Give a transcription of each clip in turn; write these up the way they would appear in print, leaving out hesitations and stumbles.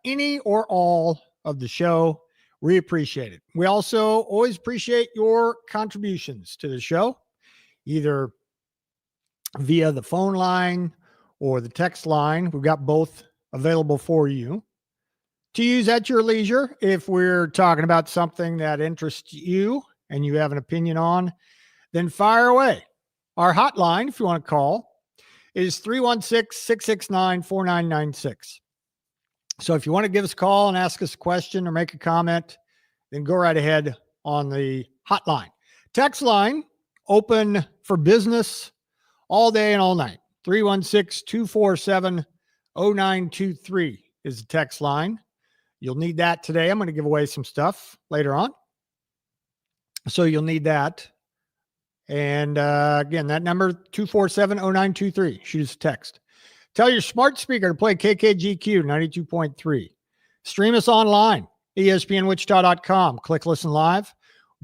any or all of the show. We appreciate it. We also always appreciate your contributions to the show, either via the phone line or the text line. We've got both available for you to use at your leisure. If we're talking about something that interests you and you have an opinion on, then fire away. Our hotline, if you want to call, is 316-669-4996. So if you want to give us a call and ask us a question or make a comment, then go right ahead on the hotline. Text line, open for business all day and all night. 316-247-0923 is the text line. You'll need that today. I'm going to give away some stuff later on. So you'll need that. And again, that number, 247-0923. Shoot us a text. Tell your smart speaker to play KKGQ 92.3. Stream us online, ESPNWichita.com. Click Listen Live.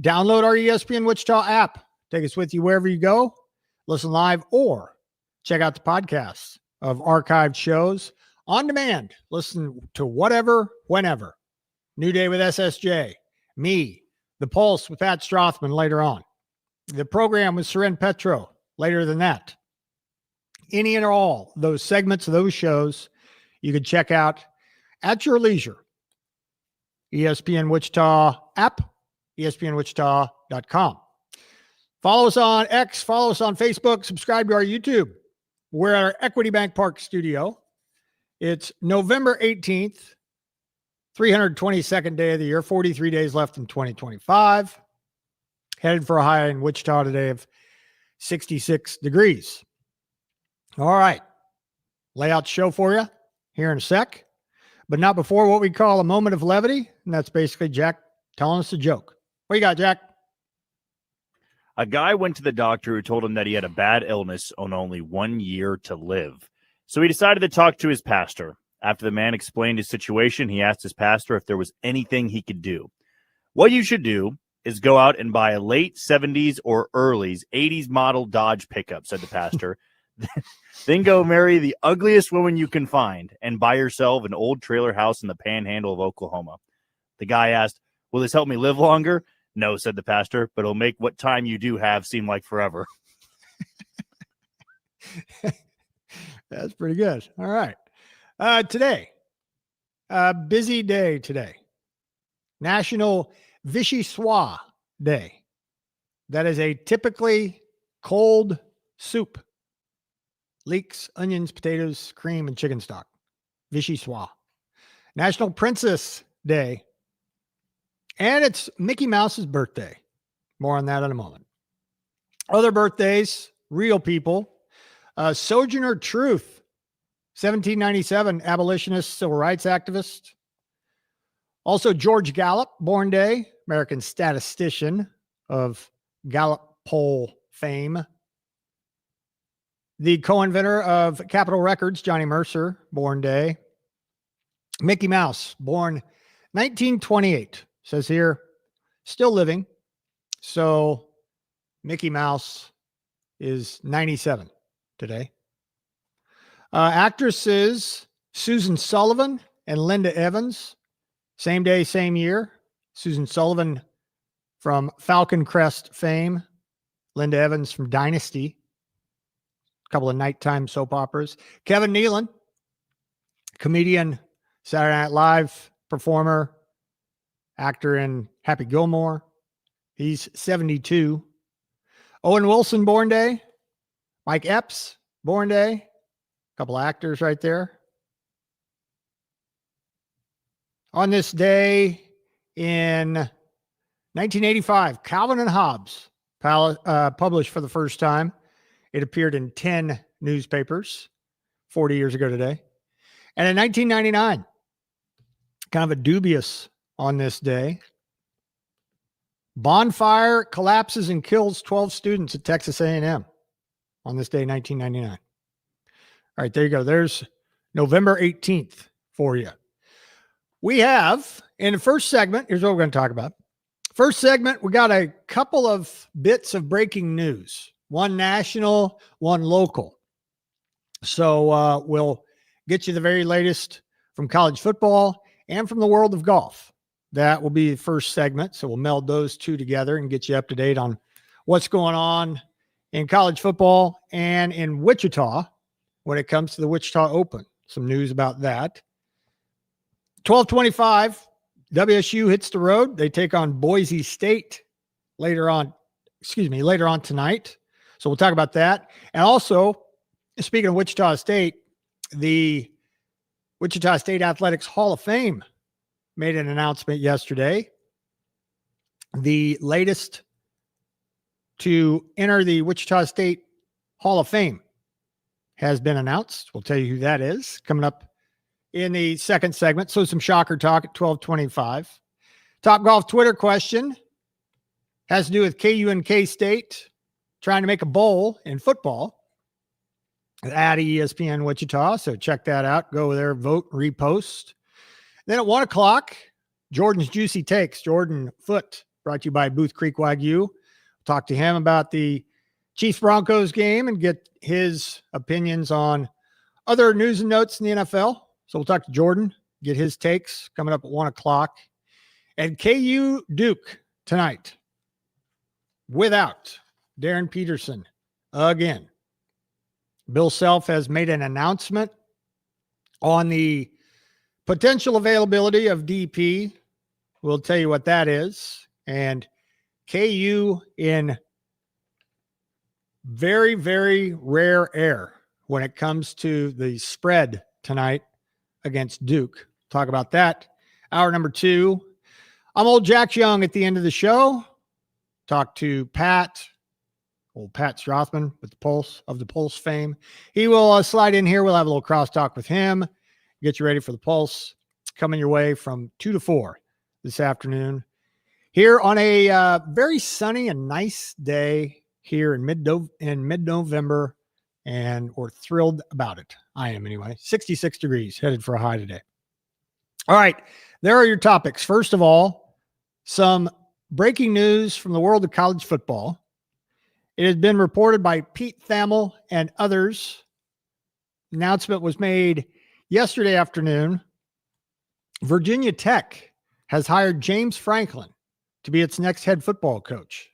Download our ESPN Wichita app. Take us with you wherever you go. Listen live or check out the podcasts of archived shows on demand. Listen to whatever, whenever. New Day with SSJ. Me. The Pulse with Pat Strathman later on. The program with Seren Petro later than that. Any and all those segments of those shows you can check out at your leisure. ESPN Wichita app, ESPNWichita.com. Follow us on X, follow us on Facebook, subscribe to our YouTube. We're at our Equity Bank Park studio. It's November 18th, 322nd day of the year, 43 days left in 2025. Headed for a high in Wichita today of 66 degrees. All right. Layout show for you here in a sec, but not before what we call a moment of levity. And that's basically Jack telling us a joke. What you got, Jack? A guy went to the doctor who told him that he had a bad illness and only 1 year to live. So he decided to talk to his pastor. After the man explained his situation, he asked his pastor if there was anything he could do. What you should do is go out and buy a late 70s or early 80s model Dodge pickup, said the pastor. Then go marry the ugliest woman you can find and buy yourself an old trailer house in the panhandle of Oklahoma. The guy asked, will this help me live longer? No, said the pastor, but it'll make what time you do have seem like forever. That's pretty good. All right. Today, busy day today. National Vichyssoise Day. That is a typically cold soup. Leeks, onions, potatoes, cream, and chicken stock. Vichyssoise. National Princess Day. And it's Mickey Mouse's birthday. More on that in a moment. Other birthdays, real people. Sojourner Truth, 1797, abolitionist, civil rights activist. Also, George Gallup, born day, American statistician of Gallup poll fame. The co-inventor of Capitol Records, Johnny Mercer, born day. Mickey Mouse, born 1928, says here, still living. So Mickey Mouse is 97 today. Actresses Susan Sullivan and Linda Evans, same day, same year. Susan Sullivan from Falcon Crest fame. Linda Evans from Dynasty. A couple of nighttime soap operas. Kevin Nealon, comedian, Saturday Night Live performer, actor in Happy Gilmore. He's 72. Owen Wilson, born day. Mike Epps, born day. A couple of actors right there. On this day in 1985, Calvin and Hobbes published for the first time. It appeared in 10 newspapers 40 years ago today. And in 1999, kind of a dubious on this day, bonfire collapses and kills 12 students at Texas A&M on this day, 1999. All right, there you go. There's November 18th for you. We have, in the first segment, here's what we're going to talk about. First segment, we got a couple of bits of breaking news. One national, one local. So we'll get you the very latest from college football and from the world of golf. That will be the first segment. So we'll meld those two together and get you up to date on what's going on in college football and in Wichita when it comes to the Wichita Open. Some news about that. 12:25, WSU hits the road. They take on Boise State later on tonight. So we'll talk about that. And also, speaking of Wichita State, the Wichita State Athletics Hall of Fame made an announcement yesterday. The latest to enter the Wichita State Hall of Fame has been announced. We'll tell you who that is coming up in the second segment. So some shocker talk at 12:25. Top Golf Twitter question has to do with KU and K-State trying to make a bowl in football at ESPN Wichita. So check that out. Go there, vote, repost. Then at 1 o'clock, Jordan's Juicy Takes. Jordan Foote, brought to you by Booth Creek Wagyu. Talk to him about the Chiefs Broncos game and get his opinions on other news and notes in the NFL. So we'll talk to Jordan, get his takes coming up at 1 o'clock. And KU Duke tonight without Darren Peterson again. Bill Self has made an announcement on the potential availability of DP. We'll tell you what that is. And KU in very, very rare air when it comes to the spread tonight against Duke. Talk about that. Hour number 2. I'm old Jack Young at the end of the show. Talk to Pat, old Pat Strathman with the Pulse fame. He will slide in here. We'll have a little crosstalk with him. Get you ready for the Pulse coming your way from 2 to 4 this afternoon. Here on a very sunny and nice day here in mid-November, and we're thrilled about it. I am anyway. 66 degrees, headed for a high today. All right, there are your topics. First of all, some breaking news from the world of college football. It has been reported by Pete Thamel and others. Announcement was made yesterday afternoon. Virginia Tech has hired James Franklin to be its next head football coach.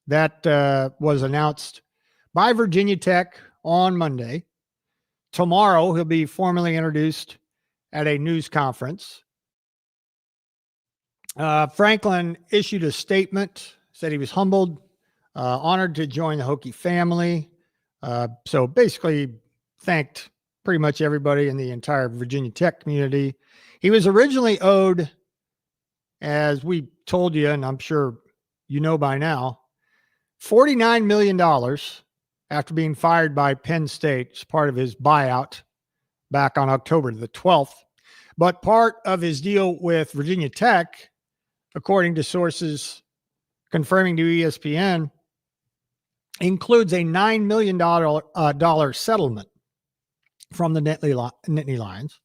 That was announced by Virginia Tech on Monday. Tomorrow, he'll be formally introduced at a news conference. Franklin issued a statement, said he was humbled, honored to join the Hokie family. So basically thanked pretty much everybody in the entire Virginia Tech community. He was originally owed, as we told you, and I'm sure you know by now, $49 million after being fired by Penn State as part of his buyout back on October the 12th. But part of his deal with Virginia Tech, according to sources confirming to ESPN, includes a $9 million settlement from the Nittany Lions.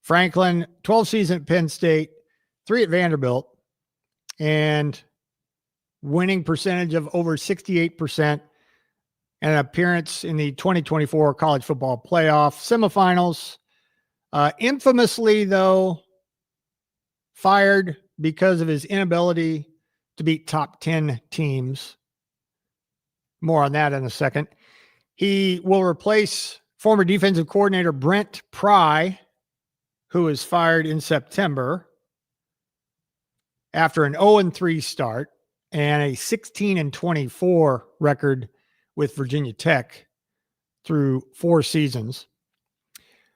Franklin, 12 seasons at Penn State, 3 at Vanderbilt, and winning percentage of over 68%, and an appearance in the 2024 college football playoff semifinals. Infamously, though, fired because of his inability to beat top 10 teams. More on that in a second. He will replace former defensive coordinator Brent Pry, who was fired in September after an 0-3 start and a 16-24 record with Virginia Tech through 4 seasons.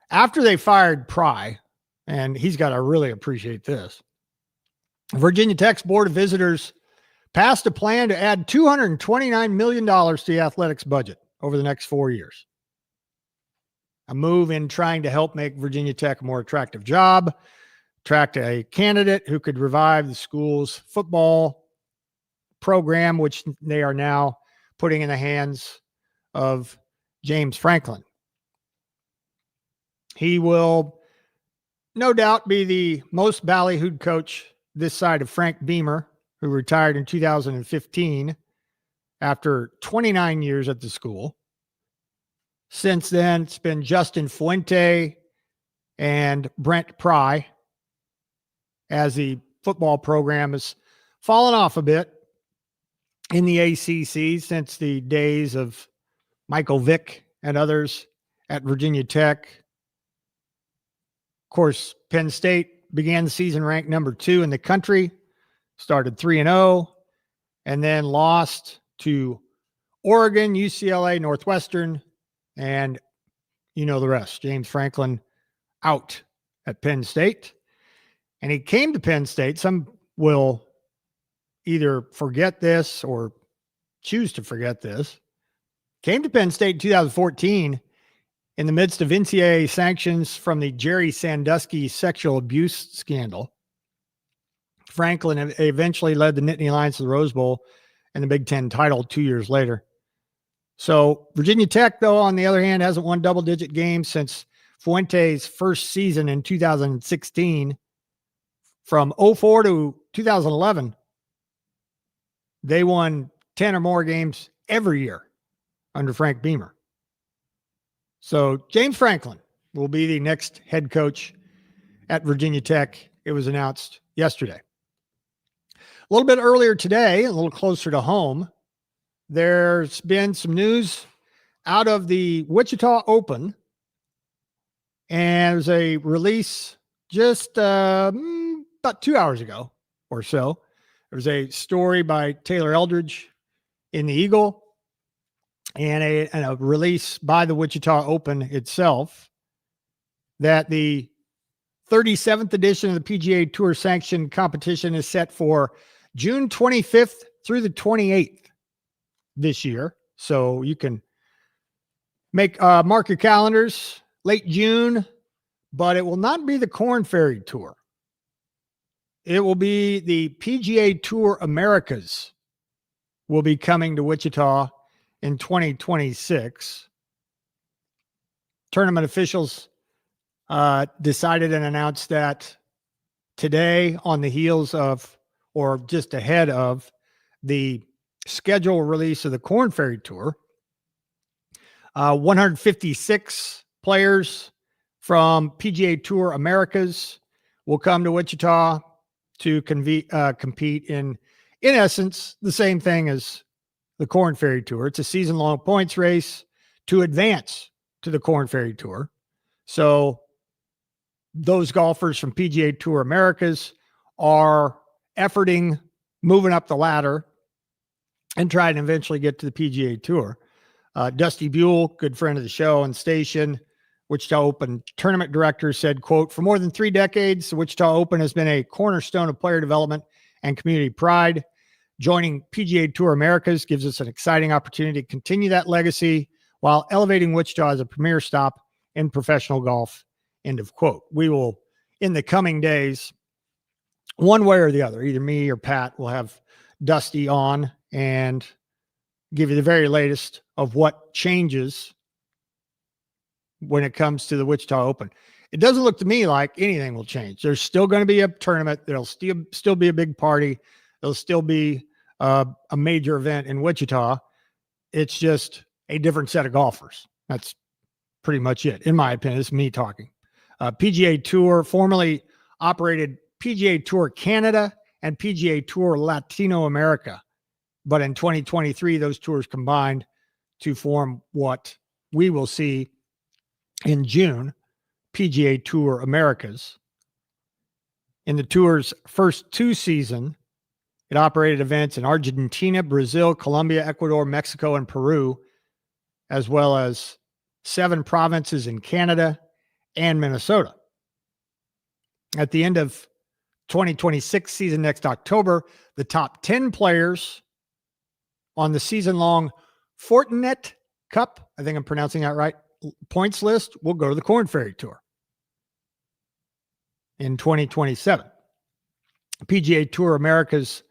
After they fired Pry, and he's got to really appreciate this, Virginia Tech's Board of Visitors passed a plan to add $229 million to the athletics budget over the next 4 years. A move in trying to help make Virginia Tech a more attractive job, attract a candidate who could revive the school's football program, which they are now putting in the hands of James Franklin. He will no doubt be the most ballyhooed coach this side of Frank Beamer, who retired in 2015 after 29 years at the school. Since then, it's been Justin Fuente and Brent Pry, as the football program has fallen off a bit in the ACC since the days of Michael Vick and others at Virginia Tech. Of course, Penn State began the season ranked number 2 in the country, started 3-0, and then lost to Oregon, UCLA, Northwestern, and you know the rest. James Franklin out at Penn State. And he came to Penn State. Some will either forget this or choose to forget this. Came to Penn State in 2014 in the midst of NCAA sanctions from the Jerry Sandusky sexual abuse scandal. Franklin eventually led the Nittany Lions to the Rose Bowl and the Big Ten title 2 years later. So Virginia Tech, though, on the other hand, hasn't won double-digit games since Fuente's first season in 2016. From 2004 to 2011, they won 10 or more games every year under Frank Beamer. So James Franklin will be the next head coach at Virginia Tech. It was announced yesterday. A little bit earlier today, a little closer to home, there's been some news out of the Wichita Open. And there's a release just about 2 hours ago or so. There was a story by Taylor Eldridge in the Eagle and a release by the Wichita Open itself that the 37th edition of the PGA Tour sanctioned competition is set for June 25th through the 28th this year. So you can mark your calendars late June, but it will not be the Korn Ferry Tour. It will be the PGA Tour Americas will be coming to Wichita in 2026. Tournament officials decided and announced that today, on the heels of, or just ahead of, the schedule release of the Korn Ferry Tour. 156 players from PGA Tour Americas will come to Wichita to compete in essence, the same thing as the Korn Ferry Tour. It's a season-long points race to advance to the Korn Ferry Tour. So those golfers from PGA Tour Americas are efforting, moving up the ladder and trying to eventually get to the PGA Tour. Dusty Buell, good friend of the show and station, Wichita Open tournament director, said, quote, "For more than 3 decades, the Wichita Open has been a cornerstone of player development and community pride. Joining PGA Tour Americas gives us an exciting opportunity to continue that legacy while elevating Wichita as a premier stop in professional golf," end of quote. We will, in the coming days, one way or the other, either me or Pat will have Dusty on and give you the very latest of what changes when it comes to the Wichita Open. It doesn't look to me like anything will change. There's still going to be a tournament. There'll still be a big party. There'll still be a major event in Wichita. It's just a different set of golfers. That's pretty much it, in my opinion. It's me talking. PGA Tour formerly operated PGA Tour Canada and PGA Tour Latino America. But in 2023, those tours combined to form what we will see in June, PGA Tour Americas. In the tour's first 2 seasons, it operated events in Argentina, Brazil, Colombia, Ecuador, Mexico, and Peru, as well as 7 provinces in Canada and Minnesota. At the end of 2026 season next October, the top 10 players on the season-long Fortinet Cup, I think I'm pronouncing that right, points list will go to the Korn Ferry Tour in 2027. PGA Tour Americas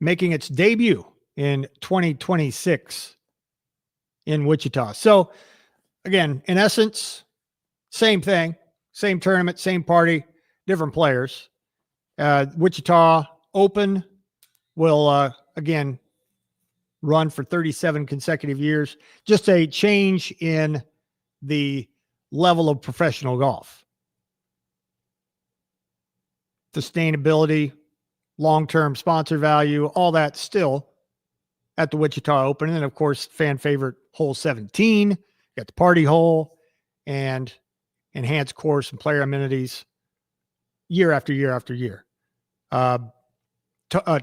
making its debut in 2026 in Wichita. So again, in essence, same thing, same tournament, same party, different players. Wichita Open will, again, run for 37 consecutive years. Just a change in the level of professional golf. sustainability, long-term sponsor value, all that still at the Wichita Open. And then, of course, fan favorite hole 17, got the party hole and enhanced course and player amenities year after year after year.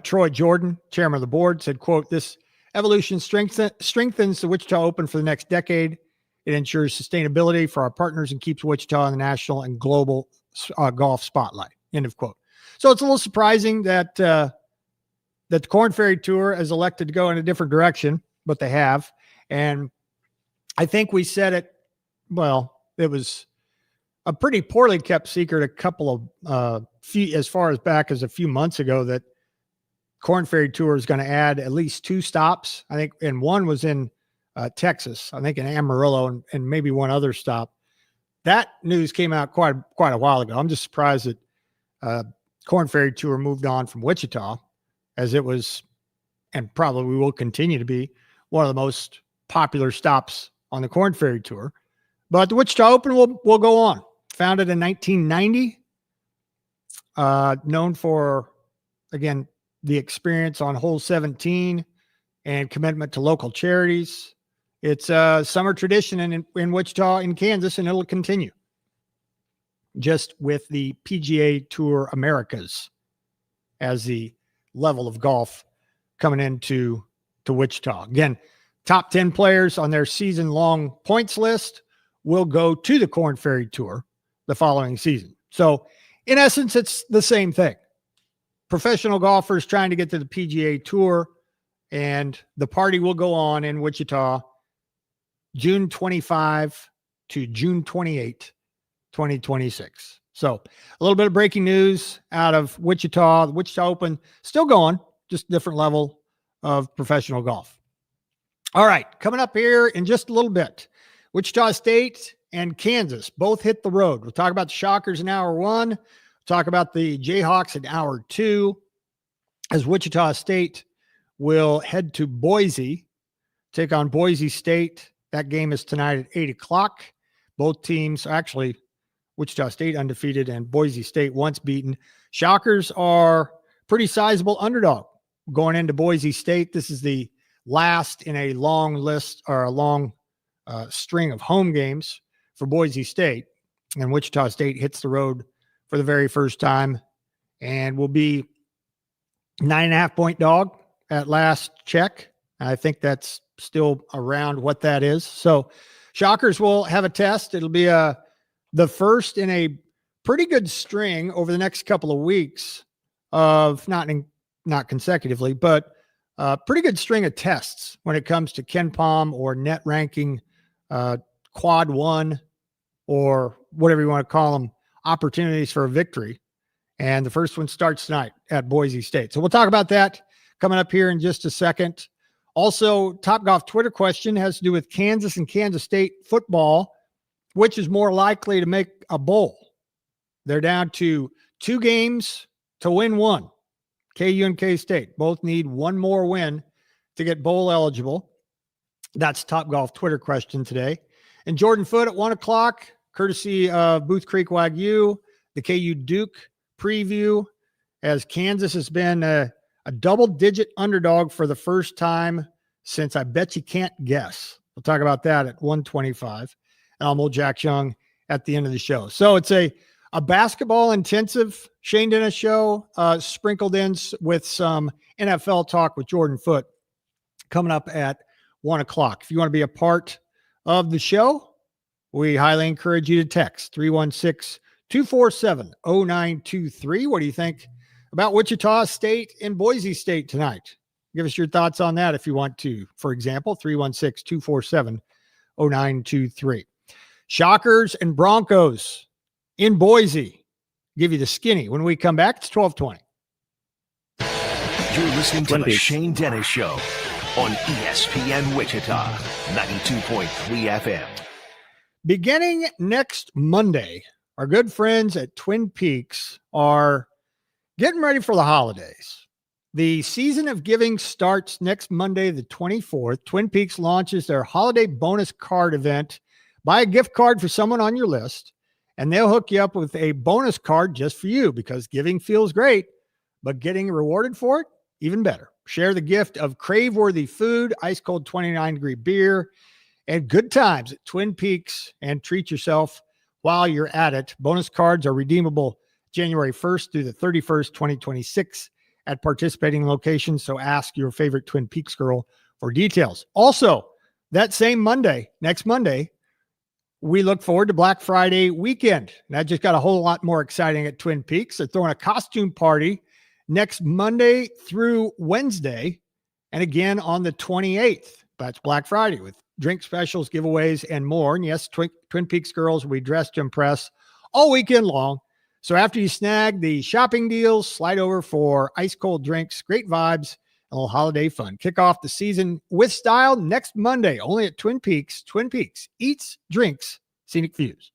Troy Jordan, chairman of the board, said, quote, "This evolution strengthens the Wichita Open for the next decade. It ensures sustainability for our partners and keeps Wichita in the national and global golf spotlight," end of quote. So it's a little surprising that the Korn Ferry Tour has elected to go in a different direction, but they have. And I think we said it, well, it was a pretty poorly kept secret a couple of as far as back as a few months ago, that Korn Ferry Tour is going to add at least 2 stops. I think, and one was in Texas, I think in Amarillo, and maybe one other stop. That news came out quite a while ago. I'm just surprised that Korn Ferry Tour moved on from Wichita, as it was, and probably will continue to be, one of the most popular stops on the Korn Ferry Tour. But the Wichita Open will go on. Founded in 1990, known for, again, the experience on hole 17 and commitment to local charities. It's a summer tradition in Wichita and Kansas, and it'll continue just with the PGA Tour Americas as the level of golf coming into Wichita. Again, top 10 players on their season-long points list will go to the Korn Ferry Tour the following season. So in essence, it's the same thing. Professional golfers trying to get to the PGA Tour, and the party will go on in Wichita June 25 to June 28, 2026. So a little bit of breaking news out of Wichita. The Wichita Open still going, just a different level of professional golf. All right, coming up here in just a little bit, Wichita State and Kansas both hit the road. We'll talk about the Shockers in hour 1. We'll talk about the Jayhawks in hour 2, as Wichita State will head to Boise, take on Boise State. That game is tonight at 8 o'clock. Both teams, actually, Wichita State undefeated and Boise State once beaten. Shockers are pretty sizable underdog going into Boise State. This is the last in a long list, or a long string of home games for Boise State. And Wichita State hits the road for the very first time and will be 9.5 point dog at last check. I think that's still around what that is. So Shockers will have a test. It'll be the first in a pretty good string over the next couple of weeks of not consecutively, but a pretty good string of tests when it comes to KenPom or net ranking, quad 1, or whatever you want to call them, opportunities for a victory. And the first one starts tonight at Boise State. So we'll talk about that coming up here in just a second. Also, Top Golf Twitter question has to do with Kansas and Kansas State football. Which is more likely to make a bowl? They're down to 2 games to win 1. KU and K-State both need 1 more win to get bowl eligible. That's Top Golf Twitter question today. And Jordan Foote at 1 o'clock, courtesy of Booth Creek Wagyu, the KU Duke preview, as Kansas has been a double-digit underdog for the first time since I bet you can't guess. We'll talk about that at 1:25. Elmo Jack Young at the end of the show. So it's a basketball intensive Shane Dennis show, sprinkled in with some NFL talk with Jordan Foote coming up at 1 o'clock. If you want to be a part of the show, we highly encourage you to text 316-247-0923. What do you think about Wichita State and Boise State tonight? Give us your thoughts on that if you want to. For example, 316-247-0923. Shockers and Broncos in Boise. Give you the skinny when we come back. It's 12:20. You're listening to the Shane Dennis Show on ESPN Wichita, 92.3 FM. Beginning next Monday, our good friends at Twin Peaks are getting ready for the holidays. The season of giving starts next Monday, the 24th. Twin Peaks launches their holiday bonus card event. Buy a gift card for someone on your list, and they'll hook you up with a bonus card just for you, because giving feels great, but getting rewarded for it, even better. Share the gift of crave-worthy food, ice-cold 29-degree beer, and good times at Twin Peaks, and treat yourself while you're at it. Bonus cards are redeemable January 1st through the 31st, 2026 at participating locations, so ask your favorite Twin Peaks girl for details. Also, that same Monday, next Monday, we look forward to Black Friday weekend. And that just got a whole lot more exciting at Twin Peaks. They're throwing a costume party next Monday through Wednesday, and again on the 28th. That's Black Friday with drink specials, giveaways, and more. And yes, Twin Peaks girls will be dressed to impress all weekend long. So after you snag the shopping deals, slide over for ice cold drinks, great vibes, and a little holiday fun. Kick off the season with style next Monday, only at Twin Peaks. Twin Peaks eats, drinks, scenic views.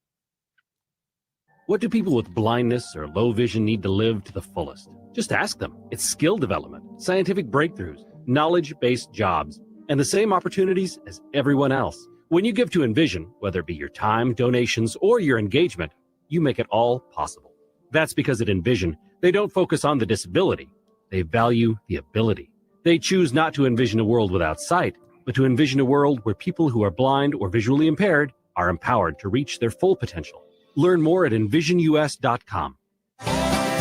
What do people with blindness or low vision need to live to the fullest? Just ask them. It's skill development, scientific breakthroughs, knowledge-based jobs, and the same opportunities as everyone else. When you give to Envision, whether it be your time, donations, or your engagement, you make it all possible. That's because at Envision, they don't focus on the disability. They value the ability. They choose not to envision a world without sight, but to envision a world where people who are blind or visually impaired are empowered to reach their full potential. Learn more at envisionus.com.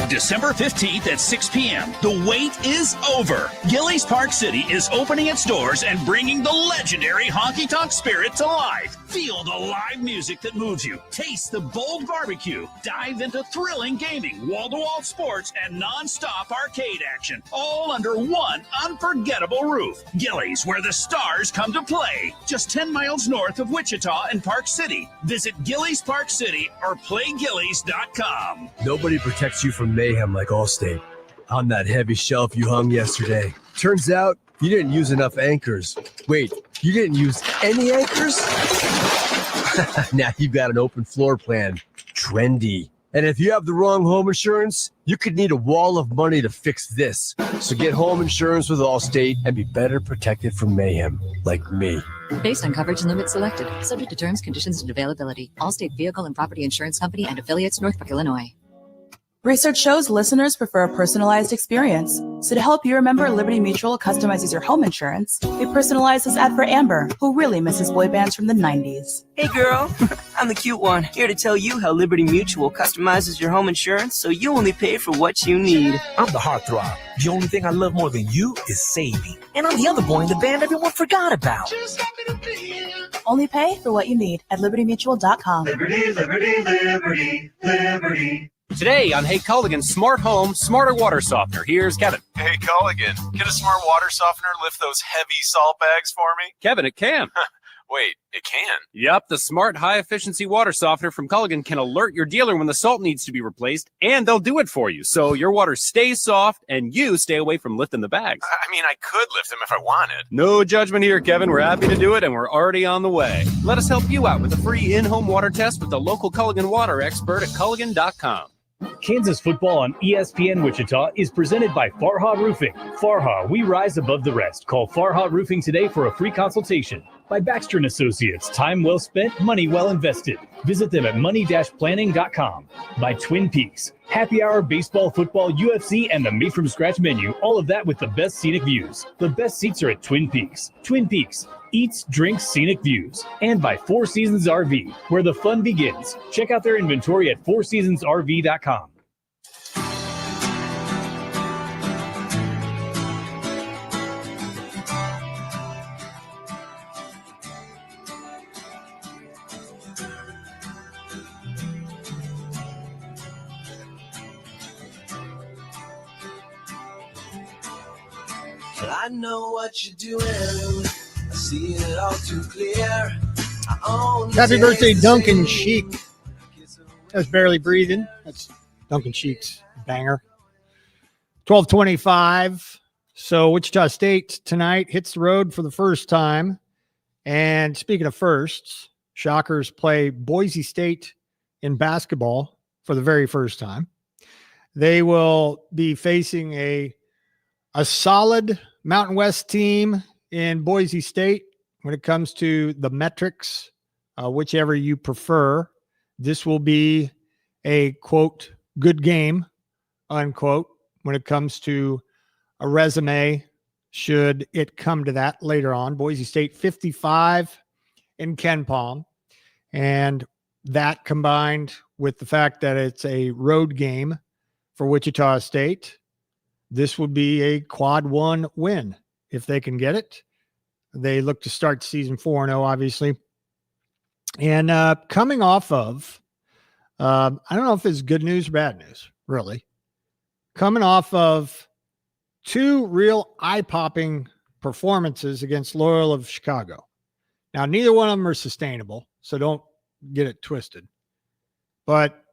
December 15th at 6 p.m. The wait is over. Gillies Park City is opening its doors and bringing the legendary Honky Tonk Spirit to life. Feel the live music that moves you. Taste the bold barbecue. Dive into thrilling gaming, wall-to-wall sports, and non-stop arcade action. All under one unforgettable roof. Gillies, where the stars come to play. Just 10 miles north of Wichita and Park City. Visit Gillies Park City or playgillies.com. Nobody protects you from mayhem like Allstate. On that heavy shelf you hung yesterday. Turns out you didn't use enough anchors. Wait, you didn't use any anchors? Now you've got an open floor plan. Trendy. And if you have the wrong home insurance, you could need a wall of money to fix this. So get home insurance with Allstate and be better protected from mayhem, like me. Based on coverage and limits selected, subject to terms, conditions, and availability. Allstate Vehicle and Property Insurance Company and affiliates, Northbrook, Illinois. Research shows listeners prefer a personalized experience. So to help you remember, Liberty Mutual customizes your home insurance. We personalize this ad for Amber, who really misses boy bands from the 90s. Hey girl, I'm the cute one, here to tell you how Liberty Mutual customizes your home insurance so you only pay for what you need. I'm the heartthrob. The only thing I love more than you is saving. And I'm the other boy in the band everyone forgot about. Only pay for what you need at libertymutual.com. Liberty, liberty, liberty, liberty. Today on Hey Culligan Smart Home, Smarter Water Softener, here's Kevin. Hey Culligan, can a smart water softener lift those heavy salt bags for me? Kevin, it can. Wait, it can? Yep, the smart high-efficiency water softener from Culligan can alert your dealer when the salt needs to be replaced, and they'll do it for you, so your water stays soft and you stay away from lifting the bags. I mean, I could lift them if I wanted. No judgment here, Kevin. We're happy to do it, and we're already on the way. Let us help you out with a free in-home water test with the local Culligan water expert at Culligan.com. Kansas football on ESPN Wichita is presented by Farha Roofing. Farha, we rise above the rest. Call Farha Roofing today for a free consultation. By Baxter & Associates, time well spent, money well invested. Visit them at money-planning.com. By Twin Peaks, happy hour, baseball, football, UFC, and the made-from-scratch menu. All of that with the best scenic views. The best seats are at Twin Peaks. Twin Peaks, eats, drinks, scenic views. And by Four Seasons RV, where the fun begins. Check out their inventory at fourseasonsrv.com. I know what you're doing. I see it all too clear. Happy birthday, Duncan Sheik. That's Barely Breathing. That's Duncan Sheik's banger. 12:25. So Wichita State tonight hits the road for the first time. And speaking of firsts, Shockers play Boise State in basketball for the very first time. They will be facing a solid Mountain West team in Boise State when it comes to the metrics, whichever you prefer. this will be a, quote, good game, unquote, when it comes to a resume, should it come to that later on. Boise State 55 in KenPom. And that combined with the fact that it's a road game for Wichita State, this would be a quad one win if they can get it. They look to start season 4-0, obviously. And coming off of, I don't know if it's good news or bad news, really. Coming off of two real eye-popping performances against Loyola of Chicago. Now, neither one of them are sustainable, so don't get it twisted. But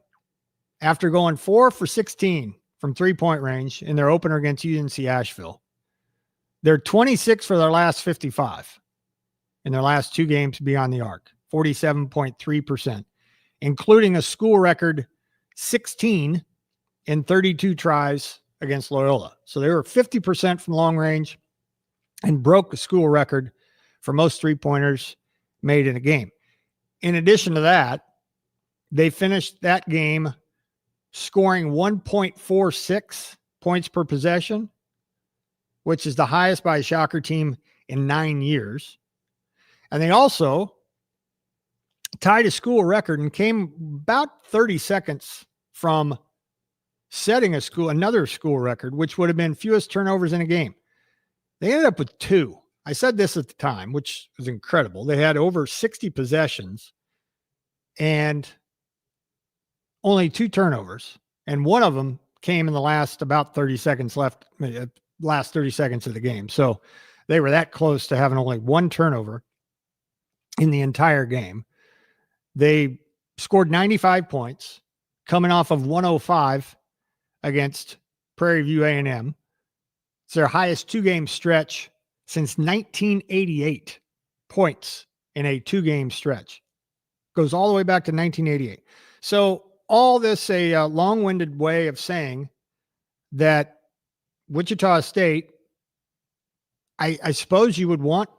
after going 4 for 16 from three-point range in their opener against UNC Asheville, they're 26 for their last 55 in their last two games beyond the arc, 47.3%, including a school record 16 in 32 tries against Loyola. So they were 50% from long range and broke the school record for most three-pointers made in a game. In addition to that, they finished that game scoring 1.46 points per possession, which is the highest by a Shocker team in 9 years. And they also tied a school record and came about 30 seconds from setting another school record, which would have been fewest turnovers in a game. They ended up with 2. I said this at the time, which was incredible. They had over 60 possessions and only 2 turnovers. And one of them came in the last about 30 seconds left, last 30 seconds of the game. So they were that close to having only 1 turnover in the entire game. They scored 95 points coming off of 105 against Prairie View A&M. It's their highest 2-game stretch since 1988 points in a 2-game stretch. Goes all the way back to 1988. So all this a long-winded way of saying that Wichita State, I suppose you would want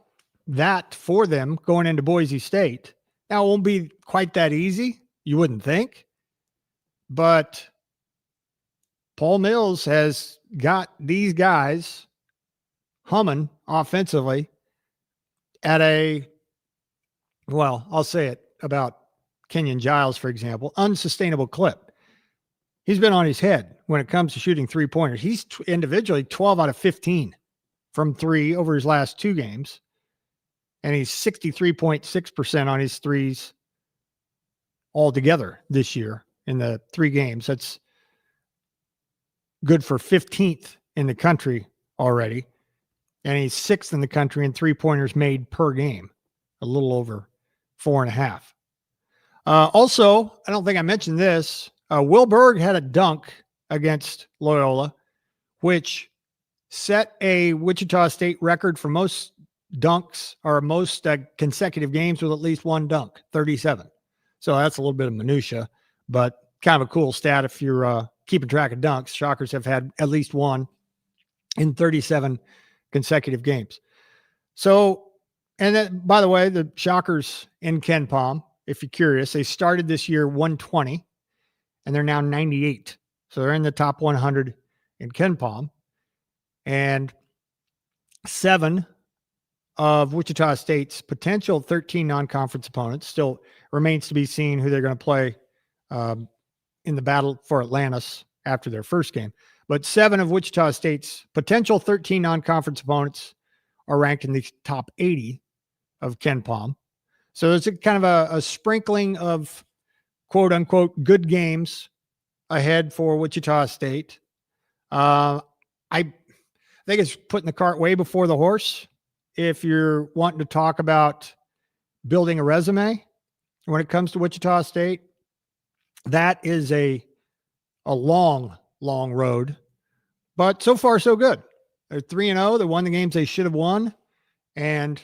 that for them going into Boise State. Now, it won't be quite that easy, you wouldn't think. But Paul Mills has got these guys humming offensively at I'll say it about Kenyon Giles, for example, unsustainable clip. He's been on his head when it comes to shooting three-pointers. He's individually 12 out of 15 from 3 over his last 2 games. And he's 63.6% on his threes altogether this year in the 3 games. That's good for 15th in the country already. And he's 6th in the country in three-pointers made per game, a little over 4.5. Also, I don't think I mentioned this. Will Berg had a dunk against Loyola, which set a Wichita State record for most dunks or most consecutive games with at least 1 dunk, 37. So that's a little bit of minutia, but kind of a cool stat if you're keeping track of dunks. Shockers have had at least 1 in 37 consecutive games. So, and then, by the way, the Shockers in KenPom, if you're curious, they started this year 120 and they're now 98. So they're in the top 100 in KenPom. And 7 of Wichita State's potential 13 non-conference opponents, still remains to be seen who they're going to play in the battle for Atlantis after their first game. But 7 of Wichita State's potential 13 non-conference opponents are ranked in the top 80 of KenPom. So there's a kind of a sprinkling of quote-unquote good games ahead for Wichita State. I think it's putting the cart way before the horse if you're wanting to talk about building a resume when it comes to Wichita State. That is a long road, but so far so good. They're 3-0. They won the games they should have won. And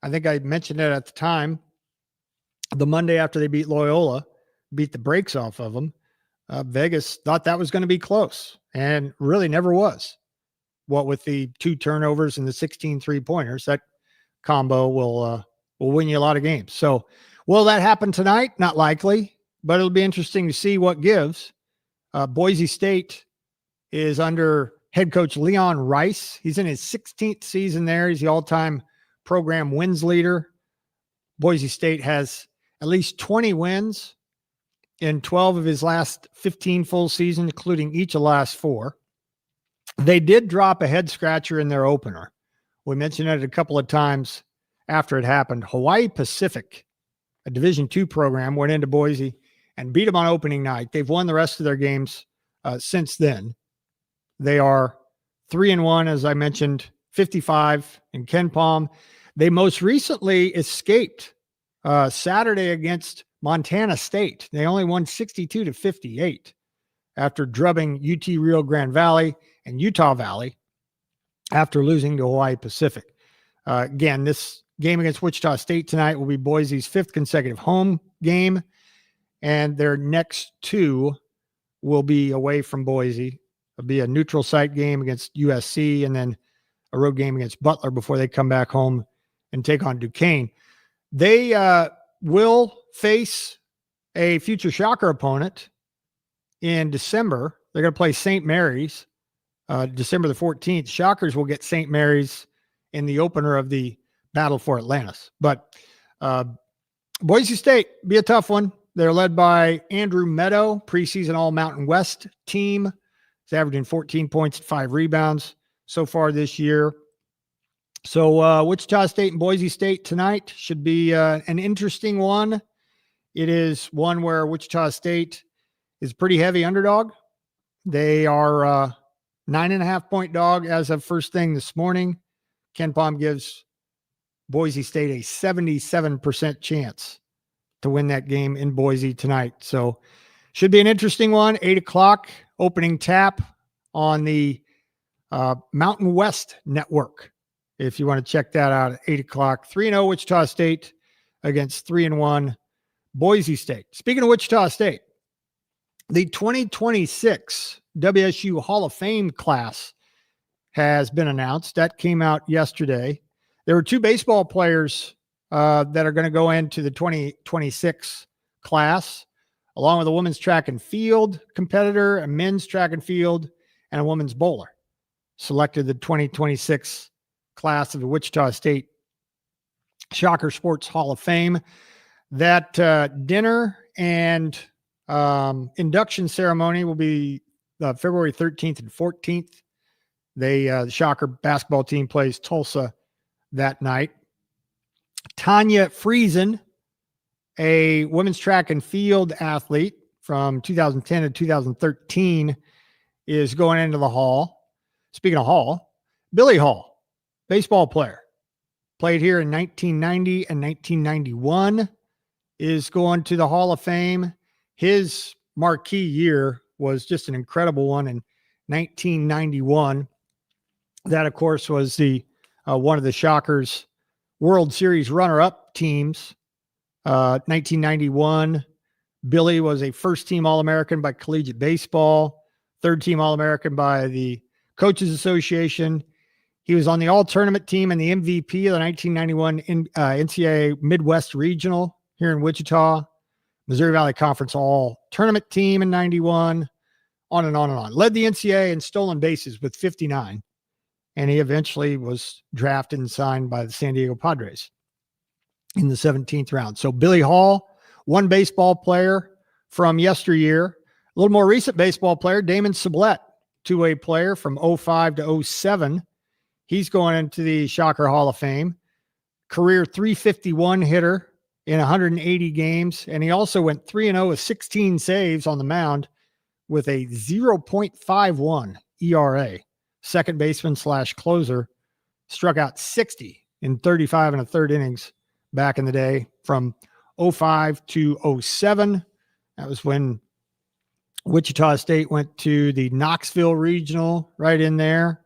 I think I mentioned it at the time, the Monday after they beat Loyola, beat the brakes off of them. Vegas thought that was going to be close and really never was. What with the 2 turnovers and the 16 3-pointers, that combo will win you a lot of games. So will that happen tonight? Not likely. but it'll be interesting to see what gives. Boise State is under head coach Leon Rice. He's in his 16th season there. He's the all-time program wins leader. Boise State has at least 20 wins in 12 of his last 15 full seasons, including each of the last 4. They did drop a head scratcher in their opener. We mentioned it a couple of times after it happened. Hawaii Pacific, a Division II program, went into Boise and beat them on opening night. They've won the rest of their games since then. They are 3-1, as I mentioned, 55 in Ken Palm. They most recently escaped Saturday against Montana State. They only won 62-58 after drubbing UT Rio Grande Valley and Utah Valley after losing to Hawaii Pacific. Again, this game against Wichita State tonight will be Boise's 5th consecutive home game, and their next 2 will be away from Boise. It'll be a neutral site game against USC and then a road game against Butler before they come back home and take on Duquesne. They will face a future Shocker opponent in December. They're going to play St. Mary's December the 14th. Shockers will get St. Mary's in the opener of the Battle for Atlantis. But Boise State, be a tough one. They're led by Andrew Meadow, preseason All-Mountain West team. He's averaging 14 points and 5 rebounds so far this year. So Wichita State and Boise State tonight should be an interesting one. It is one where Wichita State is pretty heavy underdog. They are 9.5-point dog as of first thing this morning. Ken Palm gives Boise State a 77% chance to win that game in Boise tonight. So should be an interesting one. 8 o'clock opening tap on the Mountain West Network. If you want to check that out at 8 o'clock, 3-0 Wichita State against 3-1 Boise State. Speaking of Wichita State, the 2026 WSU Hall of Fame class has been announced. That came out yesterday. There were 2 baseball players that are going to go into the 2026 class, along with a women's track and field competitor, a men's track and field, and a women's bowler. Selected the 2026 class of the Wichita State Shocker Sports Hall of Fame. That dinner and induction ceremony will be February 13th and 14th. The Shocker basketball team plays Tulsa that night. Tanya Friesen, a women's track and field athlete from 2010 to 2013, is going into the Hall. Speaking of Hall, Billy Hall, baseball player, played here in 1990 and 1991, is going to the Hall of Fame. His marquee year was just an incredible one in 1991. That, of course, was the one of the Shockers World Series runner-up teams. 1991, Billy was a first-team All-American by Collegiate Baseball, third-team All-American by the Coaches Association. He was on the All-Tournament team and the MVP of the 1991 NCAA Midwest Regional here in Wichita, Missouri Valley Conference All-Tournament team in 91, on and on and on. Led the NCAA in stolen bases with 59, and he eventually was drafted and signed by the San Diego Padres in the 17th round. So Billy Hall, one baseball player from yesteryear. A little more recent baseball player, Damon Sublette, two-way player from 05 to 07. He's going into the Shocker Hall of Fame. Career 351 hitter in 180 games. And he also went 3-0 with 16 saves on the mound with a 0.51 ERA. Second baseman / closer. Struck out 60 in 35 and a third innings back in the day from 05 to 07. That was when Wichita State went to the Knoxville Regional, right in there.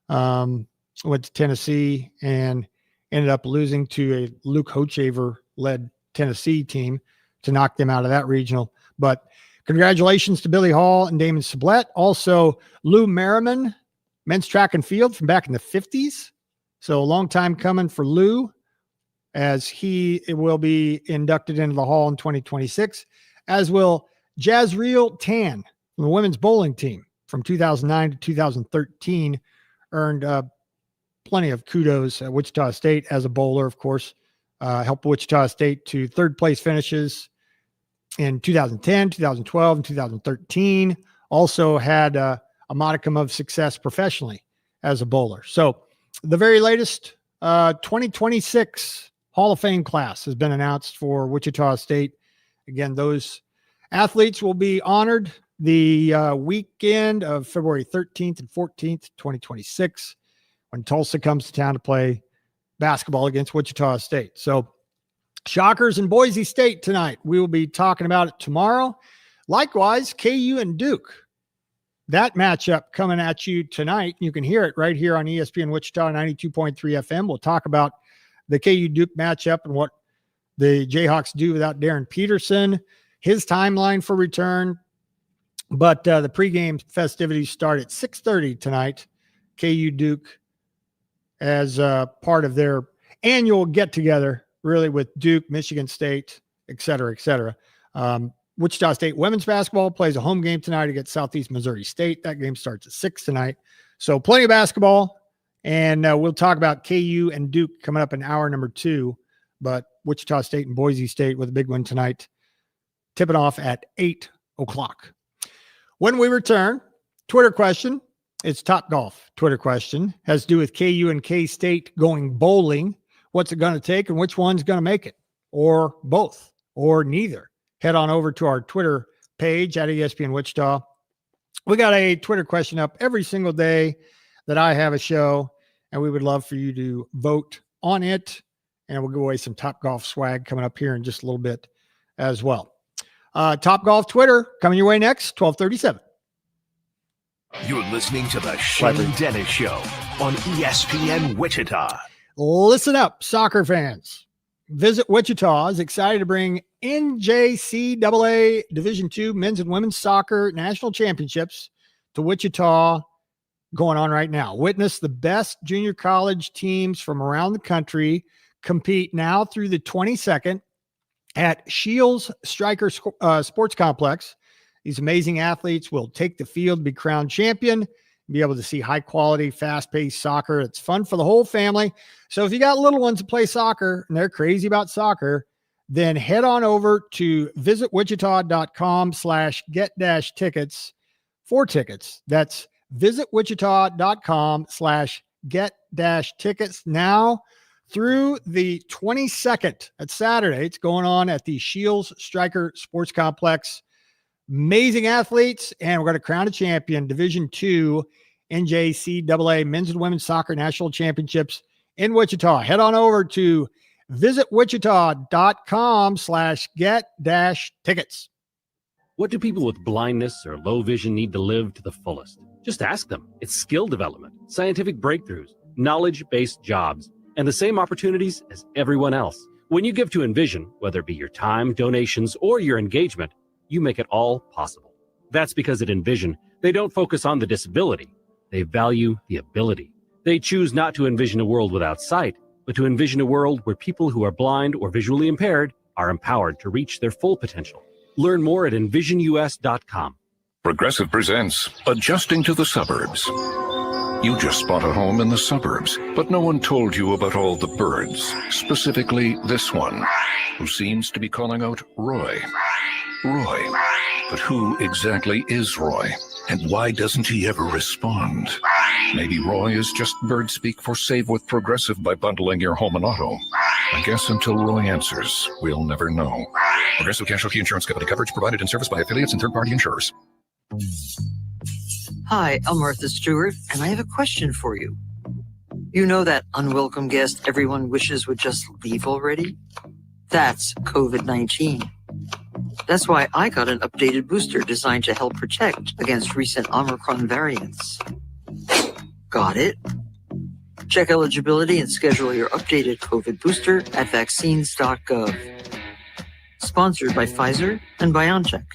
Went to Tennessee and ended up losing to a Luke Hochaver-led Tennessee team to knock them out of that regional. But congratulations to Billy Hall and Damon Sublette. Also, Lou Merriman, men's track and field from back in the 50s. So a long time coming for Lou, as he will be inducted into the Hall in 2026. as will Jazreel Tan from the women's bowling team from 2009 to 2013. Earned plenty of kudos at Wichita State as a bowler, of course. Helped Wichita State to third place finishes in 2010, 2012, and 2013. Also had a modicum of success professionally as a bowler. So the very latest 2026 Hall of Fame class has been announced for Wichita State. Again, those athletes will be honored the weekend of February 13th and 14th, 2026, when Tulsa comes to town to play basketball against Wichita State. So Shockers and Boise State tonight. We will be talking about it tomorrow. Likewise, KU and Duke. That matchup coming at you tonight. You can hear it right here on ESPN Wichita 92.3 FM. We'll talk about the KU Duke matchup and what the Jayhawks do without Darren Peterson, his timeline for return. But the pregame festivities start at 6:30 tonight. KU Duke as part of their annual get-together, really, with Duke, Michigan State, et cetera, et cetera. Wichita State women's basketball plays a home game tonight against Southeast Missouri State. That game starts at 6 tonight. So plenty of basketball, and we'll talk about KU and Duke coming up in hour number 2. But Wichita State and Boise State with a big one tonight, tipping off at 8 o'clock. When we return, Twitter question. It's Top Golf Twitter question. Has to do with KU and K-State going bowling. What's it going to take and which one's going to make it? Or both, or neither. Head on over to our Twitter page at ESPN Wichita. We got a Twitter question up every single day that I have a show, and we would love for you to vote on it. And we'll give away some Top Golf swag coming up here in just a little bit as well. Top Golf Twitter coming your way next, 1237. You're listening to the Shane Dennis Show on ESPN Wichita. Listen up, soccer fans. Visit Wichita is excited to bring NJCAA Division II men's and women's soccer national championships to Wichita going on right now. Witness the best junior college teams from around the country compete now through the 22nd at Shields Striker Sports Complex. These amazing athletes will take the field, be crowned champion, be able to see high quality, fast paced soccer. It's fun for the whole family. So if you got little ones that play soccer and they're crazy about soccer, then head on over to visitwichita.com/get-tickets for tickets. That's visitwichita.com/get-tickets now through the 22nd. That's Saturday. It's going on at the Shields Striker Sports Complex. Amazing athletes, and we're going to crown a champion. Division II NJCAA Men's and Women's Soccer National Championships in Wichita. Head on over to visitwichita.com/get-tickets. What do people with blindness or low vision need to live to the fullest? Just ask them. It's skill development, scientific breakthroughs, knowledge-based jobs, and the same opportunities as everyone else. When you give to Envision, whether it be your time, donations, or your engagement, you make it all possible. That's because at Envision, they don't focus on the disability. They value the ability. They choose not to envision a world without sight, but to envision a world where people who are blind or visually impaired are empowered to reach their full potential. Learn more at envisionus.com. Progressive presents Adjusting to the Suburbs. You just bought a home in the suburbs, but no one told you about all the birds, specifically this one, who seems to be calling out Roy. Roy. But who exactly is Roy? And why doesn't he ever respond? Maybe Roy is just bird speak for Save with Progressive by bundling your home and auto. I guess until Roy answers, we'll never know. Progressive Casualty Insurance Company. Coverage provided and serviced by affiliates and third-party insurers. Hi, I'm Martha Stewart, and I have a question for you. You know that unwelcome guest everyone wishes would just leave already? That's COVID-19. That's why I got an updated booster designed to help protect against recent Omicron variants. Got it? Check eligibility and schedule your updated COVID booster at vaccines.gov. Sponsored by Pfizer and BioNTech.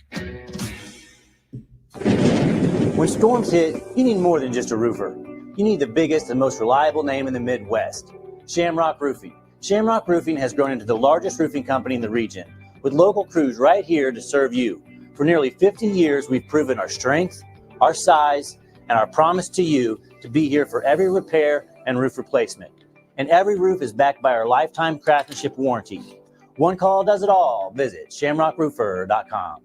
When storms hit, you need more than just a roofer. You need the biggest and most reliable name in the Midwest, Shamrock Roofing. Shamrock Roofing has grown into the largest roofing company in the region. with local crews right here to serve you. For nearly 50 years, we've proven our strength, our size, and our promise to you to be here for every repair and roof replacement. And every roof is backed by our lifetime craftsmanship warranty. One call does it all. Visit shamrockroofer.com.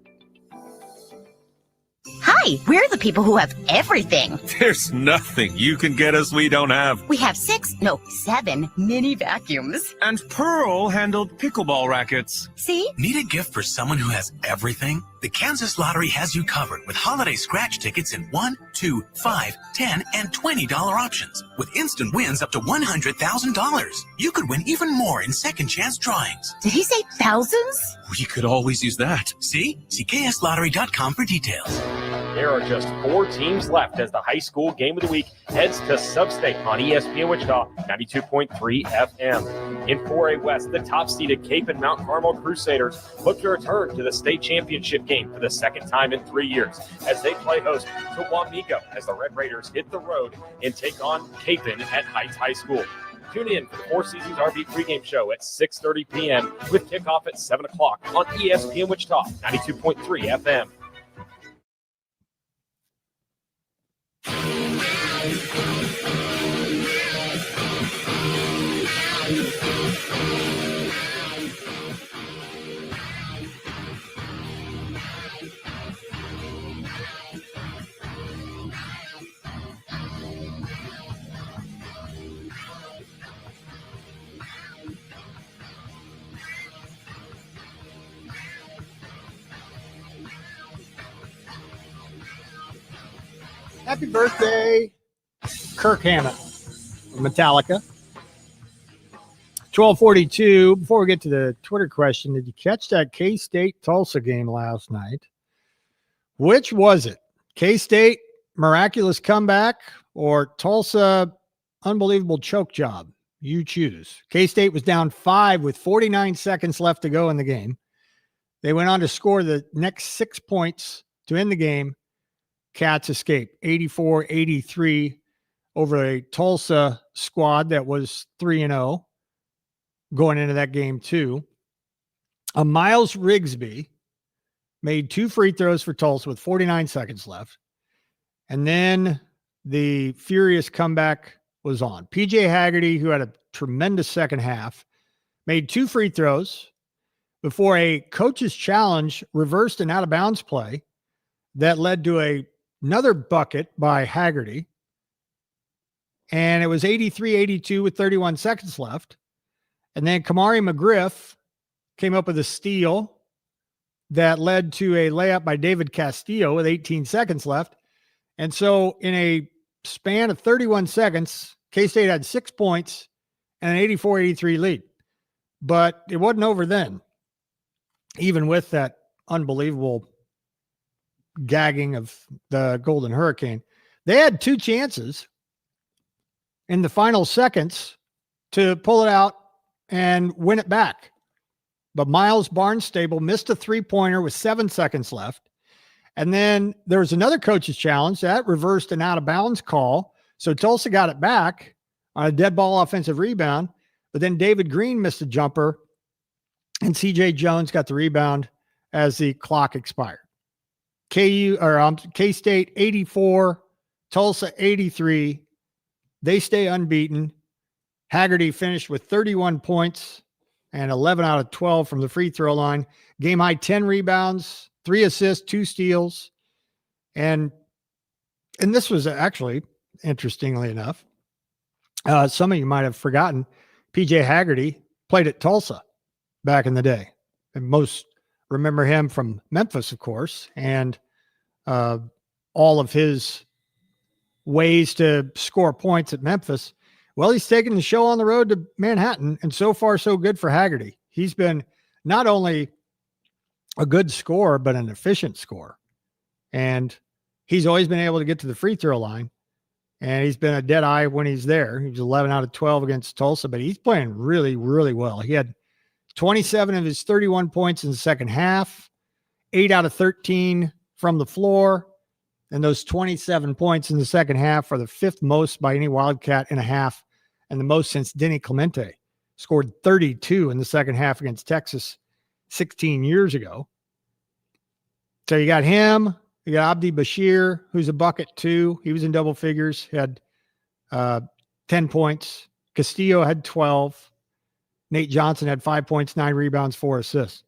Hi, we're the people who have everything. There's nothing you can get us we don't have. We have 7 mini vacuums. And Pearl handled pickleball rackets. See? Need a gift for someone who has everything? The Kansas Lottery has you covered with holiday scratch tickets in $1, $2, $5, $10, and $20 options with instant wins up to $100,000. You could win even more in second chance drawings. Did he say thousands? We could always use that. See kslottery.com for details. There are just 4 teams left as the high school game of the week heads to Sub-State on ESPN Wichita 92.3 FM. In 4A West, the top-seeded Cape and Mount Carmel Crusaders look to return to the state championship game for the second time in 3 years as they play host to Wamego as the Red Raiders hit the road and take on Capen at Heights High School. Tune in for the Four Seasons RV pregame show at 6:30 p.m. with kickoff at 7 o'clock on ESPN Wichita 92.3 FM. Happy birthday, Kirk Hammett of Metallica. 12:42. Before we get to the Twitter question, did you catch that K-State Tulsa game last night? Which was it? K-State miraculous comeback or Tulsa unbelievable choke job? You choose. K-State was down 5 with 49 seconds left to go in the game. They went on to score the next 6 points to end the game. Cats escape 84-83 over a Tulsa squad that was 3-0 going into that game too. Miles Rigsby made 2 free throws for Tulsa with 49 seconds left. And then the furious comeback was on. PJ Haggerty, who had a tremendous second half, made 2 free throws before a coach's challenge reversed an out-of-bounds play that led to another bucket by Haggerty. And it was 83-82 with 31 seconds left. And then Kamari McGriff came up with a steal that led to a layup by David Castillo with 18 seconds left. And so in a span of 31 seconds, K-State had 6 points and an 84-83 lead. But it wasn't over then, even with that unbelievable gagging of the Golden Hurricane. They had 2 chances in the final seconds to pull it out and win it back. But Miles Barnstable missed a 3-pointer with 7 seconds left. And then there was another coach's challenge that reversed an out-of-bounds call. So Tulsa got it back on a dead ball offensive rebound. But then David Green missed a jumper, and CJ Jones got the rebound as the clock expired. K-State 84, Tulsa 83. They stay unbeaten. Haggerty finished with 31 points and 11 out of 12 from the free throw line. Game high 10 rebounds, 3 assists, 2 steals. And this was actually, interestingly enough, some of you might have forgotten, PJ Haggerty played at Tulsa back in the day. And most remember him from Memphis, of course, and all of his ways to score points at Memphis. Well, he's taking the show on the road to Manhattan, and so far so good for Haggerty. He's been not only a good scorer, but an efficient scorer. And he's always been able to get to the free throw line, and he's been a dead eye when he's there. He was 11 out of 12 against Tulsa, but he's playing really, really well. He had 27 of his 31 points in the second half, 8 out of 13 from the floor. And those 27 points in the second half are the 5th most by any Wildcat in a half, and the most since Denny Clemente scored 32 in the second half against Texas 16 years ago. So you got him. You got Abdi Bashir, who's a bucket too. He was in double figures. He had 10 points. Castillo had 12. Nate Johnson had 5 points, 9 rebounds, 4 assists.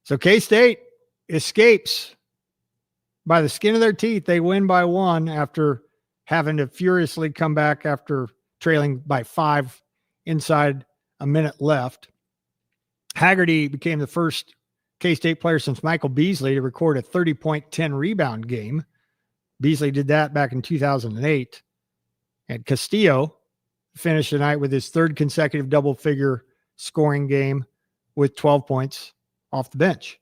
So K-State escapes by the skin of their teeth. They win by 1 after having to furiously come back after trailing by 5 inside a minute left. Haggerty became the first K-State player since Michael Beasley to record a 30-point, 10-rebound game. Beasley did that back in 2008. And Castillo finished the night with his 3rd consecutive double-figure scoring game with 12 points off the bench.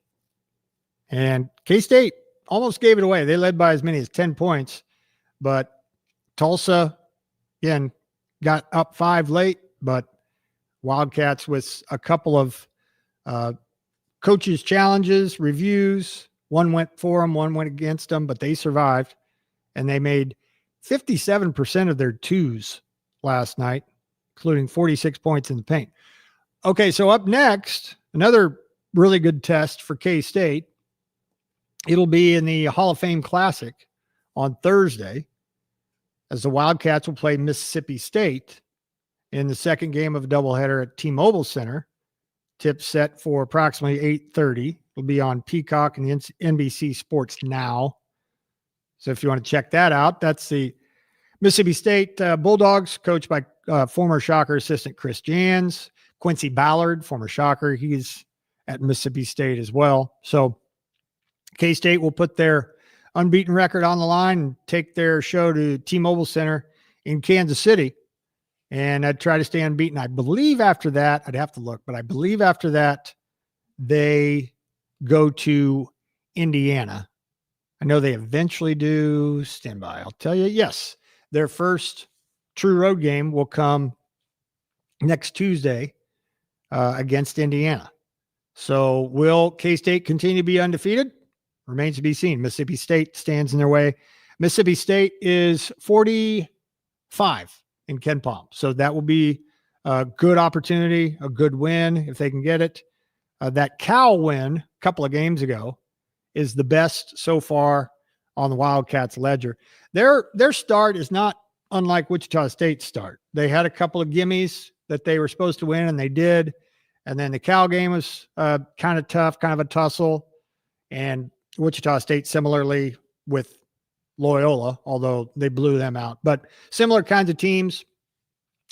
And K-State almost gave it away. They led by as many as 10 points, but Tulsa, again, got up 5 late, but Wildcats with a couple of coaches' challenges, reviews. One went for them, one went against them, but they survived, and they made 57% of their twos last night, including 46 points in the paint. Okay, so up next, another really good test for K-State. It'll be in the Hall of Fame Classic on Thursday, as the Wildcats will play Mississippi State in the second game of a doubleheader at T-Mobile Center. Tip set for approximately 8:30. It'll be on Peacock and the NBC Sports Now. So if you want to check that out, that's the Mississippi State Bulldogs, coached by former Shocker assistant Chris Jans. Quincy Ballard, former Shocker, he's at Mississippi State as well. So K-State will put their unbeaten record on the line and take their show to T-Mobile Center in Kansas City. And I'd try to stay unbeaten. I believe after that, I'd have to look, but I believe after that, they go to Indiana. I know they eventually do. Stand by. I'll tell you. Yes, their first true road game will come next Tuesday against Indiana. So will K-State continue to be undefeated? Remains to be seen. Mississippi State stands in their way. Mississippi State is 45 in Ken Palm. So that will be a good opportunity, a good win if they can get it. That Cal win a couple of games ago is the best so far on the Wildcats ledger. Their start is not unlike Wichita State's start. They had a couple of gimmies that they were supposed to win, and they did. And then the Cal game was kind of tough, kind of a tussle. And Wichita State similarly with Loyola, although they blew them out. But similar kinds of teams.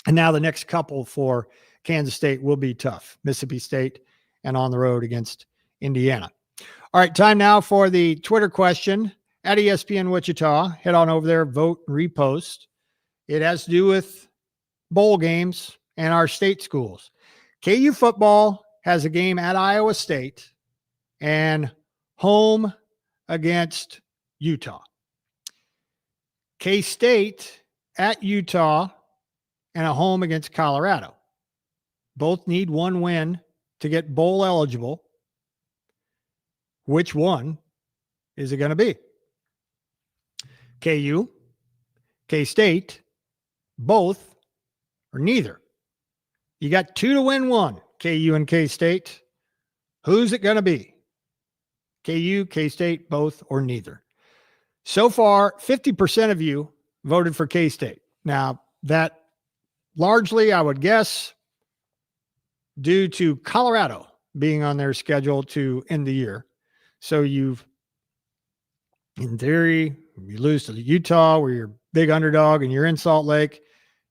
And now the next couple for Kansas State will be tough. Mississippi State and on the road against Indiana. All right, time now for the Twitter question at ESPN Wichita. Head on over there, vote, and repost. It has to do with bowl games and our state schools. KU football has a game at Iowa State and home against Utah. K-State at Utah and a home against Colorado. Both need one win to get bowl eligible. Which one is it going to be? KU, K-State, both, or neither? You got 2 to win 1, KU and K-State. Who's it going to be? KU, K-State, both, or neither? So far, 50% of you voted for K-State. Now, that largely, I would guess, due to Colorado being on their schedule to end the year. So you've, in theory, you lose to Utah, where you're big underdog, and you're in Salt Lake.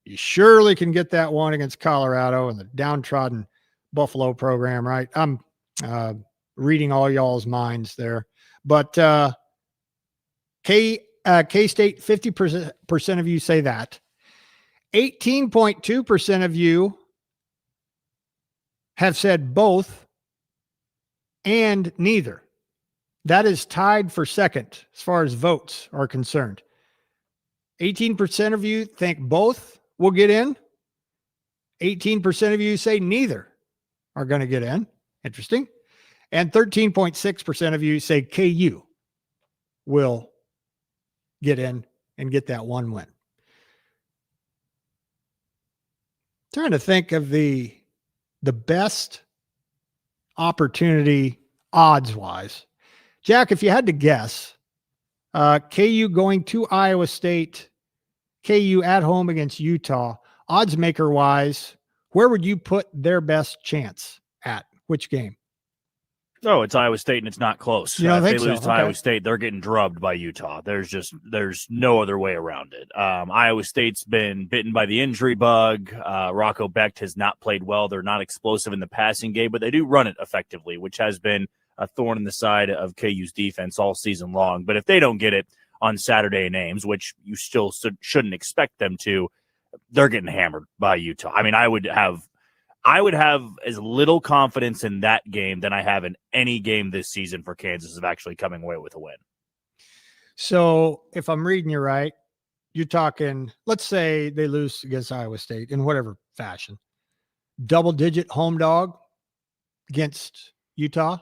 You surely can get that one against Colorado and the downtrodden Buffalo program, right? I'm reading all y'all's minds there. But K-State, 50% of you say that. 18.2% of you have said both and neither. That is tied for second as far as votes are concerned. 18% of you think both will get in. 18% of you say neither are going to get in. Interesting. And 13.6% of you say KU will get in and get that one win. Trying to think of the best opportunity odds-wise. Jack, if you had to guess, KU going to Iowa State, KU at home against Utah, odds maker-wise, where would you put their best chance at? Which game? Oh, it's Iowa State, and it's not close. You don't If think they so? lose to Okay. Iowa State, they're getting drubbed by Utah. There's no other way around it. Iowa State's been bitten by the injury bug. Rocco Becht has not played well. They're not explosive in the passing game, but they do run it effectively, which has been a thorn in the side of KU's defense all season long. But if they don't get it on Saturday in Ames, which you still shouldn't expect them to, they're getting hammered by Utah. I mean, I would have as little confidence in that game than I have in any game this season for Kansas of actually coming away with a win. So if I'm reading you right, you're talking, let's say they lose against Iowa State in whatever fashion, double-digit home dog against Utah.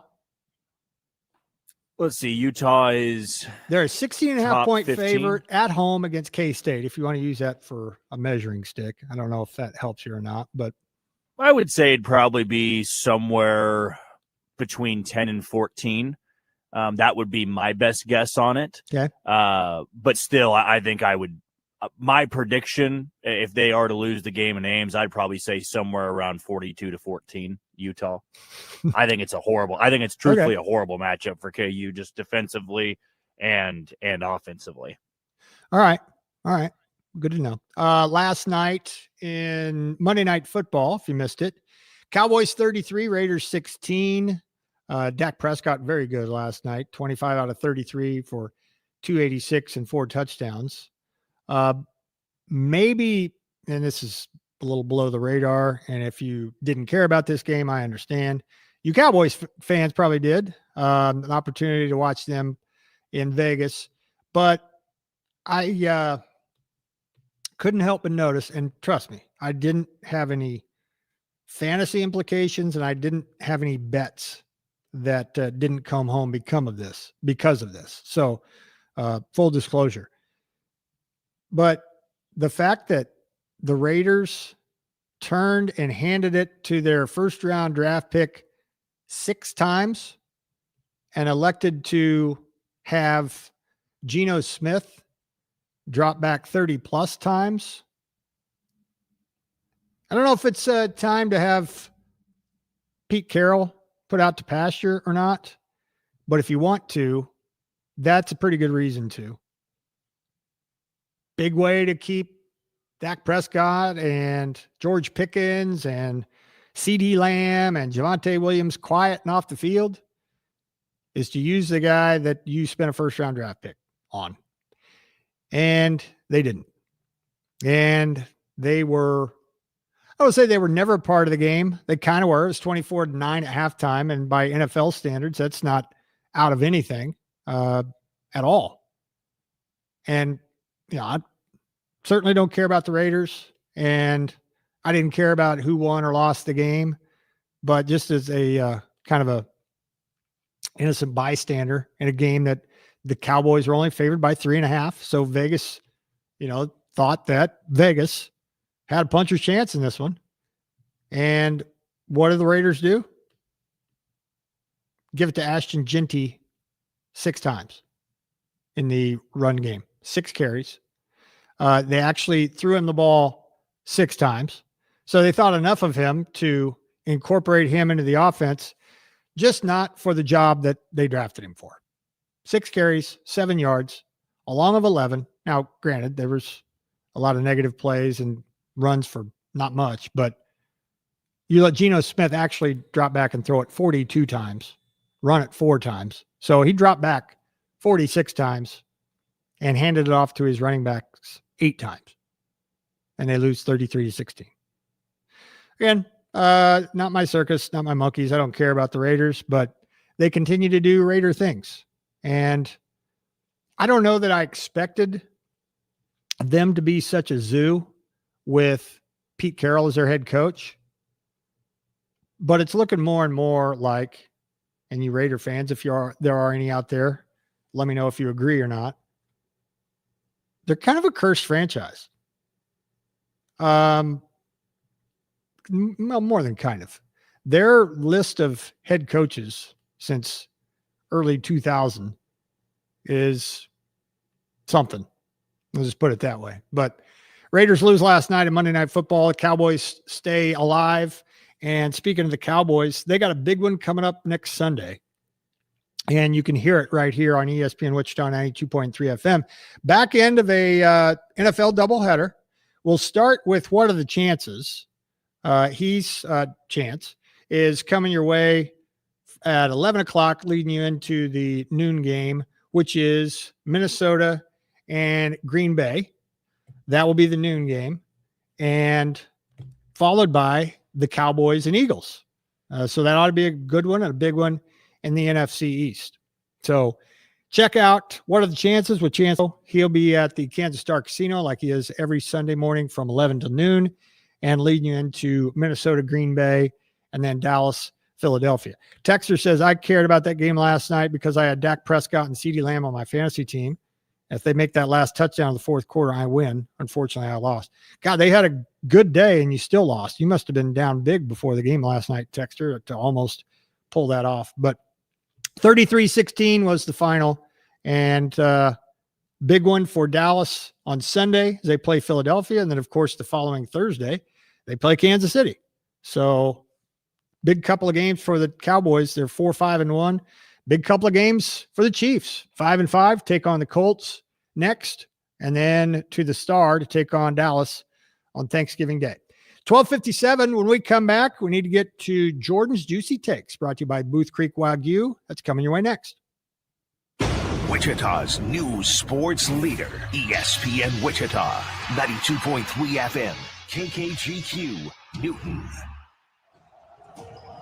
Let's see. Utah is they're a 16.5 top point 15. favorite at home against K-State. If you want to use that for a measuring stick, I don't know if that helps you or not, but I would say it'd probably be somewhere between 10 and 14. That would be my best guess on it. Okay. But still, I think I would. My prediction, if they are to lose the game in Ames, I'd probably say somewhere around 42-14 Utah. I think it's truthfully a horrible matchup for KU, just defensively and offensively. All right. Good to know. Last night in Monday Night Football, if you missed it, Cowboys 33, Raiders 16. Dak Prescott, very good last night, 25 out of 33 for 286 and 4 touchdowns. Maybe, and this is a little below the radar, and if you didn't care about this game, I understand. You Cowboys fans probably did. An opportunity to watch them in Vegas. But I couldn't help but notice, and trust me, I didn't have any fantasy implications, and I didn't have any bets that didn't come home because of this. So full disclosure. But the fact that the Raiders turned and handed it to their first round draft pick 6 times and elected to have Geno Smith drop back 30 plus times. I don't know if it's time to have Pete Carroll put out to pasture or not, but if you want to, that's a pretty good reason to. Big way to keep Dak Prescott and George Pickens and CeeDee Lamb and Javonte Williams quiet and off the field is to use the guy that you spent a first-round draft pick on. And they didn't. And they were, I would say they were never a part of the game. They kind of were. It was 24-9 at halftime. And by NFL standards, that's not out of anything at all. And, I certainly don't care about the Raiders. And I didn't care about who won or lost the game. But just as a kind of a innocent bystander in a game that the Cowboys were only favored by 3.5. So Vegas, thought that Vegas had a puncher's chance in this one. And what do the Raiders do? Give it to Ashton Genty 6 times in the run game, 6 carries. They actually threw him the ball 6 times. So they thought enough of him to incorporate him into the offense, just not for the job that they drafted him for. 6 carries, 7 yards, a long of 11. Now, granted, there was a lot of negative plays and runs for not much, but you let Geno Smith actually drop back and throw it 42 times, run it 4 times. So he dropped back 46 times and handed it off to his running backs 8 times. And they lose 33-16. Again, not my circus, not my monkeys. I don't care about the Raiders, but they continue to do Raider things. And I don't know that I expected them to be such a zoo with Pete Carroll as their head coach. But it's looking more and more like, and you Raider fans, if there are any out there, let me know if you agree or not. They're kind of a cursed franchise. Well, more than kind of. their list of head coaches since early 2000 is something. Let's just put it that way. But Raiders lose last night in Monday Night Football. The Cowboys stay alive. And speaking of the Cowboys, they got a big one coming up next Sunday. And you can hear it right here on ESPN Wichita 92.3 FM. Back end of a NFL doubleheader. We'll start with what are the chances? Chance is coming your way at 11 o'clock, leading you into the noon game, which is Minnesota and Green Bay. That will be the noon game. And followed by the Cowboys and Eagles. So that ought to be a good one and a big one in the NFC East. So check out what are the chances with Chancellor. He'll be at the Kansas Star Casino like he is every Sunday morning from 11 to noon and leading you into Minnesota, Green Bay, and then Dallas, Philadelphia. Texter says, I cared about that game last night because I had Dak Prescott and CeeDee Lamb on my fantasy team. If they make that last touchdown in the fourth quarter, I win. Unfortunately, I lost. God, they had a good day and you still lost. You must have been down big before the game last night, Texter, to almost pull that off. But 33-16 was the final. And big one for Dallas on Sunday as they play Philadelphia. And then, of course, the following Thursday, they play Kansas City. So big couple of games for the Cowboys. They're 4-5-1. Big couple of games for the Chiefs. 5-5, take on the Colts next, and then to the Star to take on Dallas on Thanksgiving Day. 12:57. When we come back, we need to get to Jordan's Juicy Takes, brought to you by Booth Creek Wagyu. That's coming your way next. Wichita's new sports leader, ESPN Wichita, 92.3 FM, KKGQ, Newton.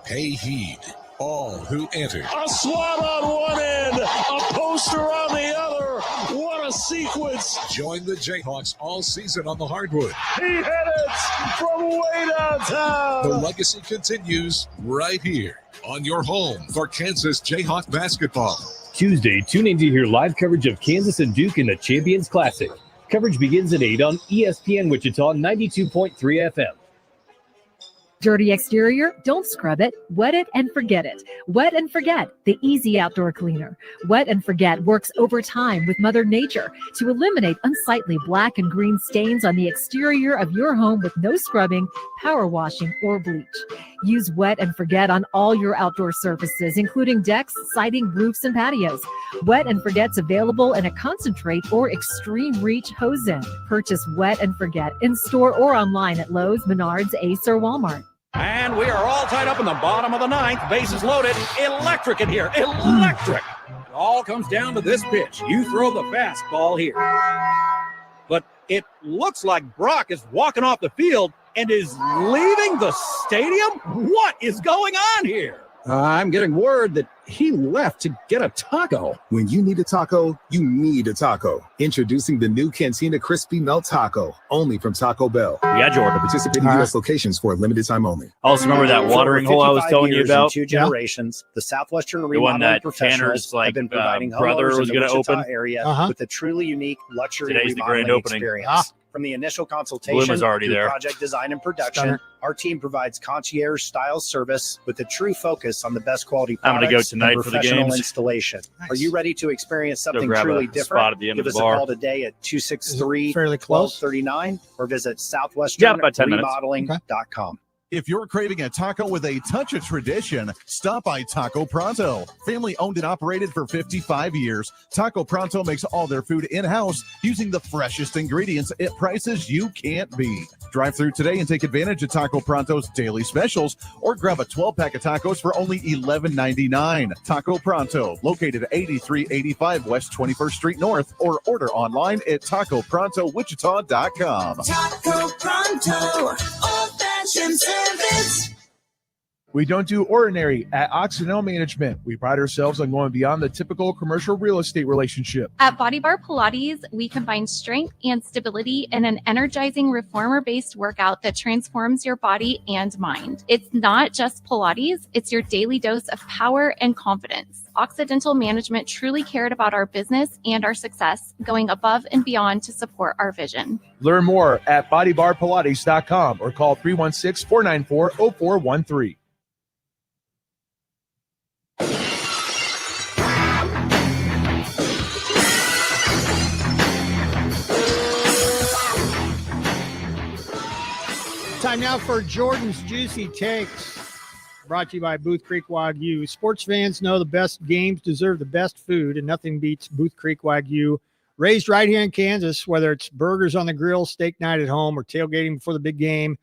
Pay heed. All who enter. A swat on one end, a poster on the other. What a sequence. Join the Jayhawks all season on the hardwood. He hit it from way downtown. The legacy continues right here on your home for Kansas Jayhawk basketball. Tuesday, tune in to hear live coverage of Kansas and Duke in the Champions Classic. Coverage begins at 8 on ESPN Wichita 92.3 FM. Dirty exterior? Don't scrub it. Wet it and forget it. Wet and Forget, the easy outdoor cleaner. Wet and Forget works overtime with Mother Nature to eliminate unsightly black and green stains on the exterior of your home with no scrubbing, power washing, or bleach. Use Wet and Forget on all your outdoor surfaces, including decks, siding, roofs, and patios. Wet and Forget's available in a concentrate or extreme reach hose-in. Purchase Wet and Forget in store or online at Lowe's, Menards, Ace, or Walmart. And we are all tied up in the bottom of the ninth. Bases loaded. Electric in here. Electric. It all comes down to this pitch. You throw the fastball here. But it looks like Brock is walking off the field and is leaving the stadium. What is going on here? I'm getting word that he left to get a taco. When you need a taco, you need a taco. Introducing the new Cantina Crispy Melt Taco, only from Taco Bell. Yeah, Jordan. Participating U.S. locations for a limited time only. Also, remember that watering hole I was telling you about? 2 generations, the Southwestern The one Remodeling that Professionals Tanner's have been providing brother homeowners was in the going to Wichita open area with a truly unique luxury Today's the grand remodeling opening. experience. From the initial consultation Bloom is already through there. project design and production, Stunner. our team provides concierge-style service with a true focus on the best quality I'm products gonna go tonight and for the professional games. installation. Are you ready to experience Go something grab truly a different? spot at the end Give of us the bar. a call today at 263 fairly close. 1239 or visit Yeah, about 10 minutes. southwesternremodeling.com. If you're craving a taco with a touch of tradition, stop by Taco Pronto. Family owned and operated for 55 years, Taco Pronto makes all their food in-house using the freshest ingredients at prices you can't beat. Drive through today and take advantage of Taco Pronto's daily specials or grab a 12-pack of tacos for only $11.99. Taco Pronto, located at 8385 West 21st Street North, or order online at TacoProntoWichita.com. Taco Pronto, old-fashioned service. We don't do ordinary at Oxenel Management. We pride ourselves on going beyond the typical commercial real estate relationship. At Body Bar Pilates, we combine strength and stability in an energizing reformer-based workout that transforms your body and mind. It's not just Pilates, it's your daily dose of power and confidence. Occidental Management truly cared about our business and our success, going above and beyond to support our vision. Learn more at bodybarpilates.com or call 316-494-0413. Time now for Jordan's Juicy Takes, brought to you by Booth Creek Wagyu. Sports fans know the best games deserve the best food, and nothing beats Booth Creek Wagyu. Raised right here in Kansas, whether it's burgers on the grill, steak night at home, or tailgating before the big game,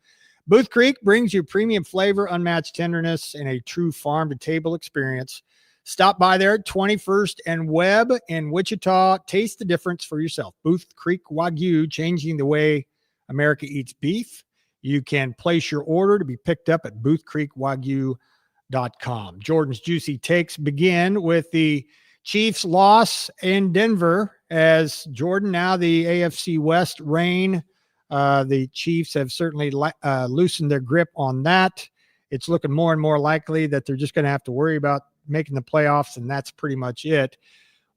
Booth Creek brings you premium flavor, unmatched tenderness, and a true farm-to-table experience. Stop by there at 21st and Webb in Wichita. Taste the difference for yourself. Booth Creek Wagyu, changing the way America eats beef. You can place your order to be picked up at boothcreekwagyu.com. Jordan's Juicy Takes begin with the Chiefs' loss in Denver, as Jordan, now the AFC West reign. The Chiefs have certainly loosened their grip on that. It's looking more and more likely that they're just going to have to worry about making the playoffs, and that's pretty much it.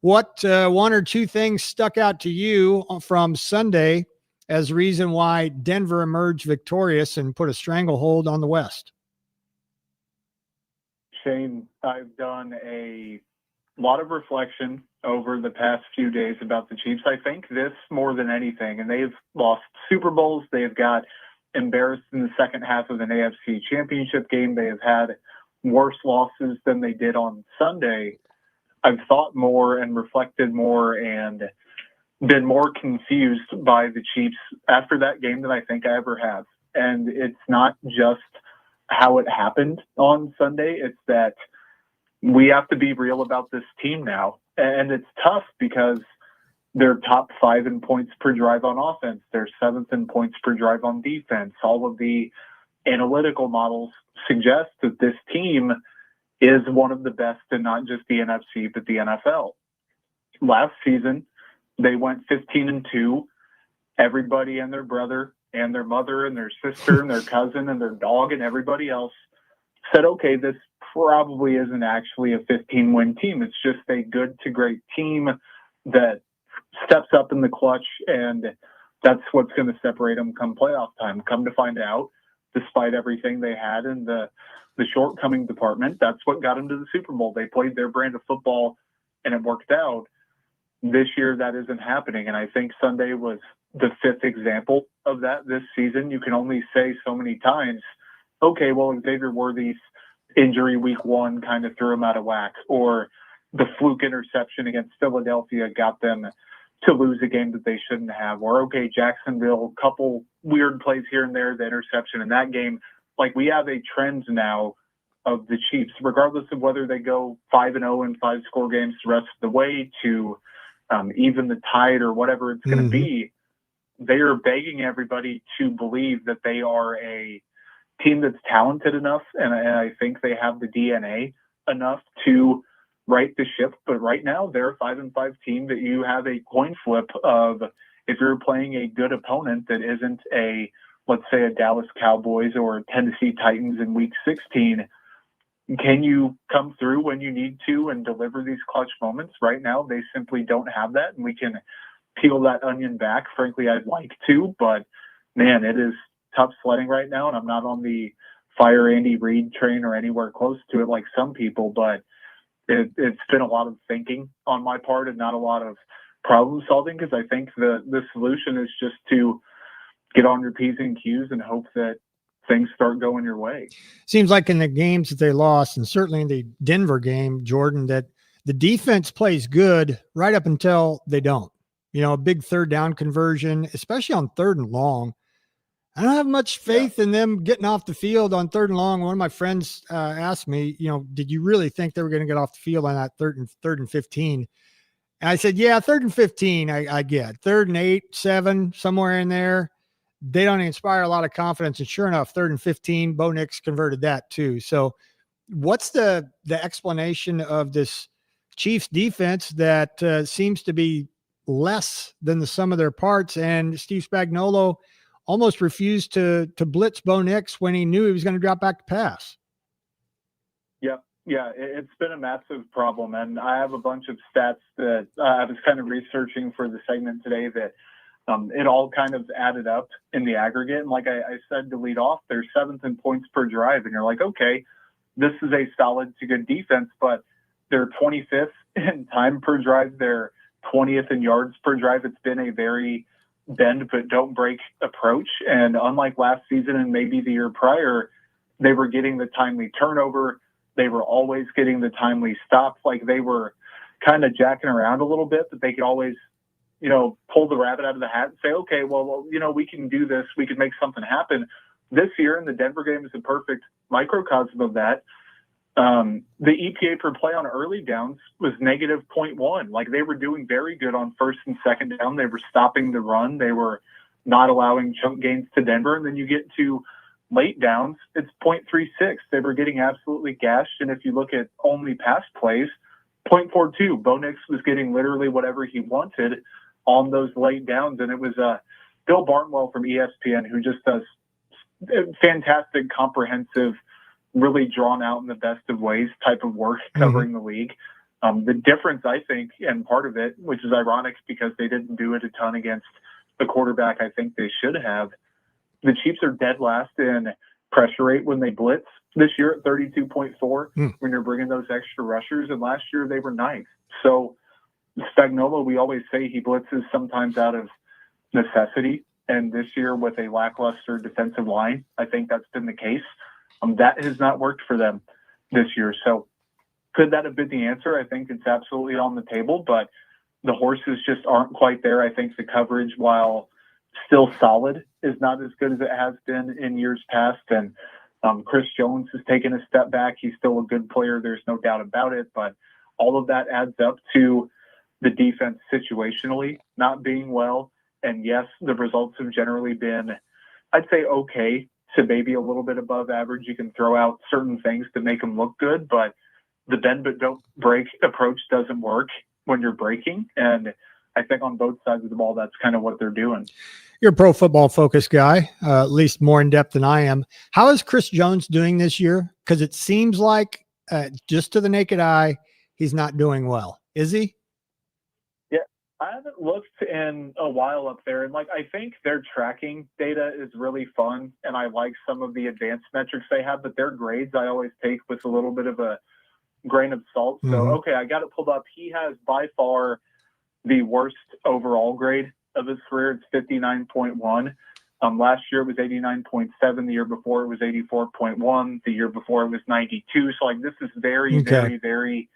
What one or two things stuck out to you from Sunday as a reason why Denver emerged victorious and put a stranglehold on the West? Shane, I've done a lot of reflection over the past few days about the Chiefs. I think this more than anything, and they've lost Super Bowls. They have got embarrassed in the second half of an AFC championship game. They have had worse losses than they did on Sunday. I've thought more and reflected more and been more confused by the Chiefs after that game than I think I ever have. And it's not just how it happened on Sunday. It's that we have to be real about this team now. And it's tough because they're top 5 in points per drive on offense. They're 7th in points per drive on defense. All of the analytical models suggest that this team is one of the best in not just the NFC, but the NFL. Last season, they went 15-2. Everybody and their brother and their mother and their sister and their cousin and their dog and everybody else said, okay, this probably isn't actually a 15-win team. It's just a good to great team that steps up in the clutch, and that's what's going to separate them come playoff time. Come to find out, despite everything they had in the shortcoming department, that's what got them to the Super Bowl. They played their brand of football, and it worked out. This year, that isn't happening, and I think Sunday was the 5th example of that this season. You can only say so many times, okay, well, Xavier Worthy's injury week 1 kind of threw him out of whack, or the fluke interception against Philadelphia got them to lose a game that they shouldn't have, or okay, Jacksonville, couple weird plays here and there, the interception in that game. Like, we have a trend now of the Chiefs, regardless of whether they go 5-0 in 5-score games the rest of the way to even the tide or whatever it's going to be. They are begging everybody to believe that they are a team that's talented enough, and I think they have the DNA enough to right the ship. But right now, they're a 5-5 team that you have a coin flip of, if you're playing a good opponent that isn't a, let's say, a Dallas Cowboys or Tennessee Titans in week 16, can you come through when you need to and deliver these clutch moments? Right now, they simply don't have that, and we can peel that onion back. Frankly, I'd like to, but man, it is tough sledding right now, and I'm not on the fire Andy Reid train or anywhere close to it like some people, but it's been a lot of thinking on my part and not a lot of problem solving, because I think the solution is just to get on your P's and Q's and hope that things start going your way. Seems like in the games that they lost, and certainly in the Denver game, Jordan, that the defense plays good right up until they don't. You know, a big 3rd down conversion, especially on 3rd and long. I don't have much faith in them getting off the field on 3rd and long. One of my friends asked me, you know, did you really think they were going to get off the field on that 3rd and 15? And I said, yeah, 3rd and 15, I get. 3rd and 8, 7, somewhere in there. They don't inspire a lot of confidence. And sure enough, 3rd and 15, Bo Nix converted that too. So what's the explanation of this Chiefs defense that seems to be less than the sum of their parts? And Steve Spagnuolo almost refused to blitz Bo Nix when he knew he was going to drop back to pass. Yeah, it's been a massive problem. And I have a bunch of stats that I was kind of researching for the segment today that it all kind of added up in the aggregate. And like I said to lead off, they're 7th in points per drive. And you're like, okay, this is a solid to good defense, but they're 25th in time per drive. They're 20th in yards per drive. It's been a very bend but don't break approach. And unlike last season and maybe the year prior, they were getting the timely turnover. They were always getting the timely stop. Like they were kind of jacking around a little bit, but they could always, pull the rabbit out of the hat and say, okay, well, we can do this. We can make something happen. This year in the Denver game is a perfect microcosm of that. The EPA per play on early downs was negative 0.1. Like they were doing very good on first and second down. They were stopping the run. They were not allowing chunk gains to Denver. And then you get to late downs, it's 0.36. They were getting absolutely gashed. And if you look at only pass plays, 0.42. Bo Nix was getting literally whatever he wanted on those late downs. And it was Bill Barnwell from ESPN who just does fantastic, comprehensive, really drawn out in the best of ways type of work covering the league. The difference, I think, and part of it, which is ironic because they didn't do it a ton against the quarterback I think they should have, the Chiefs are dead last in pressure rate when they blitz this year at 32.4 when you're bringing those extra rushers. And last year they were ninth. So Spagnuolo, we always say he blitzes sometimes out of necessity. And this year with a lackluster defensive line, I think that's been the case. That has not worked for them this year. So could that have been the answer? I think it's absolutely on the table, but the horses just aren't quite there. I think the coverage, while still solid, is not as good as it has been in years past. And Chris Jones has taken a step back. He's still a good player. There's no doubt about it. But all of that adds up to the defense situationally not being well. And yes, the results have generally been, I'd say, okay to maybe a little bit above average. You can throw out certain things to make them look good, but the bend but don't break approach doesn't work when you're breaking. And I think on both sides of the ball, that's kind of what they're doing. You're a Pro Football Focus guy, at least more in depth than I am. How is Chris Jones doing this year? Because it seems like, just to the naked eye, he's not doing well. Is he? Yeah, I haven't looked in a while up there. And I think their tracking data is really fun. And I like some of the advanced metrics they have, but their grades I always take with a little bit of a grain of salt. So, okay, I got it pulled up. He has by far the worst overall grade of his career. It's 59.1. Last year it was 89.7. The year before it was 84.1. The year before it was 92. So this is very, very, very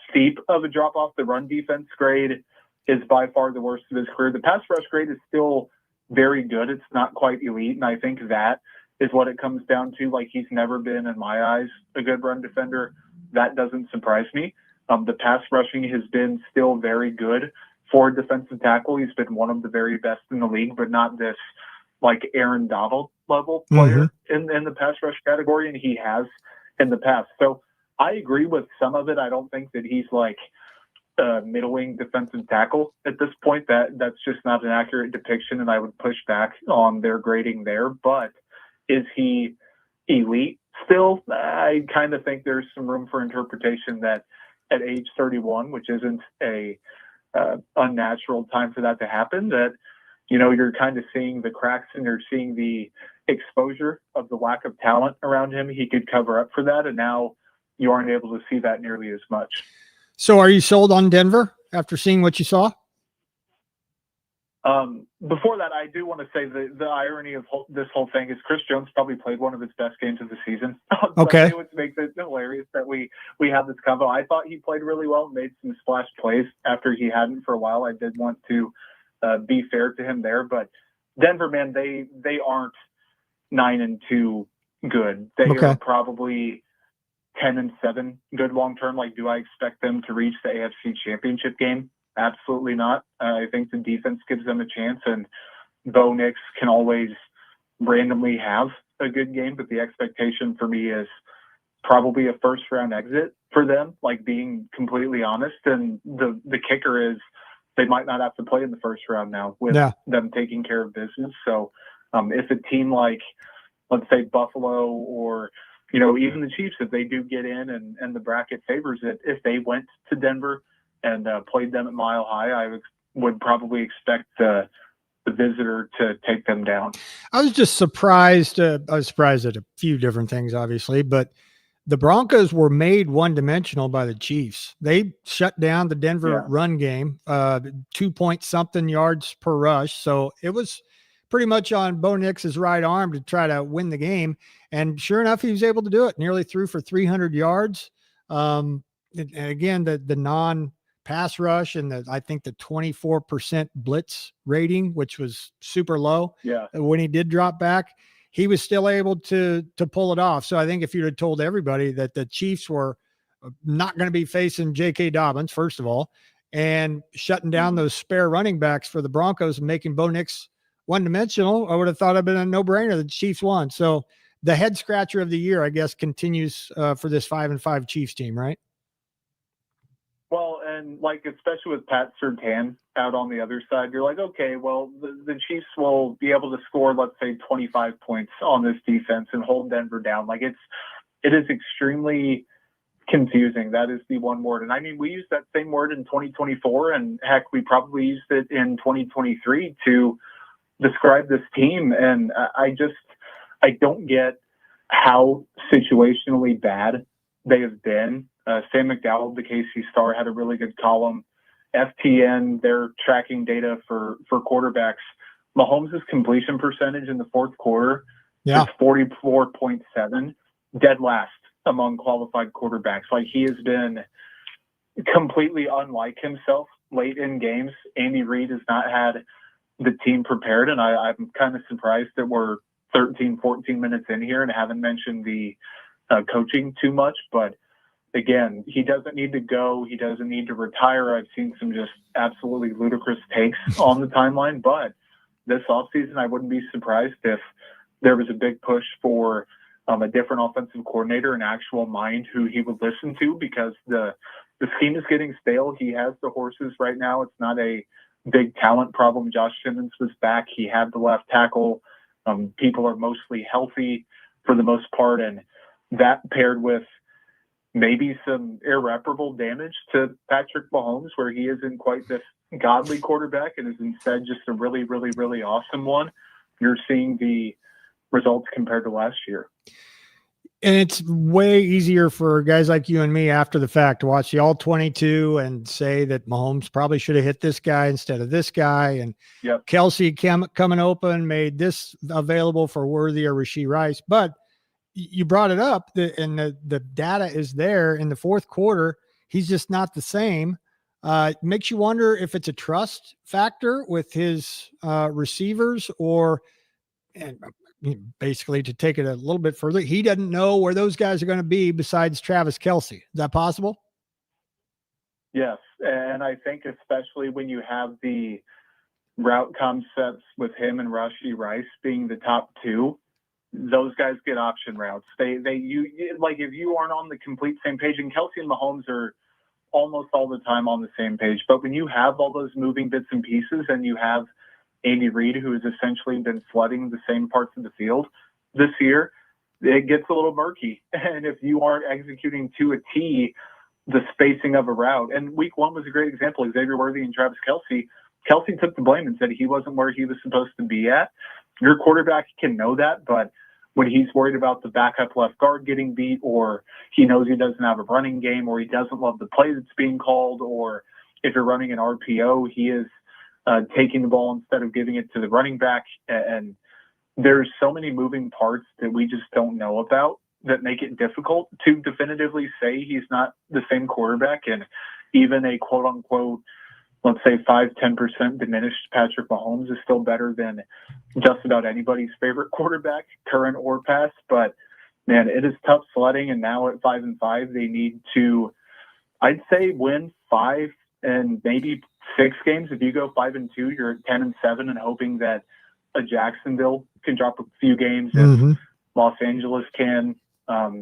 steep of a drop off. The run defense grade is by far the worst of his career. The pass rush grade is still very good. It's not quite elite. And I think that is what it comes down to. He's never been, in my eyes, a good run defender. That doesn't surprise me. The pass rushing has been still very good for a defensive tackle. He's been one of the very best in the league, but not this Aaron Donald level player in the pass rush category, and he has in the past. So I agree with some of it. I don't think that he's a middling defensive tackle at this point. That's just not an accurate depiction, and I would push back on their grading there. But is he elite still? I kind of think there's some room for interpretation that at age 31, which isn't a unnatural time for that to happen, that you're kind of seeing the cracks and you're seeing the exposure of the lack of talent around him. He could cover up for that, and now you aren't able to see that nearly as much. So are you sold on Denver after seeing what you saw? Before that, I do want to say the irony of this whole thing is Chris Jones probably played one of his best games of the season. Okay. Which makes it hilarious that we have this combo. I thought he played really well, made some splash plays after he hadn't for a while. I did want to be fair to him there, but Denver, man, they aren't 9-2 good. They are probably 10-7 good long term. Do I expect them to reach the AFC Championship game? Absolutely not. I think the defense gives them a chance, and Bo Nix can always randomly have a good game, but the expectation for me is probably a first-round exit for them, being completely honest. And the kicker is they might not have to play in the first round now with them taking care of business. So if a team let's say Buffalo or even the Chiefs, if they do get in and the bracket favors it, if they went to Denver and played them at Mile High, I would probably expect the visitor to take them down. I was just surprised. I was surprised at a few different things, obviously, but the Broncos were made one-dimensional by the Chiefs. They shut down the Denver run game, 2-point-something yards per rush. So it was pretty much on Bo Nix's right arm to try to win the game. And sure enough, he was able to do it. Nearly threw for 300 yards. And again, the non-pass rush and I think the 24% blitz rating, which was super low. Yeah. When he did drop back, he was still able to pull it off. So I think if you'd have told everybody that the Chiefs were not going to be facing J.K. Dobbins, first of all, and shutting down those spare running backs for the Broncos and making Bo Nix one-dimensional, I would have thought it'd been a no-brainer. The Chiefs won. So the head scratcher of the year, I guess, continues for this 5-5 Chiefs team, right? Well, and like especially with Pat Surtain out on the other side, you're like, okay, well, the Chiefs will be able to score, let's say, 25 points on this defense and hold Denver down. Like it is extremely confusing. That is the one word. And I mean, we used that same word in 2024, and heck, we probably used it in 2023 to describe this team. And I don't get how situationally bad they have been. Sam McDowell, the KC Star, had a really good column. FTN, they're tracking data for quarterbacks. Mahomes' completion percentage in the fourth quarter is 44.7, dead last among qualified quarterbacks. Like, he has been completely unlike himself late in games. Andy Reid has not had the team prepared, and I'm kind of surprised that we're 13, 14 minutes in here and haven't mentioned the coaching too much. But again, he doesn't need to go. He doesn't need to retire. I've seen some just absolutely ludicrous takes on the timeline. But this offseason, I wouldn't be surprised if there was a big push for a different offensive coordinator, an actual mind who he would listen to, because the scheme is getting stale. He has the horses right now. It's not a big talent problem. Josh Simmons was back. He had the left tackle. People are mostly healthy for the most part. And that paired with maybe some irreparable damage to Patrick Mahomes, where he isn't quite this godly quarterback and is instead just a really, really, really awesome one. You're seeing the results compared to last year. And it's way easier for guys like you and me after the fact to watch the all 22 and say that Mahomes probably should have hit this guy instead of this guy. And Kelsey coming open made this available for Worthy or Rashee Rice. But you brought it up, and the data is there. In the fourth quarter, he's just not the same. Makes you wonder if it's a trust factor with his receivers, or and basically, to take it a little bit further, he doesn't know where those guys are going to be besides Travis Kelce. Is that possible? Yes, and I think especially when you have the route concepts with him and Rashee Rice being the top two, those guys get option routes. You like, if you aren't on the complete same page, and Kelce and Mahomes are almost all the time on the same page, but when you have all those moving bits and pieces, and you have Andy Reid, who has essentially been flooding the same parts of the field this year, it gets a little murky. And if you aren't executing to a T the spacing of a route, and week one was a great example, Xavier Worthy and Travis Kelce. Kelce took the blame and said he wasn't where he was supposed to be at. Your quarterback can know that, but when he's worried about the backup left guard getting beat, or he knows he doesn't have a running game, or he doesn't love the play that's being called, or if you're running an RPO, he is taking the ball instead of giving it to the running back. And there's so many moving parts that we just don't know about that make it difficult to definitively say he's not the same quarterback. And even a quote unquote, let's say 5-10% diminished Patrick Mahomes is still better than just about anybody's favorite quarterback, current or past. But man, it is tough sledding. And now at 5-5, they need to, I'd say, win 5 and maybe 6 games. If you go 5-2, you're at 10-7, and hoping that a Jacksonville can drop a few games. If Los Angeles can,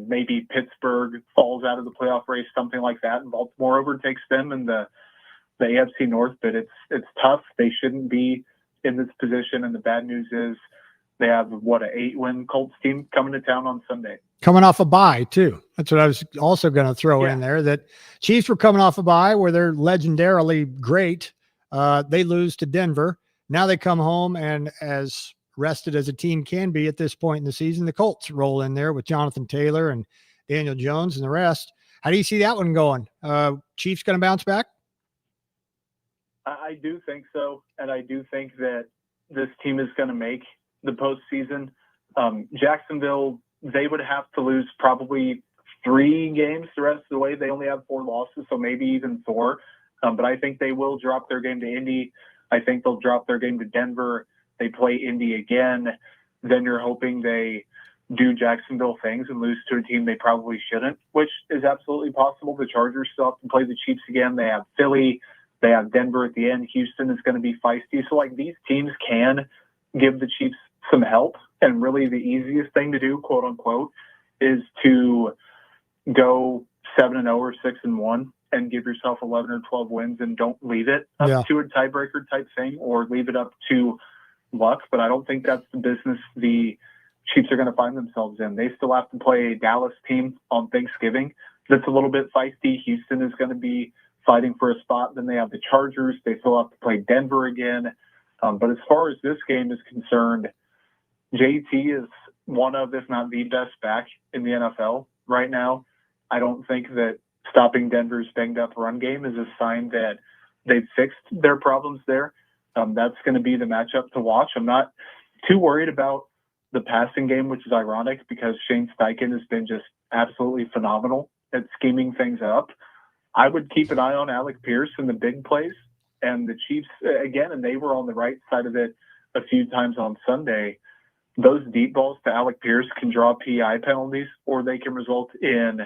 maybe Pittsburgh falls out of the playoff race, something like that, and Baltimore overtakes them in the AFC North. But it's tough. They shouldn't be in this position. And the bad news is they have an 8-win Colts team coming to town on Sunday. Coming off a bye too. That's what I was also going to throw in there, that Chiefs were coming off a bye where they're legendarily great. They lose to Denver. Now they come home, and as rested as a team can be at this point in the season, the Colts roll in there with Jonathan Taylor and Daniel Jones and the rest. How do you see that one going? Chiefs going to bounce back? I do think so, and I do think that this team is going to make the postseason. Jacksonville, they would have to lose probably 3 games the rest of the way. They only have 4 losses, so maybe even 4. But I think they will drop their game to Indy. I think they'll drop their game to Denver. They play Indy again. Then you're hoping they do Jacksonville things and lose to a team they probably shouldn't, which is absolutely possible. The Chargers still have to play the Chiefs again. They have Philly. They have Denver at the end. Houston is going to be feisty. So, these teams can give the Chiefs some help. And really the easiest thing to do, quote unquote, is to go 7-0 or 6-1 and give yourself 11 or 12 wins and don't leave it up to a tiebreaker type thing or leave it up to luck. But I don't think that's the business the Chiefs are going to find themselves in. They still have to play a Dallas team on Thanksgiving that's a little bit feisty. Houston is going to be fighting for a spot. Then they have the Chargers. They still have to play Denver again. But as far as this game is concerned, JT is one of, if not the best back in the NFL right now. I don't think that stopping Denver's banged up run game is a sign that they've fixed their problems there. That's going to be the matchup to watch. I'm not too worried about the passing game, which is ironic because Shane Steichen has been just absolutely phenomenal at scheming things up. I would keep an eye on Alec Pierce in the big plays, and the Chiefs, again, and they were on the right side of it a few times on Sunday. Those deep balls to Alec Pierce can draw PI penalties, or they can result in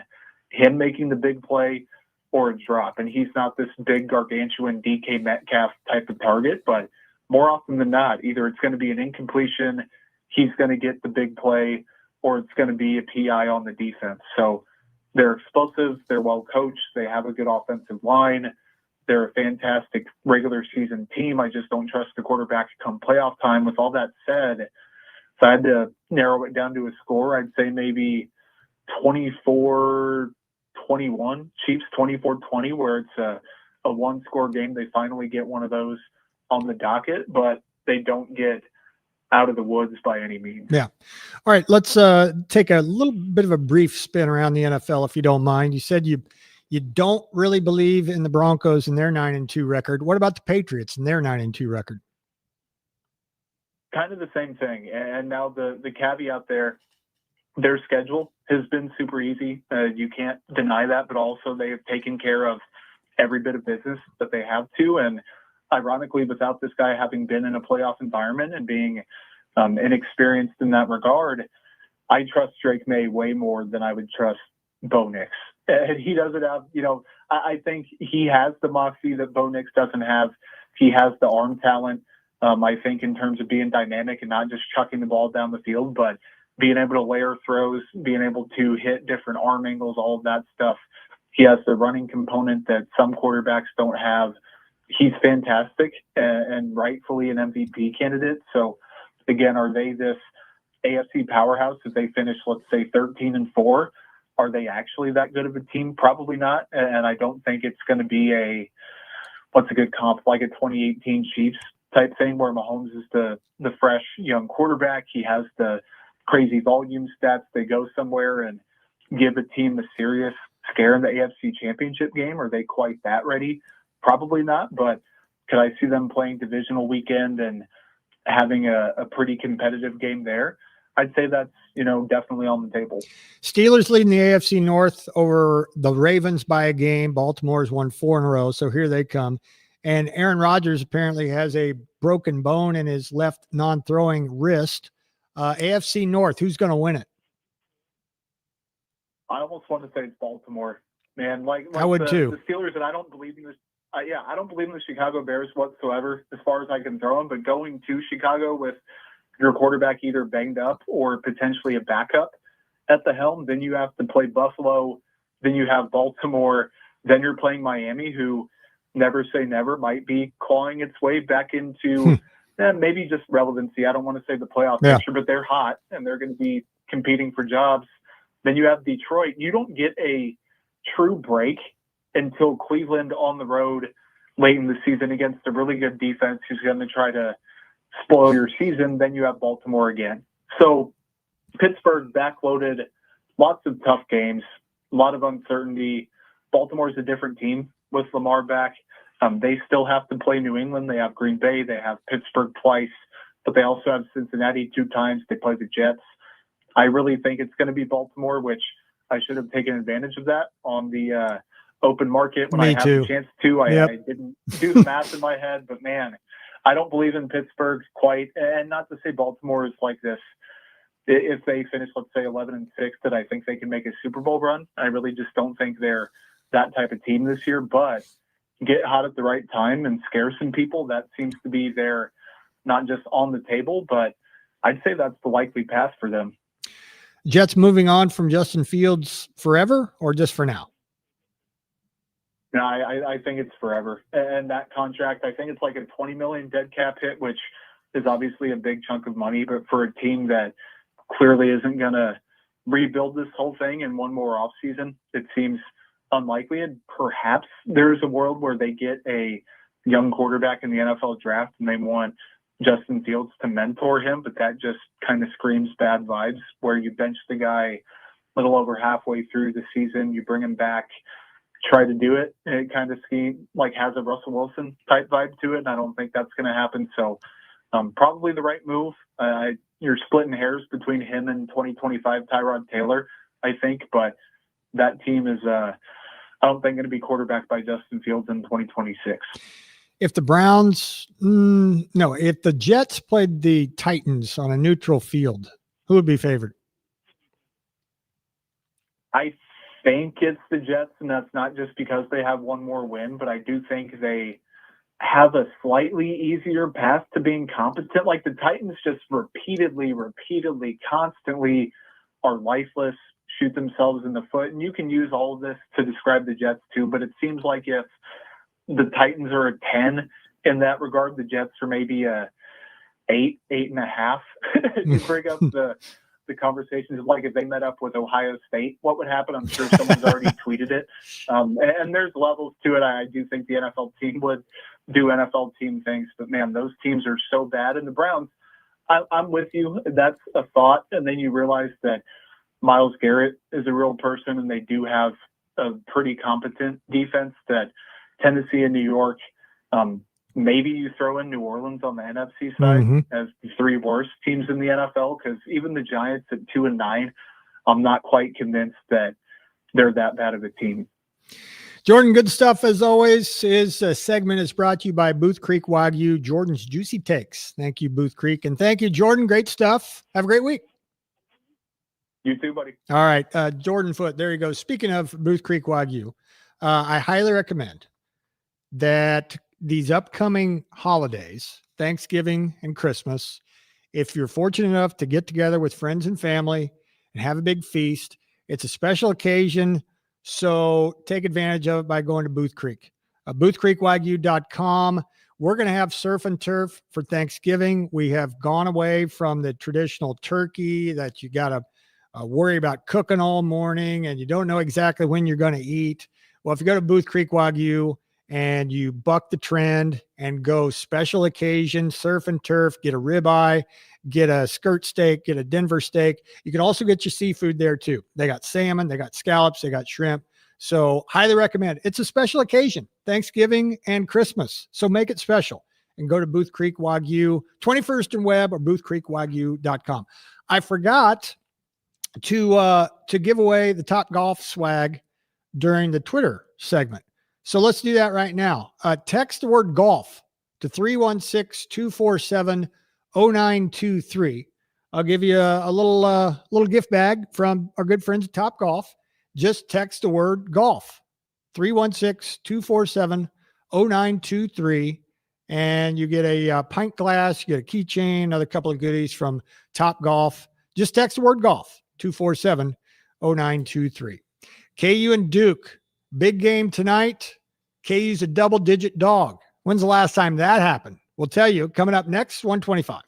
him making the big play or a drop. And he's not this big gargantuan DK Metcalf type of target, but more often than not, either it's going to be an incompletion, he's going to get the big play, or it's going to be a PI on the defense. So they're explosive, they're well coached, they have a good offensive line, they're a fantastic regular season team. I just don't trust the quarterback come playoff time. With all that said, if I had to narrow it down to a score, I'd say maybe 24-21, Chiefs 24-20, where it's a one-score game. They finally get one of those on the docket, but they don't get out of the woods by any means. Yeah. All right. Let's take a little bit of a brief spin around the NFL, if you don't mind. You said you don't really believe in the Broncos and their 9-2 record. What about the Patriots and their 9-2 record? Kind of the same thing. And now the caveat there, their schedule has been super easy. You can't deny that, but also they have taken care of every bit of business that they have to. And ironically, without this guy having been in a playoff environment and being inexperienced in that regard, I trust Drake May way more than I would trust Bo Nix. And he doesn't have, I think he has the moxie that Bo Nix doesn't have. He has the arm talent, I think, in terms of being dynamic and not just chucking the ball down the field, but being able to layer throws, being able to hit different arm angles, all of that stuff. He has the running component that some quarterbacks don't have. He's fantastic and rightfully an MVP candidate. So, again, are they this AFC powerhouse if they finish, let's say, 13-4? Are they actually that good of a team? Probably not. And I don't think it's going to be what's a good comp, like a 2018 Chiefs type thing where Mahomes is the fresh young quarterback. He has the crazy volume stats. They go somewhere and give a team a serious scare in the AFC Championship game. Are they quite that ready? Probably not, but could I see them playing divisional weekend and having a pretty competitive game there? I'd say that's, definitely on the table. Steelers leading the AFC North over the Ravens by a game. Baltimore's won 4 in a row, so here they come. And Aaron Rodgers apparently has a broken bone in his left non-throwing wrist. AFC North, who's going to win it? I almost want to say it's Baltimore, man. Like I would too. The Steelers, and I don't believe in this. I don't believe in the Chicago Bears whatsoever, as far as I can throw them. But going to Chicago with your quarterback either banged up or potentially a backup at the helm, then you have to play Buffalo, then you have Baltimore, then you're playing Miami, who, never say never, might be clawing its way back into maybe just relevancy. I don't want to say the playoff picture, but they're hot and they're going to be competing for jobs. Then you have Detroit. You don't get a true break until Cleveland on the road late in the season against a really good defense who's going to try to spoil your season. Then you have Baltimore again. So Pittsburgh backloaded lots of tough games, a lot of uncertainty. Baltimore's a different team with Lamar back. They still have to play New England. They have Green Bay. They have Pittsburgh twice, but they also have Cincinnati 2 times. They play the Jets. I really think it's going to be Baltimore, which I should have taken advantage of that on the open market when I had the chance to. I didn't do the math in my head, but man, I don't believe in Pittsburgh quite. And not to say Baltimore is like this. If they finish, let's say 11-6, that I think they can make a Super Bowl run. I really just don't think they're that type of team this year, but get hot at the right time and scare some people. That seems to be their, not just on the table, but I'd say that's the likely path for them. Jets moving on from Justin Fields forever or just for now? No, I think it's forever. And that contract, I think it's like a $20 million dead cap hit, which is obviously a big chunk of money, but for a team that clearly isn't going to rebuild this whole thing in one more offseason, it seems unlikely. And perhaps there's a world where they get a young quarterback in the NFL draft and they want Justin Fields to mentor him, but that just kind of screams bad vibes, where you bench the guy a little over halfway through the season, you bring him back, try to do it, and it kind of has a Russell Wilson type vibe to it, and I don't think that's going to happen. So probably the right move. You're splitting hairs between him and 2025 Tyrod Taylor, I think, but that team is I don't think going to be quarterbacked by Justin Fields in 2026. If the Browns, if the Jets played the Titans on a neutral field, who would be favored? I think it's the Jets, and that's not just because they have one more win, but I do think they have a slightly easier path to being competent. Like the Titans just repeatedly, constantly are lifeless, shoot themselves in the foot. And you can use all of this to describe the Jets too, but it seems like if the Titans are a 10 in that regard, the Jets are maybe a 8.5. You bring up the conversations like if they met up with Ohio State, what would happen? I'm sure someone's already tweeted it. And there's levels to it. I do think the NFL team would do NFL team things, but man, those teams are so bad. And the Browns, I'm with you. That's a thought. And then you realize that Myles Garrett is a real person, and they do have a pretty competent defense. That Tennessee and New York, maybe you throw in New Orleans on the NFC side as the 3 worst teams in the NFL, because even the Giants at 2-9, I'm not quite convinced that they're that bad of a team. Jordan, good stuff as always. His segment is brought to you by Booth Creek Wagyu, Jordan's Juicy Takes. Thank you, Booth Creek. And thank you, Jordan. Great stuff. Have a great week. You too, buddy. All right. Jordan Foote, there you go. Speaking of Booth Creek Wagyu, I highly recommend that these upcoming holidays, Thanksgiving and Christmas, if you're fortunate enough to get together with friends and family and have a big feast, it's a special occasion. So take advantage of it by going to Booth Creek, boothcreekwagyu.com. We're going to have surf and turf for Thanksgiving. We have gone away from the traditional turkey that you got to worry about cooking all morning and you don't know exactly when you're going to eat. Well, if you go to Booth Creek Wagyu and you buck the trend and go special occasion, surf and turf, get a ribeye, get a skirt steak, get a Denver steak. You can also get your seafood there too. They got salmon, they got scallops, they got shrimp. So highly recommend. It's a special occasion, Thanksgiving and Christmas. So make it special and go to Booth Creek Wagyu, 21st and Webb, or boothcreekwagyu.com. I forgot to give away the Top Golf swag during the Twitter segment. So let's do that right now. Text the word golf to 316-247-0923. I'll give you a little gift bag from our good friends at Top Golf. Just text the word golf, 316-247-0923. And you get a pint glass, you get a keychain, another couple of goodies from Top Golf. Just text the word golf, 247-0923. KU and Duke. Big game tonight. KU's a double-digit dog. When's the last time that happened? We'll tell you coming up next, 125.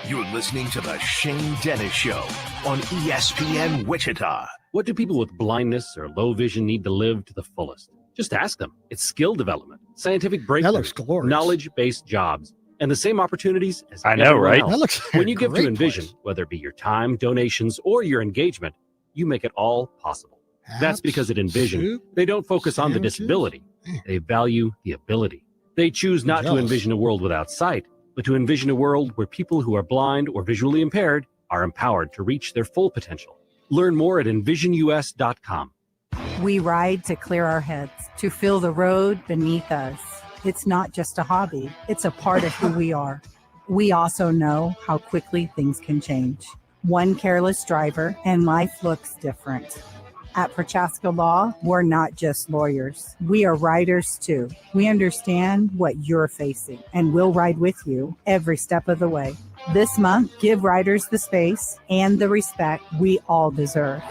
You're listening to the Shane Dennis Show on ESPN Wichita. What do people with blindness or low vision need to live to the fullest? Just ask them. It's skill development, scientific breakthroughs, knowledge-based jobs. and the same opportunities as I know, everyone right? else. That looks like When a you give to great Envision, place. whether it be your time, donations, or your engagement, you make it all possible. That's because at Envision, soup, they don't focus on the sandwiches. disability. They value the ability. They choose not to jealous. envision a world without sight, but to envision a world where people who are blind or visually impaired are empowered to reach their full potential. Learn more at envisionus.com. We ride to clear our heads, to feel the road beneath us. It's not just a hobby, it's a part of who we are. We also know how quickly things can change. One careless driver and life looks different. At Prochaska Law, we're not just lawyers. We are riders too. We understand what you're facing, and we'll ride with you every step of the way. This month, give riders the space and the respect we all deserve.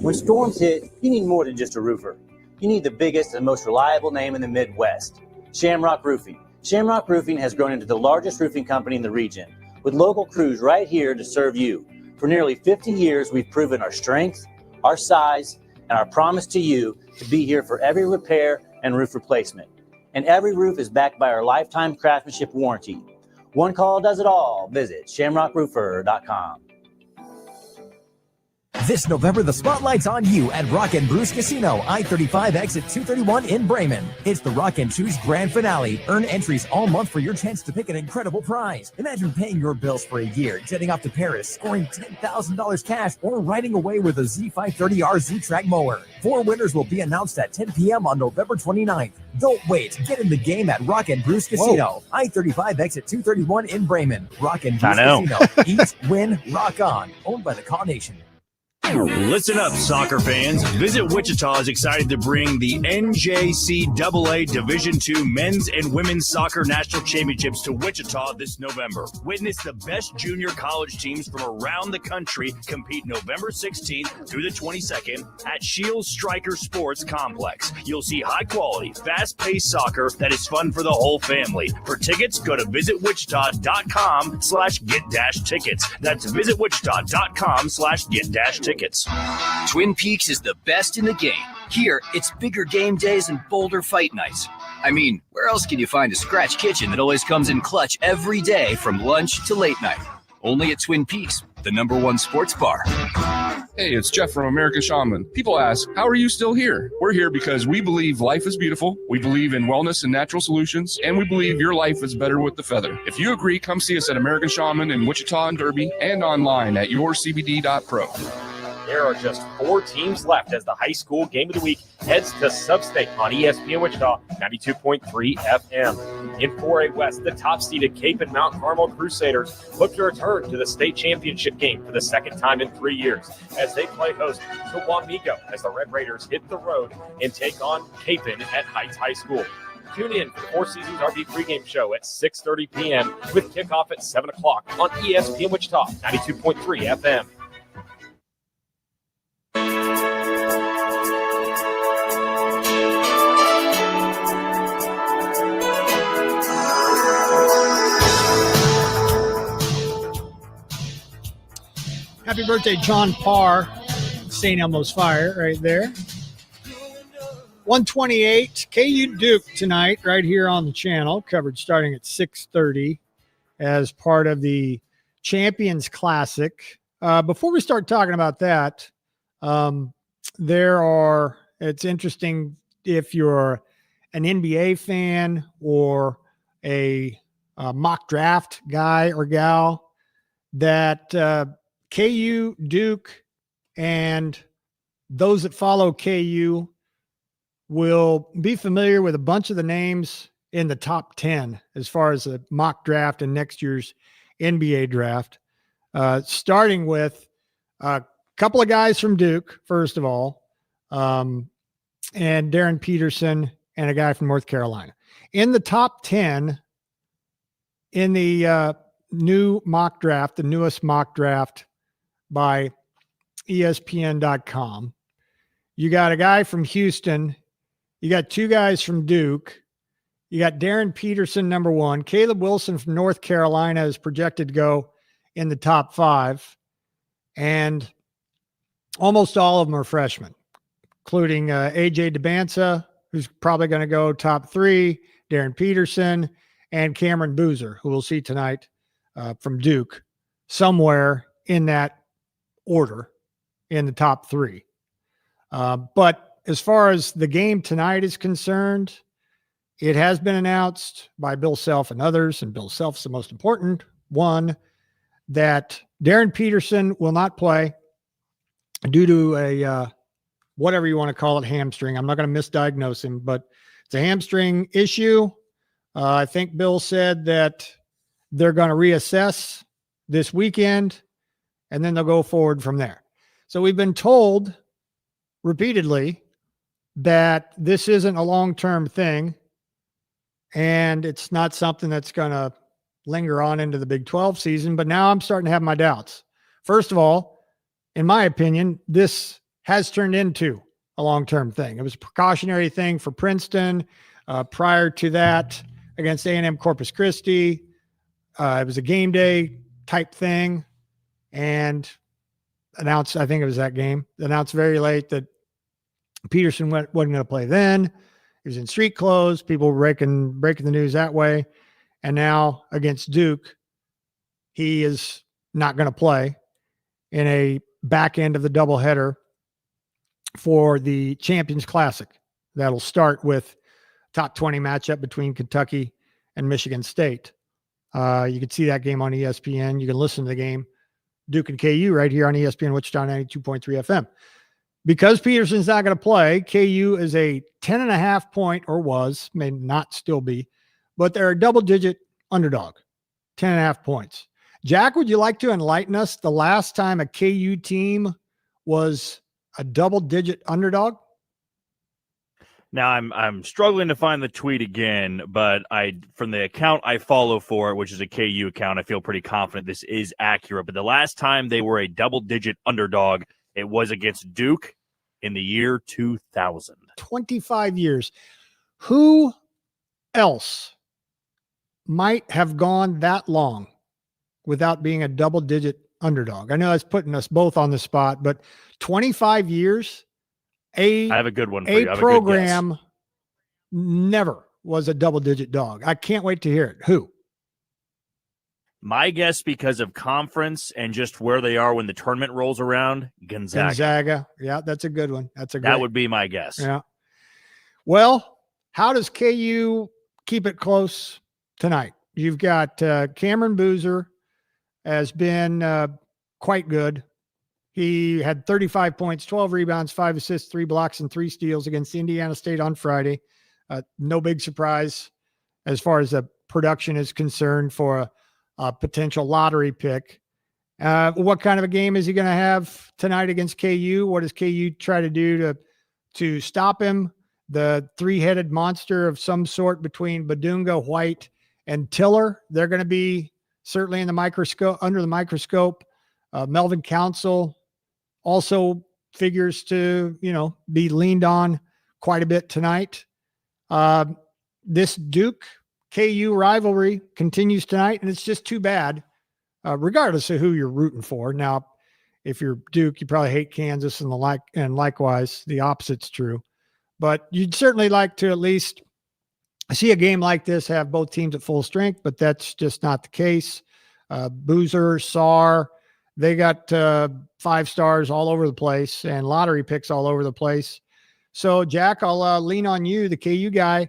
When storms hit, you need more than just a roofer. You need the biggest and most reliable name in the Midwest, Shamrock Roofing. Shamrock Roofing has grown into the largest roofing company in the region, with local crews right here to serve you. For nearly 50 years, we've proven our strength, our size, and our promise to you to be here for every repair and roof replacement. And every roof is backed by our lifetime craftsmanship warranty. One call does it all. Visit shamrockroofer.com. This November, the spotlight's on you at Rock and Bruce Casino, I-35 exit 231 in Bremen. It's the Rock and Choose Grand Finale. Earn entries all month for your chance to pick an incredible prize. Imagine paying your bills for a year, jetting off to Paris, scoring $10,000 cash, or riding away with a Z530R Z-Track mower. 4 winners will be announced at 10 p.m. on November 29th. Don't wait. Get in the game at Rock and Bruce Casino, I-35 exit 231 in Bremen. Rock and Bruce Casino. Eat, win, rock on. Owned by the Caw Nation. Listen up, soccer fans. Visit Wichita is excited to bring the NJCAA Division II Men's and Women's Soccer National Championships to Wichita this November. Witness the best junior college teams from around the country compete November 16th through the 22nd at Shields Striker Sports Complex. You'll see high-quality, fast-paced soccer that is fun for the whole family. For tickets, go to visitwichita.com/get-tickets. That's visitwichita.com/get-tickets. Twin Peaks is the best in the game. Here, it's bigger game days and bolder fight nights. I mean, where else can you find a scratch kitchen that always comes in clutch every day from lunch to late night? Only at Twin Peaks, the #1 sports bar. Hey, it's Jeff from American Shaman. People ask, how are you still here? We're here because we believe life is beautiful, we believe in wellness and natural solutions, and we believe your life is better with the feather. If you agree, come see us at American Shaman in Wichita and Derby and online at yourcbd.pro. There are just 4 teams left as the high school game of the week heads to Sub-State on ESPN Wichita 92.3 FM. In 4A West, the top-seeded Cape and Mount Carmel Crusaders look to return to the state championship game for the second time in 3 years as they play host to Wamego as the Red Raiders hit the road and take on Capen at Heights High School. Tune in for the Four Seasons RV pregame show at 6:30 p.m. with kickoff at 7 o'clock on ESPN Wichita 92.3 FM. Happy birthday, John Parr, St. Elmo's Fire, right there. 128, KU Duke tonight, right here on the channel, covered starting at 6:30 as part of the Champions Classic. Before we start talking about that, it's interesting if you're an NBA fan or a mock draft guy or gal, that KU, Duke, and those that follow KU will be familiar with a bunch of the names in the top 10 as far as the mock draft and next year's NBA draft, starting with a couple of guys from Duke, first of all, and Darren Peterson and a guy from North Carolina. In the top 10 in the new mock draft, the newest mock draft by ESPN.com, you got a guy from Houston. You got 2 guys from Duke. You got Darren Peterson, number 1. Caleb Wilson from North Carolina is projected to go in the top 5. And almost all of them are freshmen, including AJ DeBanza, who's probably going to go top 3. Darren Peterson, and Cameron Boozer, who we'll see tonight from Duke, somewhere in that order in the top three. But as far as the game tonight is concerned, it has been announced by Bill Self and others, and Bill Self's the most important one, that Darren Peterson will not play due to a whatever you want to call it, hamstring. I'm not going to misdiagnose him, but it's a hamstring issue. I think Bill said that they're going to reassess this weekend, and then they'll go forward from there. So we've been told repeatedly that this isn't a long-term thing, and it's not something that's going to linger on into the Big 12 season. But now I'm starting to have my doubts. First of all, in my opinion, this has turned into a long-term thing. It was a precautionary thing for Princeton. Prior to that, against A&M Corpus Christi, it was a game day type thing, and announced, I think it was that game, announced very late that Peterson wasn't going to play then. He was in street clothes. People were breaking the news that way. And now against Duke, he is not going to play in a back end of the doubleheader for the Champions Classic. That'll start with top 20 matchup between Kentucky and Michigan State. You can see that game on ESPN. You can listen to the game, Duke and KU, right here on ESPN Wichita 92.3 FM. Because Peterson's not going to play, KU is a 10.5 point, or was, may not still be, but they're a double-digit underdog, 10.5 points. Jack, would you like to enlighten us the last time a KU team was a double-digit underdog? Now I'm struggling to find the tweet again, but from the account I follow for it, which is a KU account, I feel pretty confident this is accurate. But the last time they were a double-digit underdog, it was against Duke in the year 2000. 25 years. Who else might have gone that long without being a double-digit underdog? I know that's putting us both on the spot, but 25 years, I have a good one for you. A program never was a double-digit dog. I can't wait to hear it. Who? My guess, because of conference and just where they are when the tournament rolls around, Gonzaga. Yeah, that's a good one. That would be my guess. Yeah. Well, how does KU keep it close tonight? You've got Cameron Boozer has been quite good. He had 35 points, 12 rebounds, 5 assists, 3 blocks, and 3 steals against Indiana State on Friday. No big surprise as far as the production is concerned for a potential lottery pick. What kind of a game is he going to have tonight against KU? What does KU try to do to stop him? The three-headed monster of some sort between Badunga, White, and Tiller. They're going to be certainly in the microscope, under the microscope. Melvin Council also figures to, be leaned on quite a bit tonight. This Duke KU rivalry continues tonight, and it's just too bad, regardless of who you're rooting for. Now, if you're Duke, you probably hate Kansas and likewise, the opposite's true. But you'd certainly like to at least see a game like this have both teams at full strength, but that's just not the case. Boozer, Sarr, they got 5 stars all over the place and lottery picks all over the place. So, Jack, I'll lean on you, the KU guy.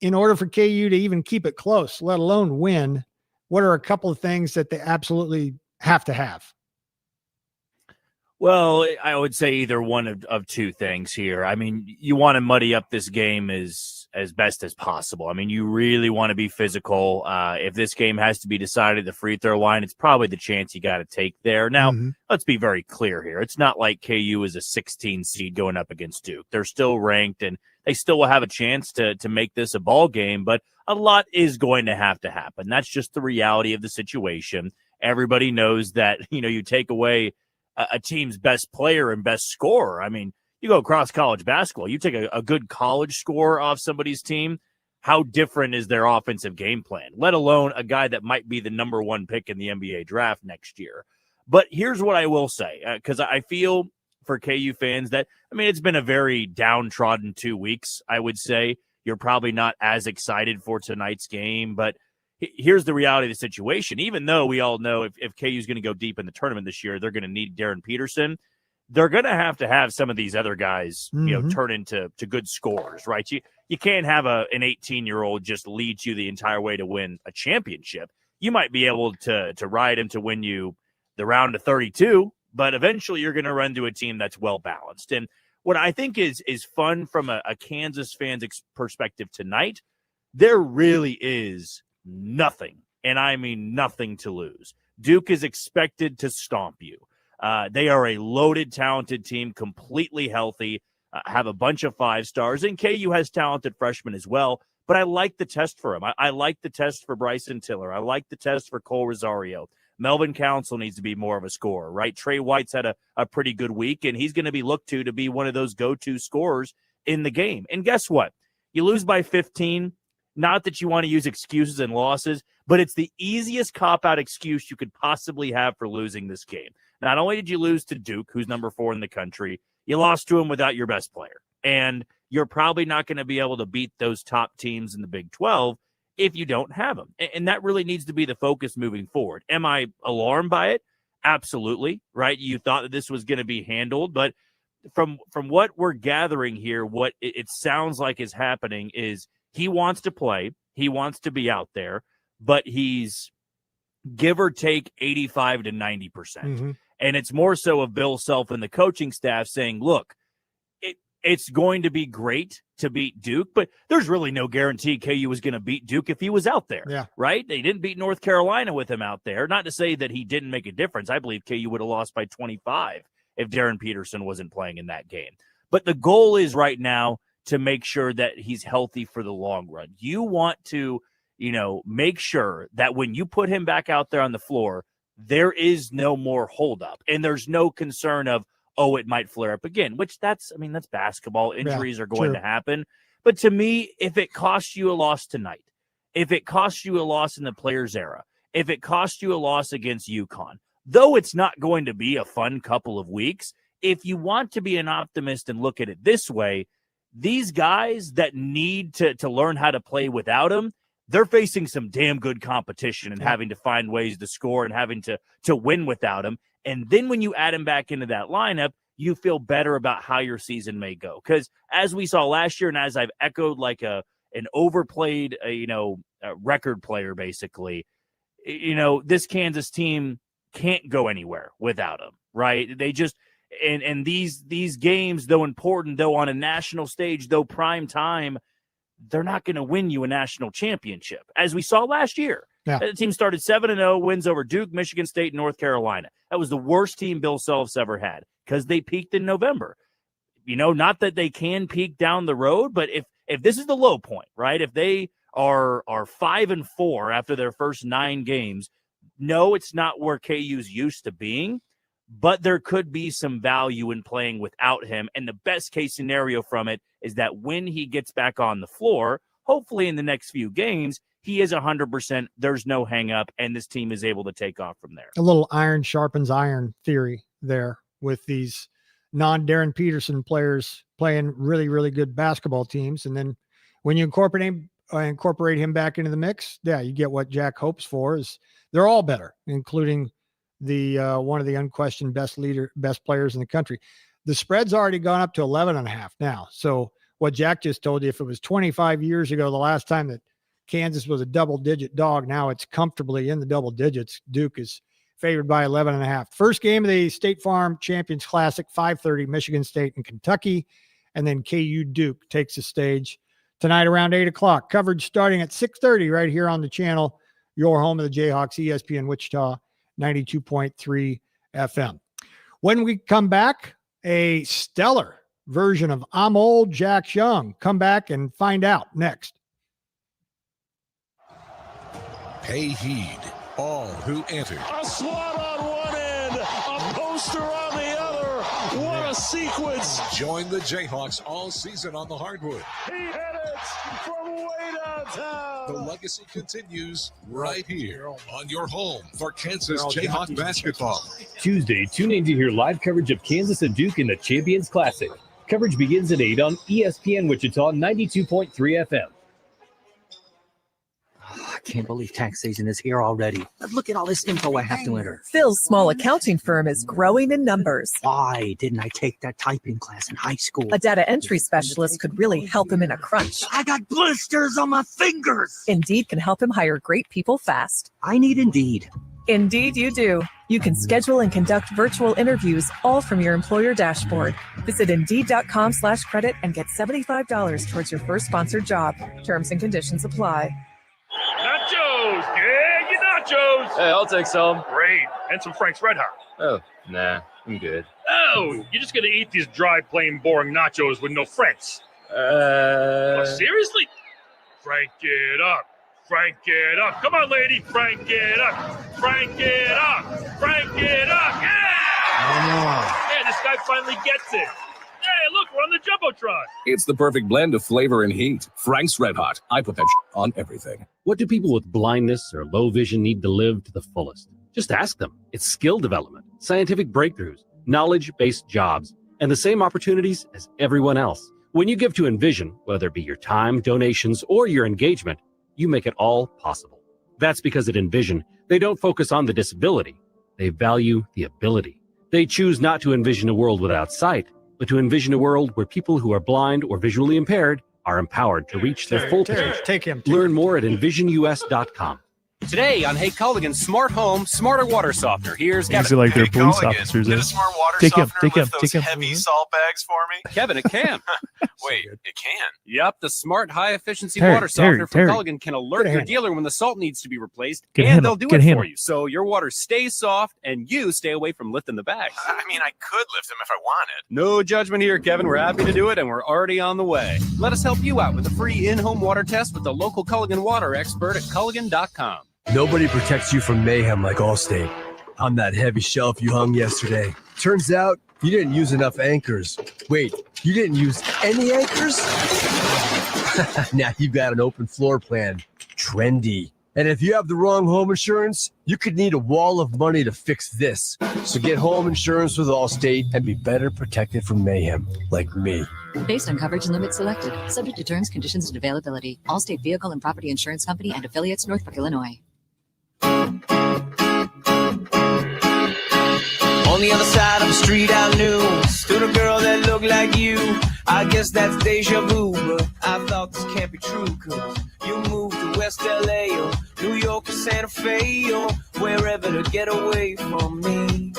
In order for KU to even keep it close, let alone win, what are a couple of things that they absolutely have to have? Well, I would say either one of two things here. I mean, you want to muddy up this game as best as possible. I mean, you really want to be physical. If this game has to be decided at the free throw line, it's probably the chance you got to take there. Now, let's be very clear here. It's not like KU is a 16 seed going up against Duke. They're still ranked, and they still will have a chance to make this a ball game, but a lot is going to happen. That's just the reality of the situation. Everybody knows that, you take away a team's best player and best scorer. I mean, you go across college basketball, you take a good college score off somebody's team, how different is their offensive game plan, let alone a guy that might be the number 1 pick in the NBA draft next year. But here's what I will say, because I feel for KU fans that, it's been a very downtrodden 2 weeks, I would say. You're probably not as excited for tonight's game, but here's the reality of the situation. Even though we all know if KU is going to go deep in the tournament this year, they're going to need Darren Peterson. They're going to have some of these other guys, turn into good scorers, right? You can't have an 18-year-old just lead you the entire way to win a championship. You might be able to ride him to win you the round of 32, but eventually you're going to run to a team that's well-balanced. And what I think is fun from a Kansas fan's perspective tonight, there really is nothing, and I mean nothing to lose. Duke is expected to stomp you. They are a loaded, talented team, completely healthy, have a bunch of 5-stars, and KU has talented freshmen as well, but I like the test for him. I like the test for Bryson Tiller. I like the test for Cole Rosario. Melvin Council needs to be more of a scorer, right? Trey White's had a pretty good week, and he's going to be looked to be one of those go-to scorers in the game. And guess what? You lose by 15, not that you want to use excuses and losses, but it's the easiest cop-out excuse you could possibly have for losing this game. Not only did you lose to Duke, who's number 4 in the country, you lost to him without your best player. And you're probably not going to be able to beat those top teams in the Big 12 if you don't have them. And that really needs to be the focus moving forward. Am I alarmed by it? Absolutely, right? You thought that this was going to be handled, but from what we're gathering here, what it sounds like is happening is he wants to play, he wants to be out there, but he's give or take 85 to 90%. Mm-hmm. And it's more so of Bill Self and the coaching staff saying, look, it's going to be great to beat Duke, but there's really no guarantee KU was going to beat Duke if he was out there, right? They didn't beat North Carolina with him out there. Not to say that he didn't make a difference. I believe KU would have lost by 25 if Darren Peterson wasn't playing in that game. But the goal is right now to make sure that he's healthy for the long run. You want to, make sure that when you put him back out there on the floor, there is no more holdup and there's no concern of, oh, it might flare up again, which that's basketball. Injuries are going to happen. But to me, if it costs you a loss tonight, if it costs you a loss in the Players era, if it costs you a loss against UConn, though it's not going to be a fun couple of weeks, if you want to be an optimist and look at it this way, these guys that need to learn how to play without him, they're facing some damn good competition and having to find ways to score and having to win without him. And then when you add him back into that lineup, you feel better about how your season may go. Because as we saw last year, and as I've echoed like an overplayed, record player, basically, this Kansas team can't go anywhere without him, right? They just and these games, though important, though on a national stage, though prime time, they're not going to win you a national championship, as we saw last year. Yeah. The team started 7-0, wins over Duke, Michigan State, and North Carolina. That was the worst team Bill Self's ever had because they peaked in November. Not that they can peak down the road, but if this is the low point, right? If they are 5-4 after their first 9 games, no, it's not where KU's used to being, but there could be some value in playing without him. And the best case scenario from it is that when he gets back on the floor, hopefully in the next few games, he is 100%. There's no hang up, and this team is able to take off from there. A little iron sharpens iron theory there with these non-Darren Peterson players playing really, really good basketball teams. And then when you incorporate him back into the mix, you get what Jack hopes for is they're all better, including the one of the unquestioned best players in the country. The spread's already gone up to 11.5 now. So what Jack just told you, if it was 25 years ago, the last time that Kansas was a double-digit dog, now it's comfortably in the double digits. Duke is favored by 11.5. First game of the State Farm Champions Classic, 5:30, Michigan State and Kentucky. And then KU Duke takes the stage tonight around 8 o'clock. Coverage starting at 6:30 right here on the channel, your home of the Jayhawks, ESPN Wichita, 92.3 FM. When we come back, a stellar version of I'm Old Jack Young. Come back and find out next. Pay heed, all who enter. A swat on one end, a poster on the other. What a sequence. Join the Jayhawks all season on the hardwood. He hit it from way downtown. The legacy continues right here on your home for Kansas Jayhawk basketball. Tuesday, tune in to hear live coverage of Kansas and Duke in the Champions Classic. Coverage begins at 8 on ESPN Wichita 92.3 FM. I can't believe tax season is here already. But look at all this info I have to enter. Phil's small accounting firm is growing in numbers. Why didn't I take that typing class in high school? A data entry specialist could really help him in a crunch. I got blisters on my fingers. Indeed can help him hire great people fast. I need Indeed. Indeed you do. You can schedule and conduct virtual interviews all from your employer dashboard. Visit Indeed.com/credit and get $75 towards your first sponsored job. Terms and conditions apply. Nachos! Yeah, your nachos! Hey, I'll take some. Great. And some Frank's Red Hot. Oh, nah, I'm good. Oh, you're just going to eat these dry, plain, boring nachos with no Franks. Oh, seriously? Frank it up. Frank it up. Come on, lady. Frank it up. Frank it up. Frank it up. Yeah! Man, this guy finally gets it. Hey, look, we're on the Jumbotron. It's the perfect blend of flavor and heat. Frank's Red Hot. I put that on everything. What do people with blindness or low vision need to live to the fullest? Just ask them. It's skill development, scientific breakthroughs, knowledge-based jobs, and the same opportunities as everyone else. When you give to Envision, whether it be your time, donations, or your engagement, you make it all possible. That's because at Envision, they don't focus on the disability. They value the ability. They choose not to envision a world without sight, but to envision a world where people who are blind or visually impaired are empowered to reach their full potential. Take him. Learn more at envisionus.com. Today on Hey Culligan Smart Home, Smarter Water Softener. Here's Kevin. These are like their police officers. Take him. Heavy salt bags for me? Kevin, it can. Wait, it can? Yep, the smart high-efficiency Terry, water softener from Terry. Culligan can alert your dealer when the salt needs to be replaced, Get a and handle, they'll do get it a for handle. you, so your water stays soft and you stay away from lifting the bags. I mean, I could lift them if I wanted. No judgment here, Kevin. We're happy to do it, and we're already on the way. Let us help you out with a free in-home water test with the local Culligan water expert at Culligan.com. Nobody protects you from mayhem like Allstate. On that heavy shelf you hung yesterday. Turns out you didn't use enough anchors. Wait, you didn't use any anchors? Now you've got an open floor plan. Trendy. And if you have the wrong home insurance, you could need a wall of money to fix this. So get home insurance with Allstate and be better protected from mayhem, like me. Based on coverage and limits selected. Subject to terms, conditions, and availability. Allstate Vehicle and Property Insurance Company and affiliates, Northbrook, Illinois. On the other side of the street I knew stood a girl that looked like you. I guess that's deja vu, but I thought this can't be true, cause you moved to West LA or New York or Santa Fe or wherever to get away from me.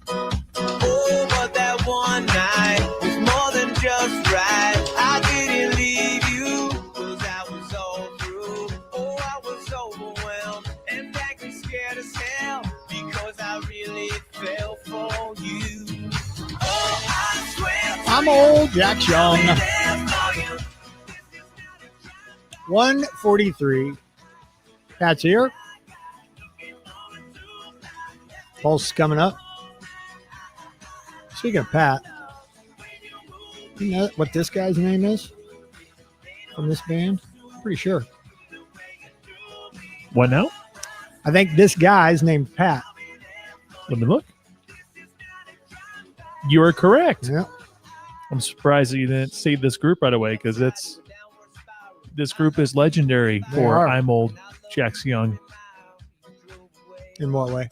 Oh, but that one night was more than just right. I didn't leave you cause I was all through. Oh, I was overwhelmed and acting scared as hell because I really fell for you. Oh, I swear I'm old, Jack's young. 143. Pat's here. Pulse coming up. Speaking of Pat, you know what this guy's name is from this band? Pretty sure. What now? I think this guy's named Pat. Let me look. You are correct. Yeah. I'm surprised that you didn't see this group right away because this group is legendary for I'm Old, Jack's Young. In what way?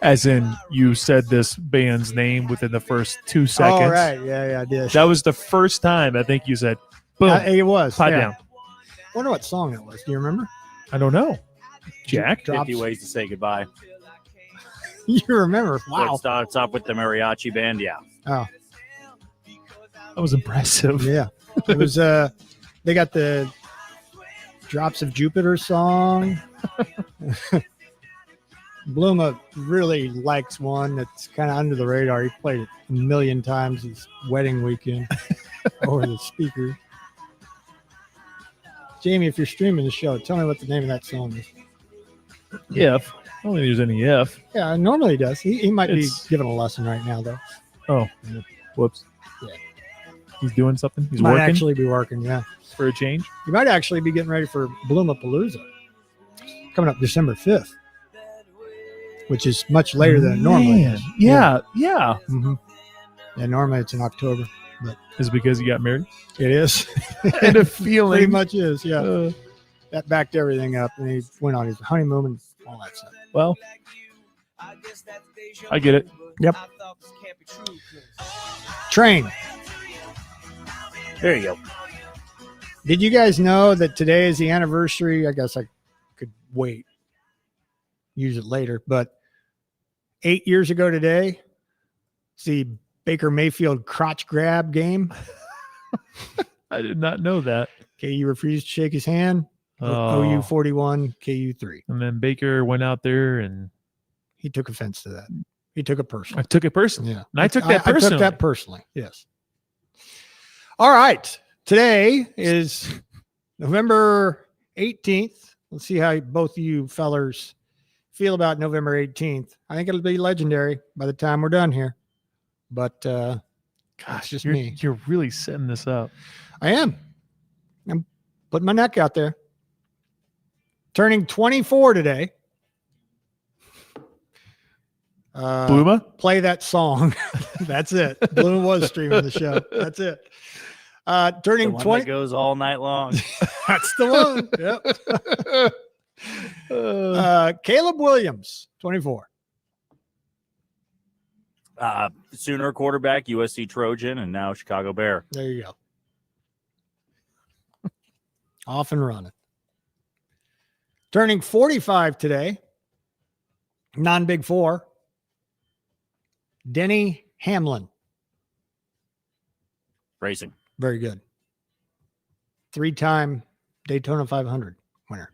As in, you said this band's name within the first 2 seconds. Oh, right. Yeah, I did. That was the first time I think you said, boom. It was. Pot yeah. down. I wonder what song that was. Do you remember? I don't know. Jack? 50 ways to say goodbye. You remember? Wow. Wow. It starts off with the mariachi band, yeah. Oh. That was impressive. Yeah. It was, they got the Drops of Jupiter song. Bluma really likes one that's kind of under the radar. He played it a million times his wedding weekend over the speakers. Jamie, if you're streaming the show, tell me what the name of that song is. If. I don't think there's any if. Yeah, normally he does. He might be giving a lesson right now, though. Oh, whoops. Yeah. He's doing something? He's might working? actually be working, yeah. For a change? You might actually be getting ready for Bloomapalooza coming up December 5th, which is much later than it normally is. Yeah. Mm-hmm. Yeah, normally it's in October. But is it because he got married? it is. And a feeling. Pretty much is, yeah. That backed everything up, and he went on his honeymoon and all that stuff. Well, I get it. Yep. Train. There you go. Did you guys know that today is the anniversary? I guess I could wait, use it later, but 8 years ago today, it's the Baker Mayfield crotch grab game. I did not know that. KU refused to shake his hand. OU 41, KU 3. And then Baker went out there and he took offense to that. He took it personally. I took it personally. Yeah. And I took that personally. I took that personally. Yes. All right. Today is November 18th. Let's see how both of you fellers feel about November 18th. I think it'll be legendary by the time we're done here. But gosh, just me. You're really setting this up. I am. I'm putting my neck out there. Turning 24 today. Bluma? Play that song. That's it. Bluma was streaming the show. That's it. Turning The one 20 that goes all night long. That's the one. Yep. Caleb Williams, 24. Sooner quarterback, USC Trojan, and now Chicago Bear. There you go. Off and running. Turning 45 today. Non-Big Four. Denny Hamlin. Racing. Very good. 3-time Daytona 500 winner.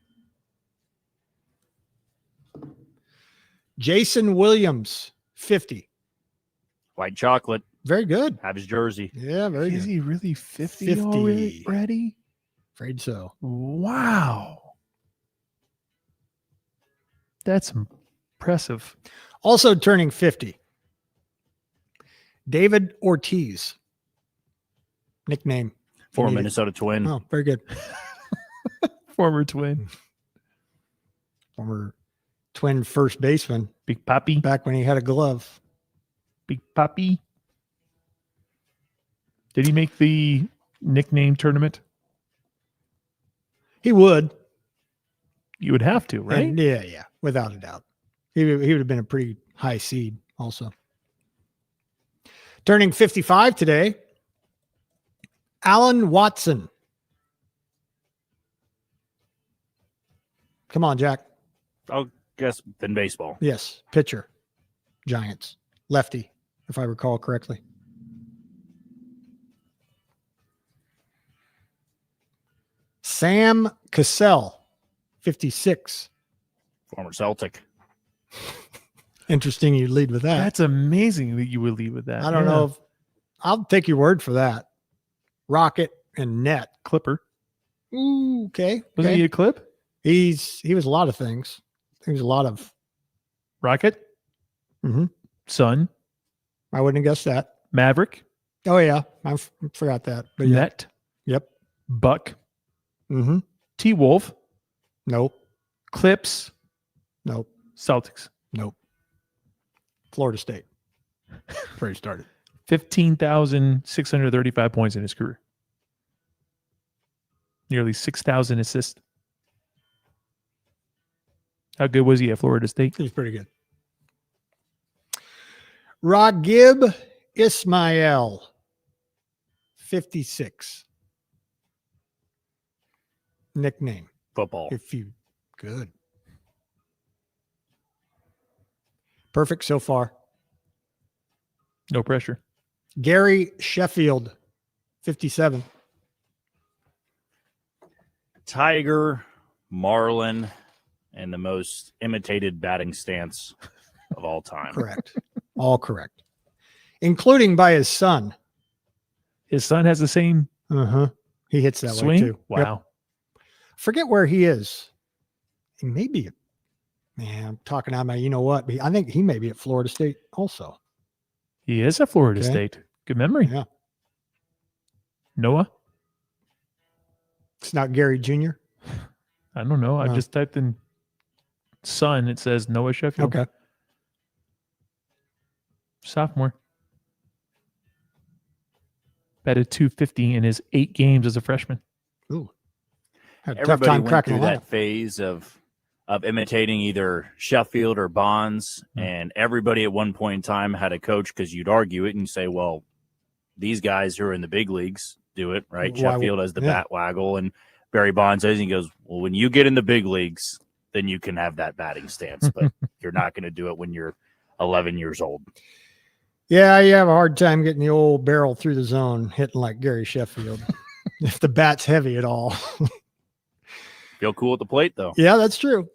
Jason Williams, 50. White chocolate. Very good. Have his jersey. Yeah, very Is good. he really 50, 50. already? Afraid so. Wow. That's impressive. Also turning 50. David Ortiz. Nickname. Former Minnesota Twin. Oh, very good. Former Twin. Former Twin first baseman. Big Papi. Back when he had a glove. Big Papi. Did he make the nickname tournament? He would. You would have to, right? And yeah, without a doubt. He would have been a pretty high seed also. Turning 55 today, Alan Watson. Come on, Jack. I'll guess in baseball. Yes, pitcher. Giants. Lefty, if I recall correctly. Sam Cassell, 56. Former Celtic. Interesting you lead with that. That's amazing that you would lead with that. I don't know if I'll take your word for that. Rocket and net. Clipper. Ooh, okay. Was he a clip? He was a lot of things. He was a lot of Rocket. Mm-hmm. Sun. I wouldn't have guessed that. Maverick. Oh yeah. I forgot that. But yeah. Net. Yep. Buck. Mm-hmm. T-Wolf. Nope. Clips. Nope. Celtics. Nope. Florida State. Where he started. 15,635 points in his career. Nearly 6,000 assists. How good was he at Florida State? He was pretty good. Ragib Ismail, 56. Nickname. Football. If you good. Perfect so far. No pressure. Gary Sheffield, 57. Tiger, Marlin, and the most imitated batting stance of all time. Correct. All correct. Including by his son. His son has the same He hits that swing? way too. Wow. Yep. Forget where he is. He may be, man, I'm talking out my, you know what? But I think he may be at Florida State also. He is at Florida Okay. State. Good memory. Yeah. Noah? It's not Gary Jr. I don't know. I No. just typed in son. It says Noah Sheffield. Okay. Sophomore. Batted 250 in his 8 games as a freshman. Ooh. Had a tough Everybody time went cracking through the that lineup. phase of imitating either Sheffield or Bonds, and everybody at one point in time had a coach, because you'd argue it and say, well, these guys who are in the big leagues do it, right? Why- Sheffield has the yeah. bat waggle, and Barry Bonds says, he goes, well, when you get in the big leagues, then you can have that batting stance, but you're not going to do it when you're 11 years old. Yeah, you have a hard time getting the old barrel through the zone, hitting like Gary Sheffield, if the bat's heavy at all. Feel cool at the plate, though. Yeah, that's true.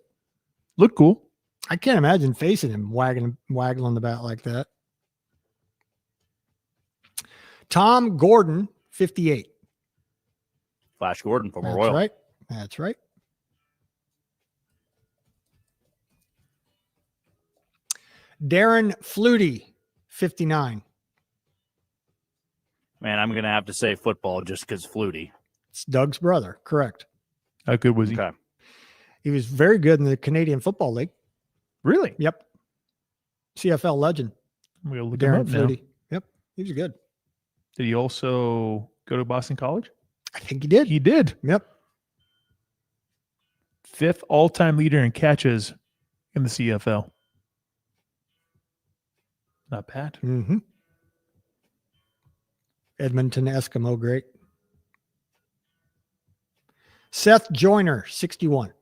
Look cool. I can't imagine facing him waggling the bat like that. Tom Gordon, 58. Flash Gordon, former That's Royal. right. That's right. Darren Flutie, 59. Man, I'm going to have to say football just because Flutie. It's Doug's brother. Correct. How good was he? Okay. He was very good in the Canadian Football League. Really? Yep. CFL legend. We'll look him Darren up now. Flutie. Yep. He was good. Did he also go to Boston College? I think he did. He did. Yep. 5th all-time leader in catches in the CFL. Not bad. Mm-hmm. Edmonton Eskimo, great. Seth Joyner, 61.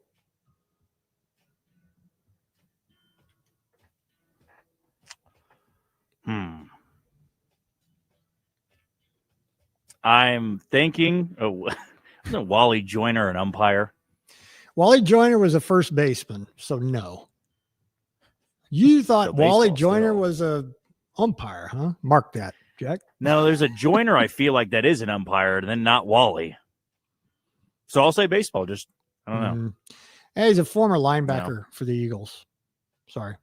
I'm thinking, wasn't Wally Joyner an umpire? Wally Joyner was a first baseman, so no. You thought So Wally baseball Joyner still. was a umpire, huh? Mark that, Jack. No, there's a Joyner I feel like that is an umpire, and then not Wally. So I'll say baseball. Just, I don't know. Hey, he's a former linebacker for the Eagles. Sorry.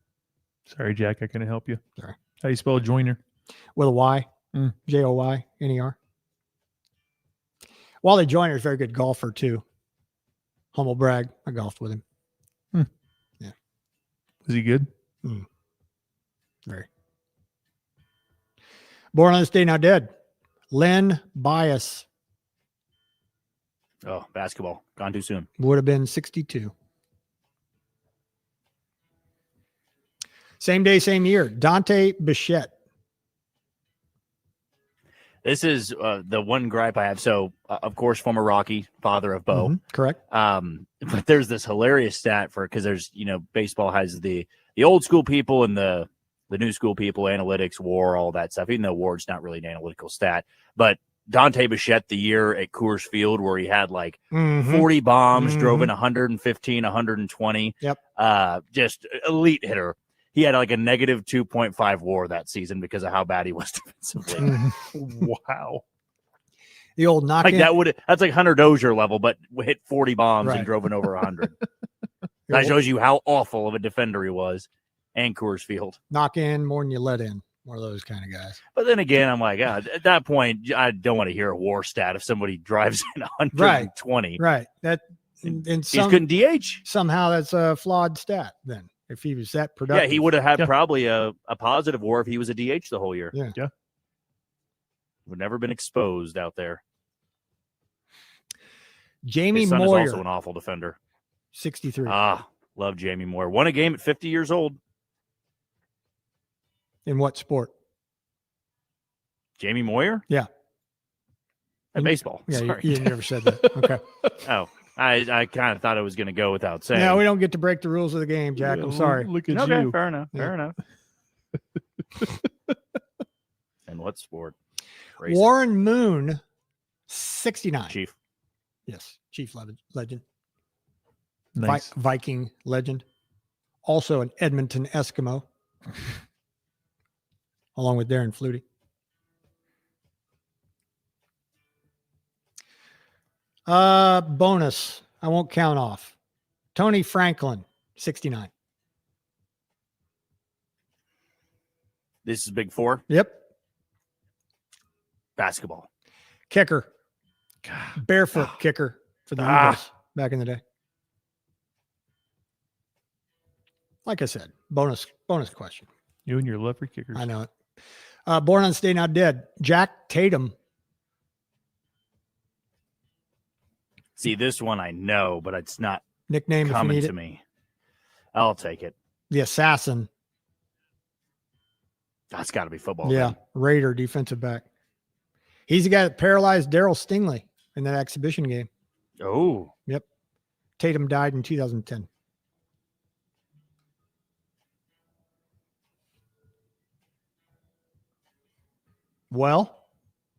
Sorry, Jack. I couldn't help you. Sorry. How do you spell Joyner? With a Y. Mm. Joyner. Wally Joyner is a very good golfer, too. Humble brag. I golfed with him. Yeah. Was he good? Very. Born on this day, now dead. Len Bias Oh, basketball. Gone too soon. would have been 62. Same day, same year. Dante Bichette. This is the one gripe I have. So, of course, former Rocky, father of Bo. Correct. But there's this hilarious stat because there's, baseball has the old school people and the new school people, analytics, WAR, all that stuff. Even though WAR's not really an analytical stat. But Dante Bichette, the year at Coors Field where he had like 40 bombs, drove in 115, 120. Yep. Just elite hitter. He had like a negative 2.5 WAR that season because of how bad he was defensively. Wow. The old knock Like that's like Hunter Dozier level, but hit 40 bombs Right. and drove in over 100. That shows you how awful of a defender he was, and Coors Field. knock in more than you let in. One of those kind of guys. But then again, I'm like, at that point, I don't want to hear a WAR stat if somebody drives in 120. Right. That and He's couldn't DH. Somehow that's a flawed stat then. If he was that productive. Yeah, he would have had probably a positive WAR if he was a DH the whole year. Yeah. Would never been exposed out there. Jamie His son Moyer, is also an awful defender. 63. Love Jamie Moyer. Won a game at 50 years old. In what sport? Jamie Moyer? Yeah. At baseball. Yeah, Sorry. you never said that. Okay. Oh, I kind of thought I was going to go without saying. Yeah, we don't get to break the rules of the game, Jack. I'm sorry. Look at Okay, you. fair enough. Yeah. Fair enough. And what sport? Racing. Warren Moon, 69. Chief. Yes, Chief legend. Nice. Viking legend. Also an Edmonton Eskimo. Along with Darren Flutie. Bonus. I won't count off. Tony Franklin, 69. This is Big Four. Yep. Basketball. Kicker. Barefoot kicker for the Eagles back in the day. Like I said, bonus question. You and your love for kickers. I know it. Born on this day, now dead. Jack Tatum, See, this one I know, but it's not Nickname if you coming need to it. me. I'll take it. The Assassin. That's got to be football. Yeah, then. Raider defensive back. He's the guy that paralyzed Darryl Stingley in that exhibition game. Oh. Yep. Tatum died in 2010. Well,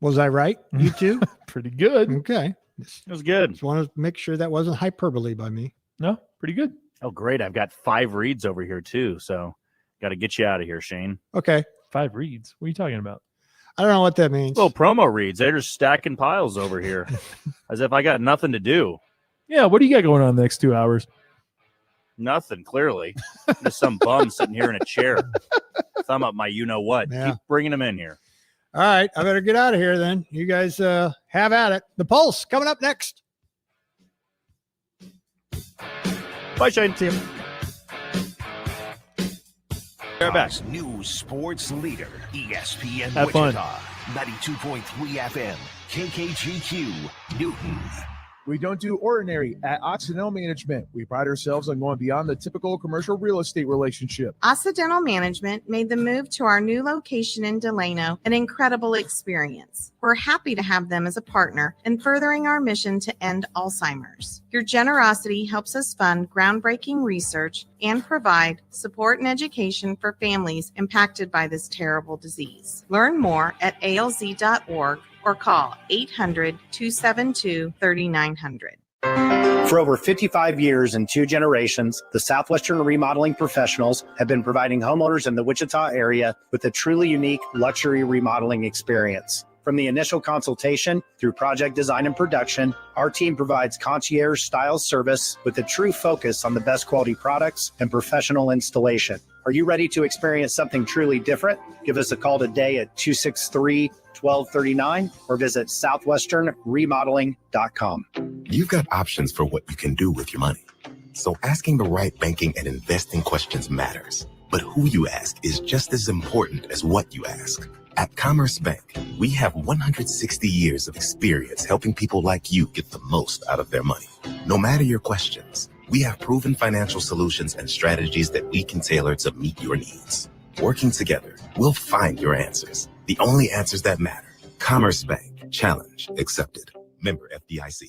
was I right? You too? Pretty good. Okay. It was good. Just wanted to make sure that wasn't hyperbole by me. No, pretty good. Oh, great. I've got 5 reads over here, too. So got to get you out of here, Shane. Okay. 5 reads. What are you talking about? I don't know what that means. Little promo reads. They're just stacking piles over here as if I got nothing to do. Yeah, what do you got going on the next 2 hours? Nothing, clearly. Just some bum sitting here in a chair. Thumb up my you-know-what. Yeah. Keep bringing them in here. All right. I better get out of here then. You guys have at it. The Pulse coming up next. Bye, Shane. See you. We're back. News sports leader, ESPN Have fun. Wichita, 92.3 FM, KKGQ, Newton. We don't do ordinary at Occidental Management. We pride ourselves on going beyond the typical commercial real estate relationship. Occidental Management made the move to our new location in Delano an incredible experience. We're happy to have them as a partner in furthering our mission to end Alzheimer's. Your generosity helps us fund groundbreaking research and provide support and education for families impacted by this terrible disease. Learn more at alz.org or call 800-272-3900. For over 55 years and 2 generations, the Southwestern Remodeling Professionals have been providing homeowners in the Wichita area with a truly unique luxury remodeling experience. From the initial consultation through project design and production, our team provides concierge-style service with a true focus on the best quality products and professional installation. Are you ready to experience something truly different? Give us a call today at 263-1239 or visit southwesternremodeling.com. You've got options for what you can do with your money. So asking the right banking and investing questions matters. But who you ask is just as important as what you ask. At Commerce Bank, we have 160 years of experience helping people like you get the most out of their money. No matter your questions, we have proven financial solutions and strategies that we can tailor to meet your needs. Working together, we'll find your answers. The only answers that matter. Commerce Bank. Challenge accepted. Member FDIC.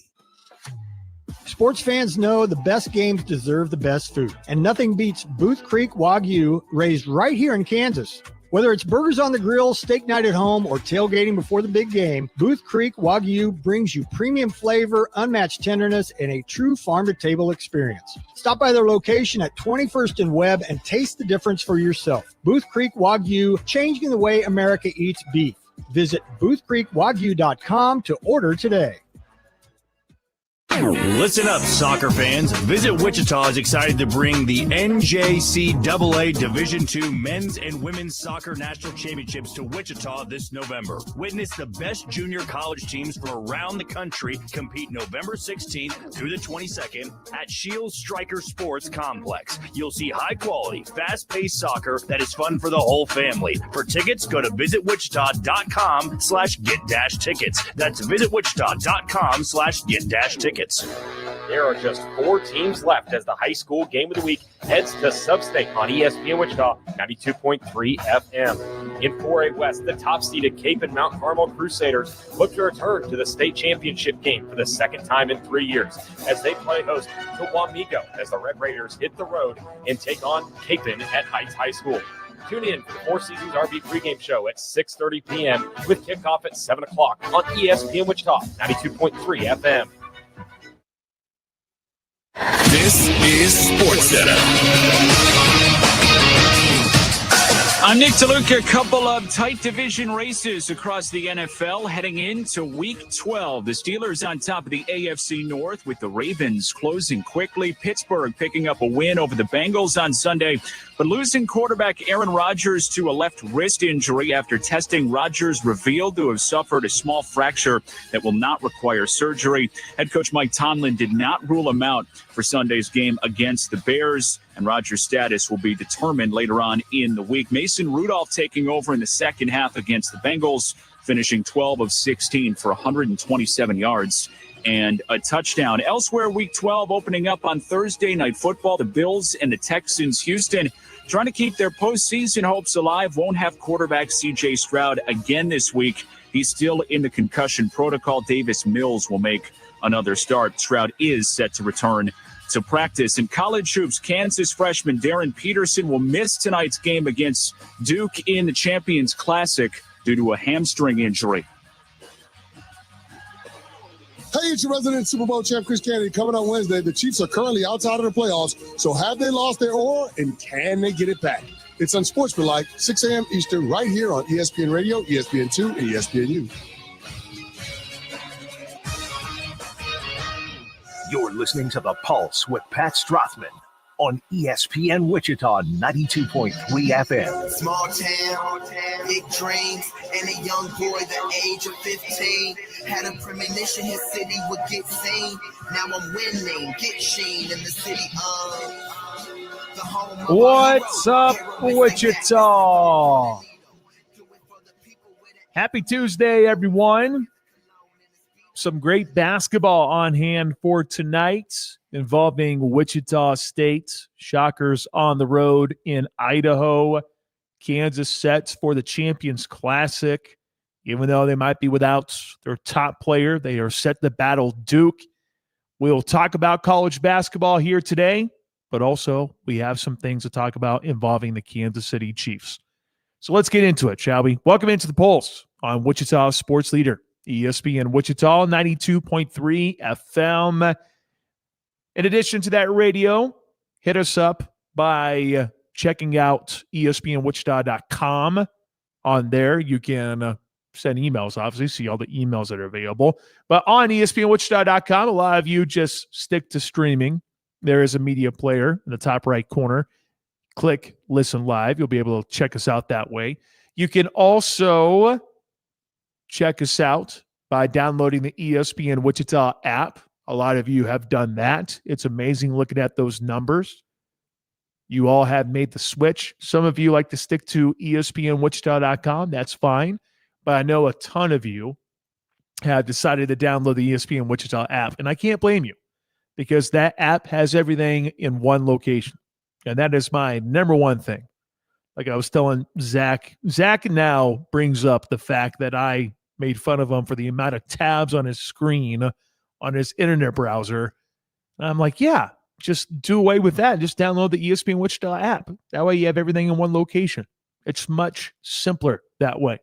Sports fans know the best games deserve the best food, and nothing beats Booth Creek Wagyu, raised right here in Kansas. Whether it's burgers on the grill, steak night at home, or tailgating before the big game, Booth Creek Wagyu brings you premium flavor, unmatched tenderness, and a true farm-to-table experience. Stop by their location at 21st and Webb and taste the difference for yourself. Booth Creek Wagyu, changing the way America eats beef. Visit boothcreekwagyu.com to order today. Listen up, soccer fans. Visit Wichita is excited to bring the NJCAA Division II Men's and Women's Soccer National Championships to Wichita this November. Witness the best junior college teams from around the country compete November 16th through the 22nd at Shields Striker Sports Complex. You'll see high-quality, fast-paced soccer that is fun for the whole family. For tickets, go to visitwichita.com/get-tickets. That's visitwichita.com/get-tickets. There are just 4 teams left as the high school game of the week heads to Sub-State on ESPN Wichita, 92.3 FM. In 4A West, the top-seeded Cape and Mount Carmel Crusaders look to return to the state championship game for the second time in 3 years as they play host to Wamego as the Red Raiders hit the road and take on Capen at Heights High School. Tune in for the Four Seasons RV pregame show at 6:30 p.m. with kickoff at 7 o'clock on ESPN Wichita, 92.3 FM. This is SportsCenter. I'm Nick DeLuca. A couple of tight division races across the NFL heading into Week 12. The Steelers on top of the AFC North with the Ravens closing quickly. Pittsburgh picking up a win over the Bengals on Sunday, but losing quarterback Aaron Rodgers to a left wrist injury after testing. Rodgers revealed to have suffered a small fracture that will not require surgery. Head coach Mike Tomlin did not rule him out for Sunday's game against the Bears, and Rodgers' status will be determined later on in the week. Mason Rudolph taking over in the second half against the Bengals, finishing 12 of 16 for 127 yards and a touchdown. Elsewhere, Week 12 opening up on Thursday Night Football. The Bills and the Texans. Houston trying to keep their postseason hopes alive. Won't have quarterback C.J. Stroud again this week. He's still in the concussion protocol. Davis Mills will make another start. Stroud is set to return to practice. In college hoops, Kansas freshman Darren Peterson will miss tonight's game against Duke in the Champions Classic due to a hamstring injury. Hey, it's your resident Super Bowl champ, Chris Kennedy. Coming up Wednesday, the Chiefs are currently outside of the playoffs. So have they lost their aura, and can they get it back? It's Unsportsmanlike, 6 a.m. Eastern, right here on ESPN Radio, ESPN2, and ESPNU. You're listening to The Pulse with Pat Strathman on ESPN Wichita 92.3 FM. Small town, big dreams, and a young boy the age of 15 had a premonition his city would get seen. Now I'm winning, get Sheen in the city of the home of What's up, Wichita? Happy Tuesday, everyone. Some great basketball on hand for tonight involving Wichita State. Shockers on the road in Idaho. Kansas sets for the Champions Classic. Even though they might be without their top player, they are set to battle Duke. We'll talk about college basketball here today, but also we have some things to talk about involving the Kansas City Chiefs. So let's get into it, shall we? Welcome into the Pulse on Wichita Sports Leader, ESPN Wichita 92.3 FM. In addition to that radio, hit us up by checking out ESPNWichita.com. On there, you can send emails, obviously, see all the emails that are available. But on ESPNWichita.com, a lot of you just stick to streaming. There is a media player in the top right corner. Click Listen Live. You'll be able to check us out that way. You can also check us out by downloading the ESPN Wichita app. A lot of you have done that. It's amazing looking at those numbers. You all have made the switch. Some of you like to stick to ESPNWichita.com. That's fine. But I know a ton of you have decided to download the ESPN Wichita app. And I can't blame you because that app has everything in one location. And that is my number one thing. Like I was telling Zach now brings up the fact that I made fun of him for the amount of tabs on his screen on his internet browser. And I'm like, yeah, just do away with that. Just download the ESPN Wichita app. That way you have everything in one location. It's much simpler that way.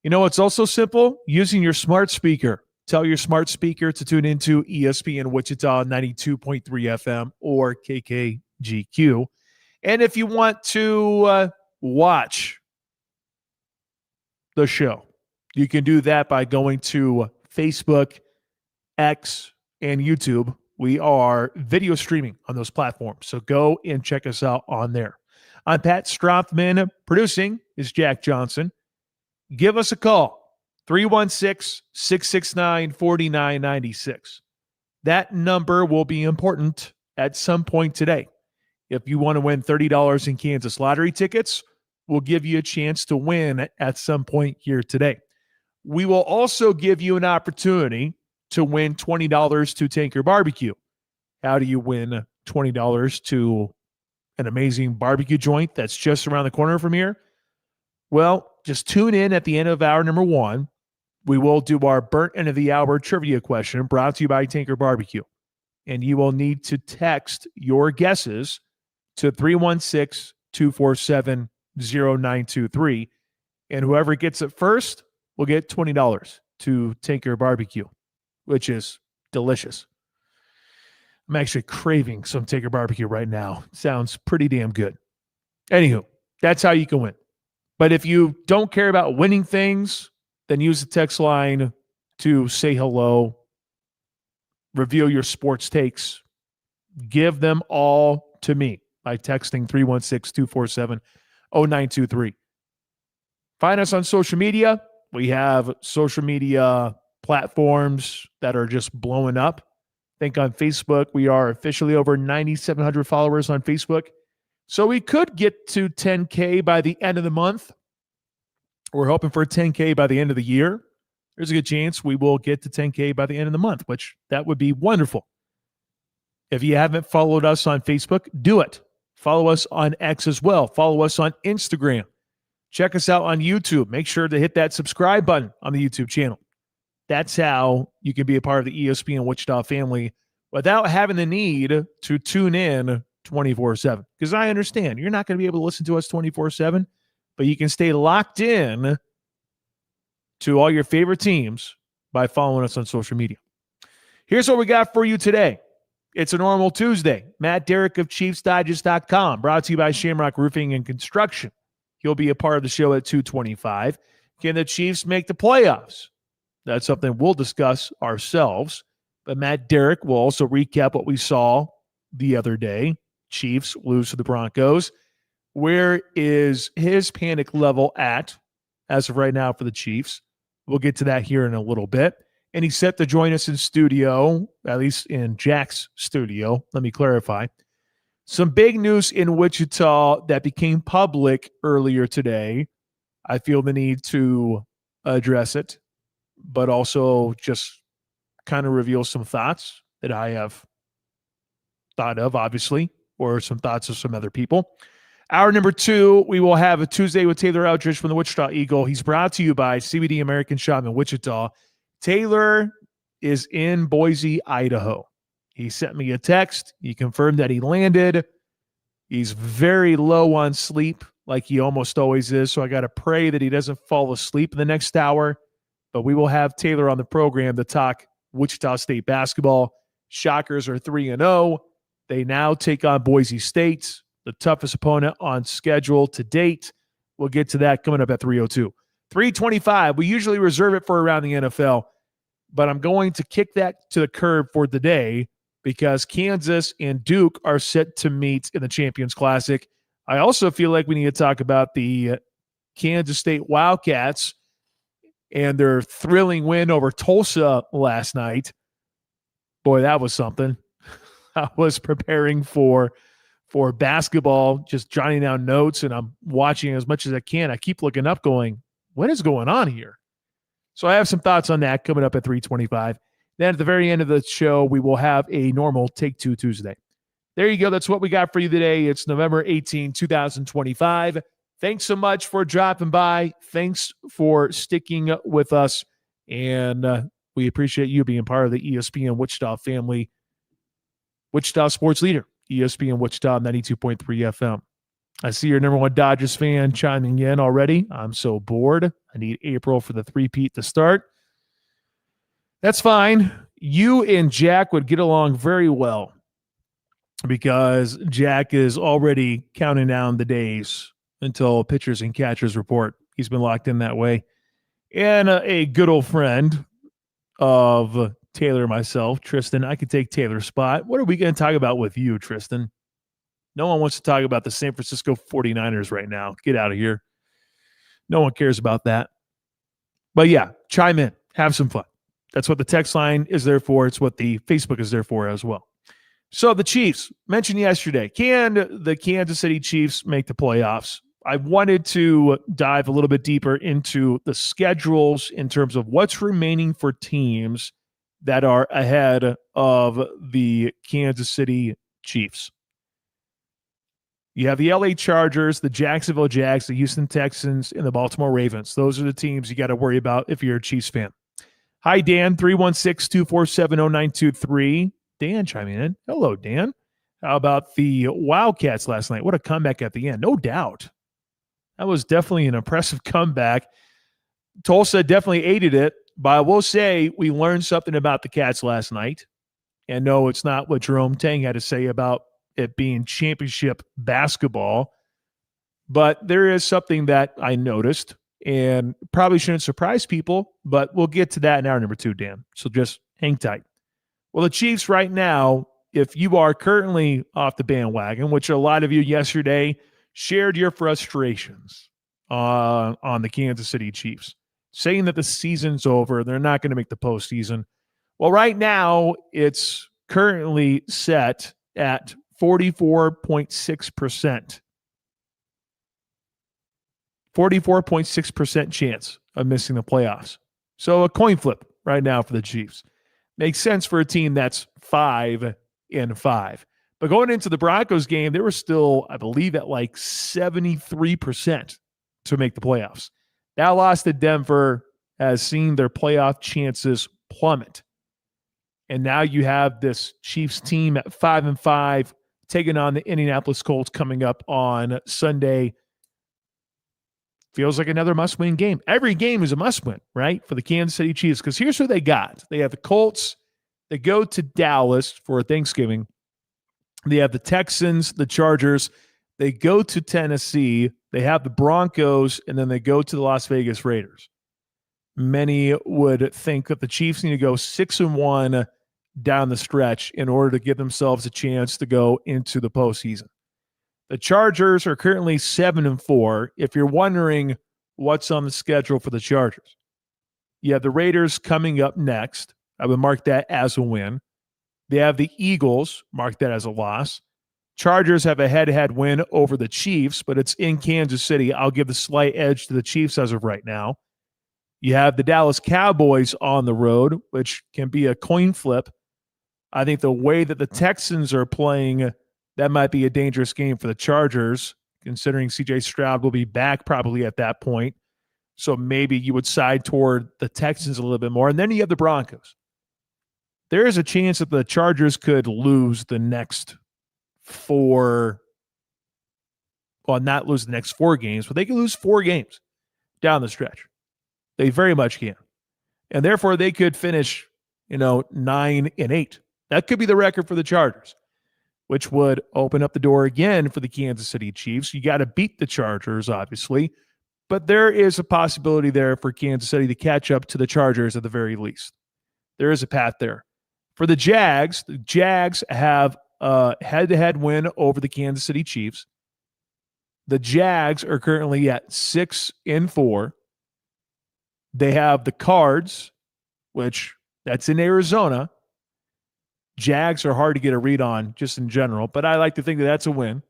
You know what's also simple? Using your smart speaker. Tell your smart speaker to tune into ESPN Wichita 92.3 FM or KKGQ. And if you want to watch the show, you can do that by going to Facebook, X, and YouTube. We are video streaming on those platforms. So go and check us out on there. I'm Pat Strathman. Producing is Jack Johnson. Give us a call, 316-669-4996. That number will be important at some point today. If you want to win $30 in Kansas lottery tickets, we'll give you a chance to win at some point here today. We will also give you an opportunity to win $20 to Tanker Barbecue. How do you win $20 to an amazing barbecue joint that's just around the corner from here? Well, just tune in at the end of hour number 1. We will do our burnt end of the hour trivia question brought to you by Tanker Barbecue. And you will need to text your guesses to 316-247-0923. And whoever gets it first will get $20 to Tanker Barbecue, which is delicious. I'm actually craving some Tanker Barbecue right now. Sounds pretty damn good. Anywho, that's how you can win. But if you don't care about winning things, then use the text line to say hello, reveal your sports takes, give them all to me by texting 316-247-0923. Find us on social media. We have social media platforms that are just blowing up. I think on Facebook, we are officially over 9,700 followers on Facebook. So we could get to 10K by the end of the month. We're hoping for 10K by the end of the year. there's a good chance we will get to 10K by the end of the month, which that would be wonderful. If you haven't followed us on Facebook, do it. Follow us on X as well. Follow us on Instagram. Check us out on YouTube. Make sure to hit that subscribe button on the YouTube channel. That's how you can be a part of the ESPN Wichita family without having the need to tune in 24/7. Because I understand you're not going to be able to listen to us 24/7, but you can stay locked in to all your favorite teams by following us on social media. Here's what we got for you today. It's a normal Tuesday. Matt Derrick of ChiefsDigest.com, brought to you by Shamrock Roofing and Construction. He'll be a part of the show at 2:25. Can the Chiefs make the playoffs? That's something we'll discuss ourselves. But Matt Derrick will also recap what we saw the other day. Chiefs lose to the Broncos. Where is his panic level at as of right now for the Chiefs? We'll get to that here in a little bit. And he's set to join us in studio, at least in Jack's studio. Let me clarify. Some big news in Wichita that became public earlier today. I feel the need to address it, but also just kind of reveal some thoughts that I have thought of, obviously, or some thoughts of some other people. Hour number 2, we will have a Tuesday with Taylor Eldridge from the Wichita Eagle. He's brought to you by CBD American Shop in Wichita. Taylor is in Boise, Idaho. He sent me a text. He confirmed that he landed. He's very low on sleep, like he almost always is. So I got to pray that he doesn't fall asleep in the next hour. But we will have Taylor on the program to talk Wichita State basketball. Shockers are 3-0. They now take on Boise State, the toughest opponent on schedule to date. We'll get to that coming up at 3:02. 3:25. We usually reserve it for around the NFL, but I'm going to kick that to the curb for the day because Kansas and Duke are set to meet in the Champions Classic. I also feel like we need to talk about the Kansas State Wildcats and their thrilling win over Tulsa last night. Boy, that was something. I was preparing for basketball, just jotting down notes, and I'm watching as much as I can. I keep looking up going, what is going on here? So I have some thoughts on that coming up at 3:25. Then at the very end of the show, we will have a normal Take Two Tuesday. There you go. That's what we got for you today. It's November 18, 2025. Thanks so much for dropping by. Thanks for sticking with us. And we appreciate you being part of the ESPN Wichita family. Wichita sports leader, ESPN Wichita 92.3 FM. I see your number one Dodgers fan chiming in already. I'm so bored. I need April for the three-peat to start. That's fine. You and Jack would get along very well because Jack is already counting down the days until pitchers and catchers report. He's been locked in that way. And a good old friend of Taylor and myself, Tristan. I could take Taylor's spot. What are we going to talk about with you, Tristan? No one wants to talk about the San Francisco 49ers right now. Get out of here. No one cares about that. But yeah, chime in. Have some fun. That's what the text line is there for. It's what the Facebook is there for as well. So the Chiefs, mentioned yesterday, can the Kansas City Chiefs make the playoffs? I wanted to dive a little bit deeper into the schedules in terms of what's remaining for teams that are ahead of the Kansas City Chiefs. You have the LA Chargers, the Jacksonville Jags, the Houston Texans, and the Baltimore Ravens. Those are the teams you got to worry about if you're a Chiefs fan. Hi, Dan, 316-247-0923. Dan chiming in. Hello, Dan. How about the Wildcats last night? What a comeback at the end. No doubt. That was definitely an impressive comeback. Tulsa definitely aided it, but I will say we learned something about the Cats last night. And no, it's not what Jerome Tang had to say about it being championship basketball, but there is something that I noticed and probably shouldn't surprise people, but we'll get to that in hour number 2, Dan. So just hang tight. Well, the Chiefs right now, if you are currently off the bandwagon, which a lot of you yesterday shared your frustrations on the Kansas City Chiefs, saying that the season's over, they're not going to make the postseason. Well, right now, it's currently set at 44.6%. 44.6% chance of missing the playoffs. So a coin flip right now for the Chiefs. Makes sense for a team that's 5-5. But going into the Broncos game, they were still, I believe, at like 73% to make the playoffs. That loss to Denver has seen their playoff chances plummet. And now you have this Chiefs team at 5-5 taking on the Indianapolis Colts coming up on Sunday. Feels like another must-win game. Every game is a must-win, right, for the Kansas City Chiefs, because here's who they got. They have the Colts. They go to Dallas for Thanksgiving. They have the Texans, the Chargers. They go to Tennessee. They have the Broncos, and then they go to the Las Vegas Raiders. Many would think that the Chiefs need to go 6-1 down the stretch in order to give themselves a chance to go into the postseason. The Chargers are currently 7-4. If you're wondering what's on the schedule for the Chargers, you have the Raiders coming up next. I would mark that as a win. They have the Eagles, mark that as a loss. Chargers have a head-to-head win over the Chiefs, but it's in Kansas City. I'll give the slight edge to the Chiefs as of right now. You have the Dallas Cowboys on the road, which can be a coin flip. I think the way that the Texans are playing, that might be a dangerous game for the Chargers, considering C.J. Stroud will be back probably at that point. So maybe you would side toward the Texans a little bit more. And then you have the Broncos. There is a chance that the Chargers could lose the next not lose the next 4 games, but they can lose 4 games down the stretch. They very much can. And therefore, they could finish, 9-8. That could be the record for the Chargers, which would open up the door again for the Kansas City Chiefs. You got to beat the Chargers, obviously, but there is a possibility there for Kansas City to catch up to the Chargers at the very least. There is a path there. For the Jags have a head-to-head win over the Kansas City Chiefs. The Jags are currently at 6-4. They have the Cards, which that's in Arizona. Jags are hard to get a read on just in general, but I like to think that that's a win.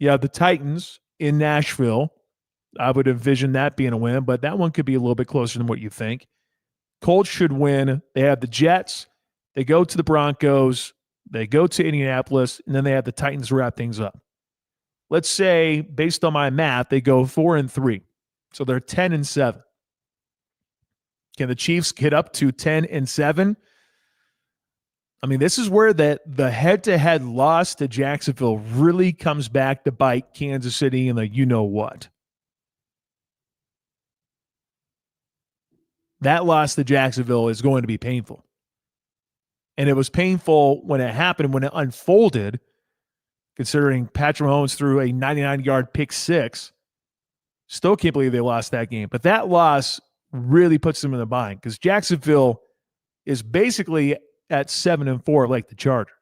You have the Titans in Nashville. I would envision that being a win, but that one could be a little bit closer than what you think. Colts should win. They have the Jets. They go to the Broncos. They go to Indianapolis, and then they have the Titans wrap things up. Let's say, based on my math, they go 4-3. So they're 10-7. Can the Chiefs get up to 10-7? I mean, this is where the head-to-head loss to Jacksonville really comes back to bite Kansas City in the you-know-what. That loss to Jacksonville is going to be painful. And it was painful when it happened, when it unfolded, considering Patrick Mahomes threw a 99-yard pick six. Still can't believe they lost that game. But that loss really puts them in the bind because Jacksonville is basically at 7-4 like the Chargers.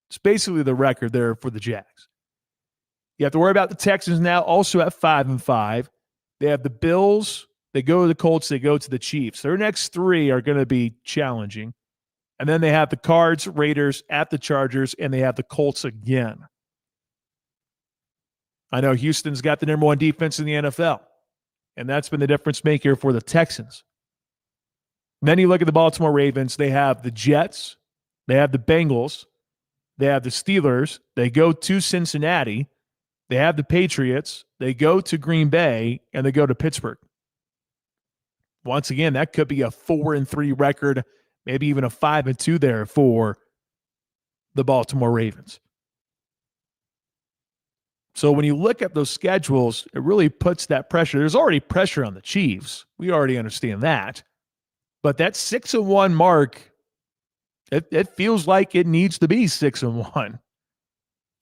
It's basically the record there for the Jags. You have to worry about the Texans now, also at 5-5. They have the Bills. They go to the Colts. They go to the Chiefs. Their next 3 are going to be challenging. And then they have the Cards, Raiders, at the Chargers, and they have the Colts again. I know Houston's got the number 1 defense in the NFL, and that's been the difference maker for the Texans. Then you look at the Baltimore Ravens. They have the Jets. They have the Bengals. They have the Steelers. They go to Cincinnati. They have the Patriots. They go to Green Bay, and they go to Pittsburgh. Once again, that could be a 4-3 record, maybe even a 5-2 there for the Baltimore Ravens. So when you look at those schedules, it really puts that pressure. There's already pressure on the Chiefs. We already understand that. But that 6-1 mark, it feels like it needs to be 6-1.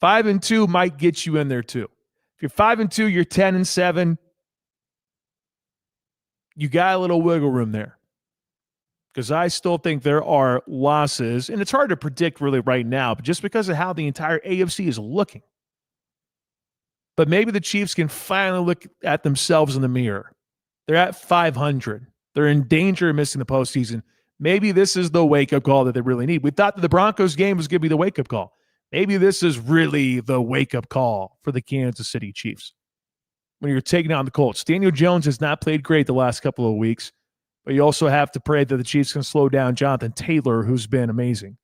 5-2 might get you in there too. If you're 5-2, you're 10-7. You got a little wiggle room there. Because I still think there are losses, and it's hard to predict really right now, but just because of how the entire AFC is looking. But maybe the Chiefs can finally look at themselves in the mirror. They're at 500. They're in danger of missing the postseason. Maybe this is the wake-up call that they really need. We thought that the Broncos game was going to be the wake-up call. Maybe this is really the wake-up call for the Kansas City Chiefs when you're taking on the Colts. Daniel Jones has not played great the last couple of weeks. But you also have to pray that the Chiefs can slow down Jonathan Taylor, who's been amazing.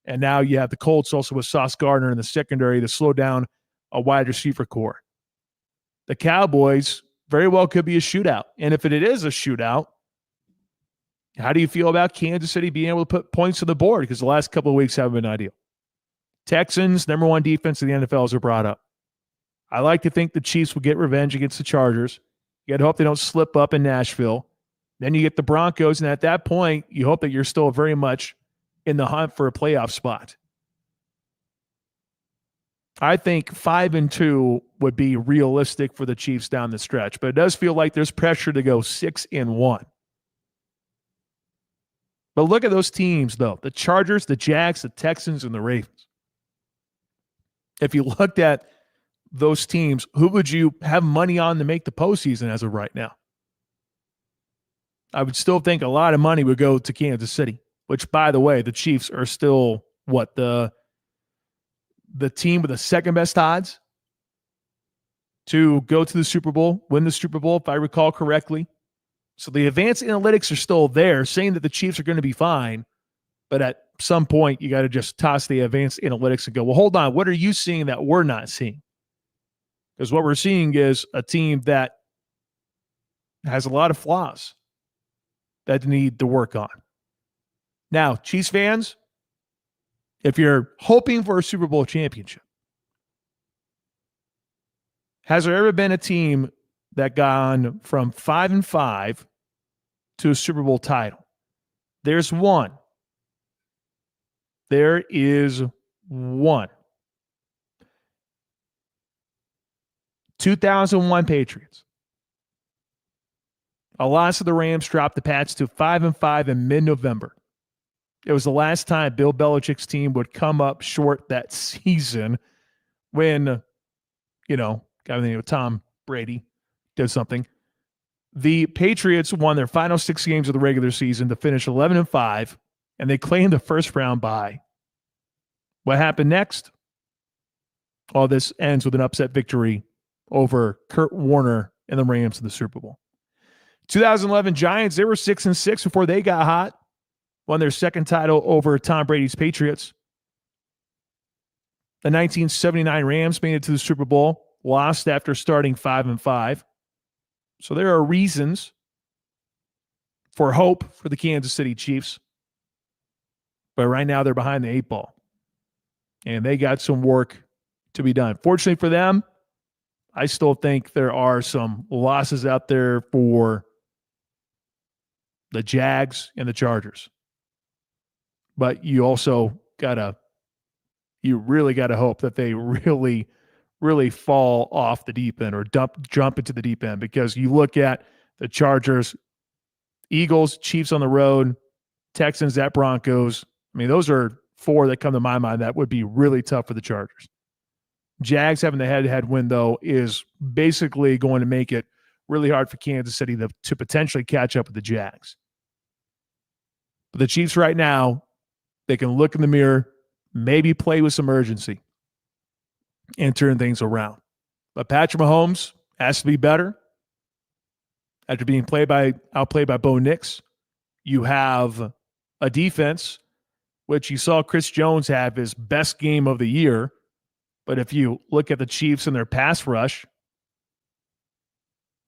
And now you have the Colts also with Sauce Gardner in the secondary to slow down a wide receiver core. The Cowboys very well could be a shootout. And if it is a shootout, how do you feel about Kansas City being able to put points on the board? Because the last couple of weeks haven't been ideal. Texans, number one defense in the NFL, as are brought up. I like to think the Chiefs will get revenge against the Chargers. You got to hope they don't slip up in Nashville. Then you get the Broncos, and at that point, you hope that you're still very much in the hunt for a playoff spot. I think 5-2 would be realistic for the Chiefs down the stretch, but it does feel like there's pressure to go 6-1. But look at those teams, though. The Chargers, the Jags, the Texans, and the Ravens. If you looked at those teams, who would you have money on to make the postseason as of right now? I would still think a lot of money would go to Kansas City, which, by the way, the Chiefs are still, the team with the second best odds to go to the Super Bowl, win the Super Bowl, if I recall correctly. So the advanced analytics are still there, saying that the Chiefs are going to be fine, but at some point you got to just toss the advanced analytics and go, well, hold on, what are you seeing that we're not seeing? Because what we're seeing is a team that has a lot of flaws that they need to work on. Now, Chiefs fans, if you're hoping for a Super Bowl championship, has there ever been a team that gone from 5-5 to a Super Bowl title? There's one. There is one. 2001 Patriots. A loss of the Rams dropped the Pats to 5-5 in mid-November. It was the last time Bill Belichick's team would come up short that season when, guy by the name of Tom Brady did something. The Patriots won their final 6 games of the regular season to finish 11-5, and they claimed the first round bye. What happened next? All this ends with an upset victory over Kurt Warner and the Rams in the Super Bowl. 2011 Giants, they were 6-6 before they got hot. Won their second title over Tom Brady's Patriots. The 1979 Rams made it to the Super Bowl, lost after starting 5-5. So there are reasons for hope for the Kansas City Chiefs. But right now they're behind the 8 ball. And they got some work to be done. Fortunately for them, I still think there are some losses out there for the Jags and the Chargers. But you also really got to hope that they really, really fall off the deep end or jump into the deep end, because you look at the Chargers, Eagles, Chiefs on the road, Texans at Broncos. I mean, those are 4 that come to my mind that would be really tough for the Chargers. Jags having the head-to-head win, though, is basically going to make it really hard for Kansas City to potentially catch up with the Jags. But the Chiefs right now, they can look in the mirror, maybe play with some urgency, and turn things around. But Patrick Mahomes has to be better. After being outplayed by Bo Nix, you have a defense, which you saw Chris Jones have his best game of the year. But if you look at the Chiefs and their pass rush,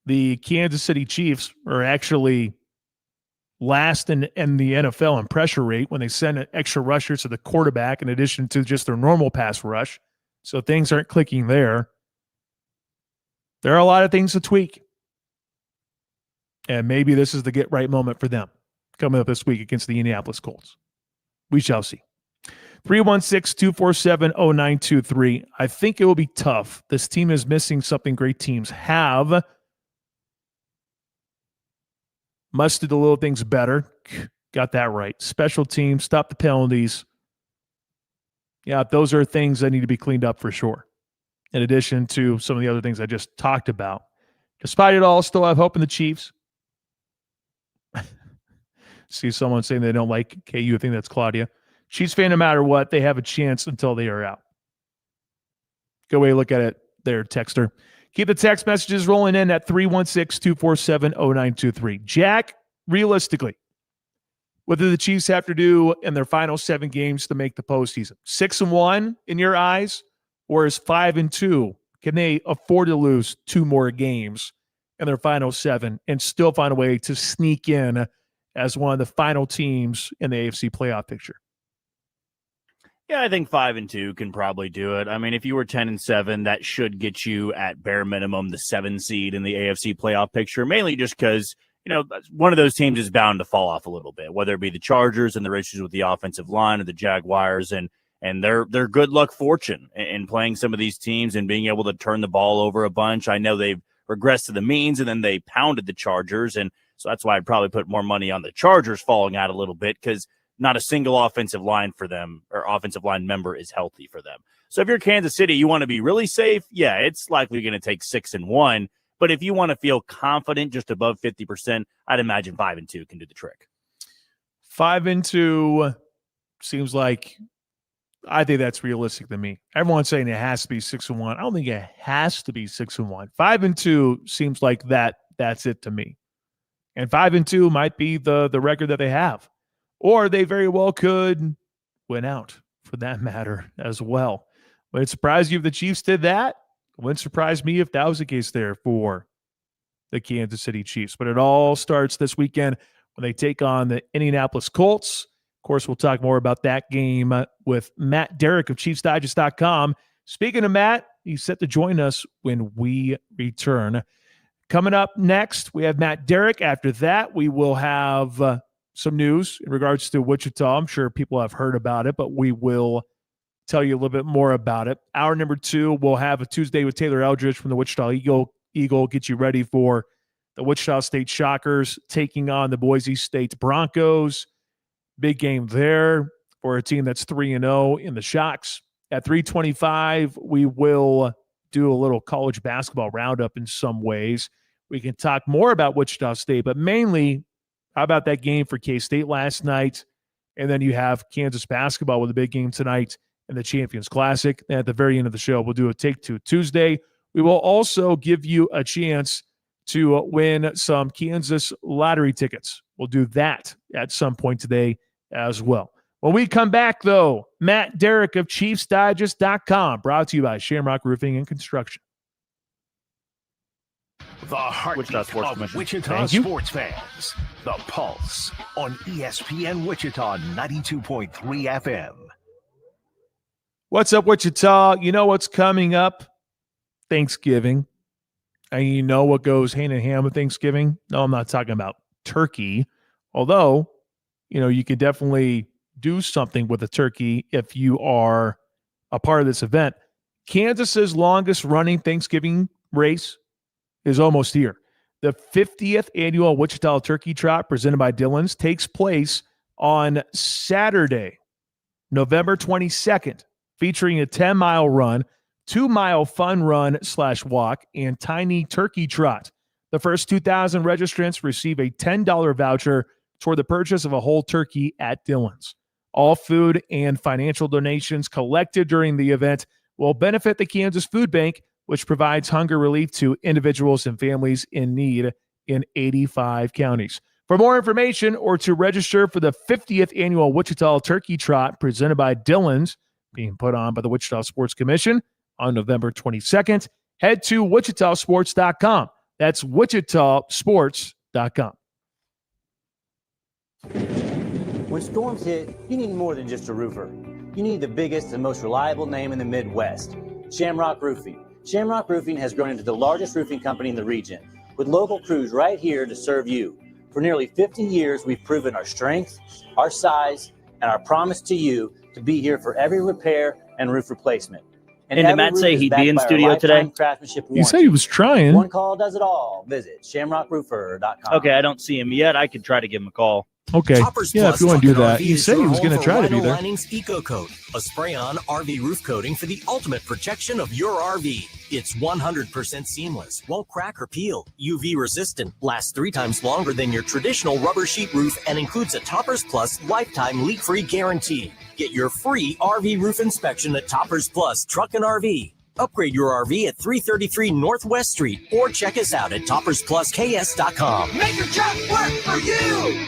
the Kansas City Chiefs are actually last in the NFL in pressure rate when they send extra rushers to the quarterback in addition to just their normal pass rush. So things aren't clicking there. There are a lot of things to tweak. And maybe this is the get right moment for them coming up this week against the Indianapolis Colts. We shall see. 316-247-0923. I think it will be tough. This team is missing something great teams have. Must do the little things better. Got that right. Special teams, stop the penalties. Yeah, those are things that need to be cleaned up for sure. In addition to some of the other things I just talked about. Despite it all, still have hope in the Chiefs. See someone saying they don't like KU. I think that's Claudia. Chiefs fan, no matter what, they have a chance until they are out. Go away, look at it there, texter. Keep the text messages rolling in at 316-247-0923. Jack realistically, what do the Chiefs have to do in their final 7 games to make the postseason? 6-1 in your eyes, or is 5-2? Can they afford to lose 2 more games in their final 7 and still find a way to sneak in as one of the final teams in the AFC playoff picture? Yeah, I think 5-2 can probably do it. I mean, if you were 10-7, that should get you at bare minimum the 7 seed in the AFC playoff picture, mainly just because, one of those teams is bound to fall off a little bit, whether it be the Chargers and their issues with the offensive line or the Jaguars and their good luck fortune in playing some of these teams and being able to turn the ball over a bunch. I know they've regressed to the means, and then they pounded the Chargers, and so that's why I'd probably put more money on the Chargers falling out a little bit, because not a single offensive line for them or offensive line member is healthy for them. So if you're Kansas City, you want to be really safe. Yeah, it's likely going to take 6-1. But if you want to feel confident, just above 50%, I'd imagine 5-2 can do the trick. 5-2 seems like, I think that's realistic to me. Everyone's saying it has to be 6-1. I don't think it has to be 6-1. 5-2 seems like that's it to me. And 5-2 might be the record that they have. Or they very well could win out, for that matter, as well. Would it surprise you if the Chiefs did that? It wouldn't surprise me if that was the case there for the Kansas City Chiefs. But it all starts this weekend when they take on the Indianapolis Colts. Of course, we'll talk more about that game with Matt Derrick of ChiefsDigest.com. Speaking of Matt, he's set to join us when we return. Coming up next, we have Matt Derrick. After that, we will have some news in regards to Wichita. I'm sure people have heard about it, but we will tell you a little bit more about it. Hour number 2, we'll have a Tuesday with Taylor Eldridge from the Wichita Eagle. Get you ready for the Wichita State Shockers taking on the Boise State Broncos. Big game there for a team that's 3-0 in the Shocks. At 3:25, we will do a little college basketball roundup in some ways. We can talk more about Wichita State, but mainly, how about that game for K-State last night? And then you have Kansas basketball with a big game tonight in the Champions Classic. And at the very end of the show, we'll do a Take Two Tuesday. We will also give you a chance to win some Kansas lottery tickets. We'll do that at some point today as well. When we come back, though, Matt Derrick of ChiefsDigest.com, brought to you by Shamrock Roofing and Construction. The heartbeat of Wichita sports fans. The Pulse on ESPN Wichita 92.3 FM. What's up, Wichita? You know what's coming up? Thanksgiving. And you know what goes hand in hand with Thanksgiving? No, I'm not talking about turkey. Although, you could definitely do something with a turkey if you are a part of this event. Kansas's longest running Thanksgiving race is almost here. The 50th annual Wichita Turkey Trot presented by Dillon's takes place on Saturday, November 22nd, featuring a 10-mile run, 2-mile fun run/walk, and tiny turkey trot. The first 2,000 registrants receive a $10 voucher toward the purchase of a whole turkey at Dillon's. All food and financial donations collected during the event will benefit the Kansas Food Bank, which provides hunger relief to individuals and families in need in 85 counties. For more information or to register for the 50th annual Wichita Turkey Trot presented by Dillon's, being put on by the Wichita Sports Commission on November 22nd, head to wichitasports.com. That's wichitasports.com. When storms hit, you need more than just a roofer. You need the biggest and most reliable name in the Midwest, Shamrock Roofing. Shamrock Roofing has grown into the largest roofing company in the region, with local crews right here to serve you. For nearly 50 years, we've proven our strength, our size, and our promise to you to be here for every repair and roof replacement. And did Matt say he'd be in studio today? He said he was trying. One call does it all. Visit shamrockroofer.com. Okay, I don't see him yet. I could try to give him a call. Okay. Yeah, if you want to do that. He said he was going to try to be there. Linings Eco Coat, a spray-on RV roof coating for the ultimate protection of your RV. It's 100% seamless, won't crack or peel, UV resistant, lasts 3 times longer than your traditional rubber sheet roof, and includes a Toppers Plus lifetime leak-free guarantee. Get your free RV roof inspection at Toppers Plus Truck and RV. Upgrade your RV at 333 Northwest Street or check us out at toppersplusks.com. Make your truck work for you.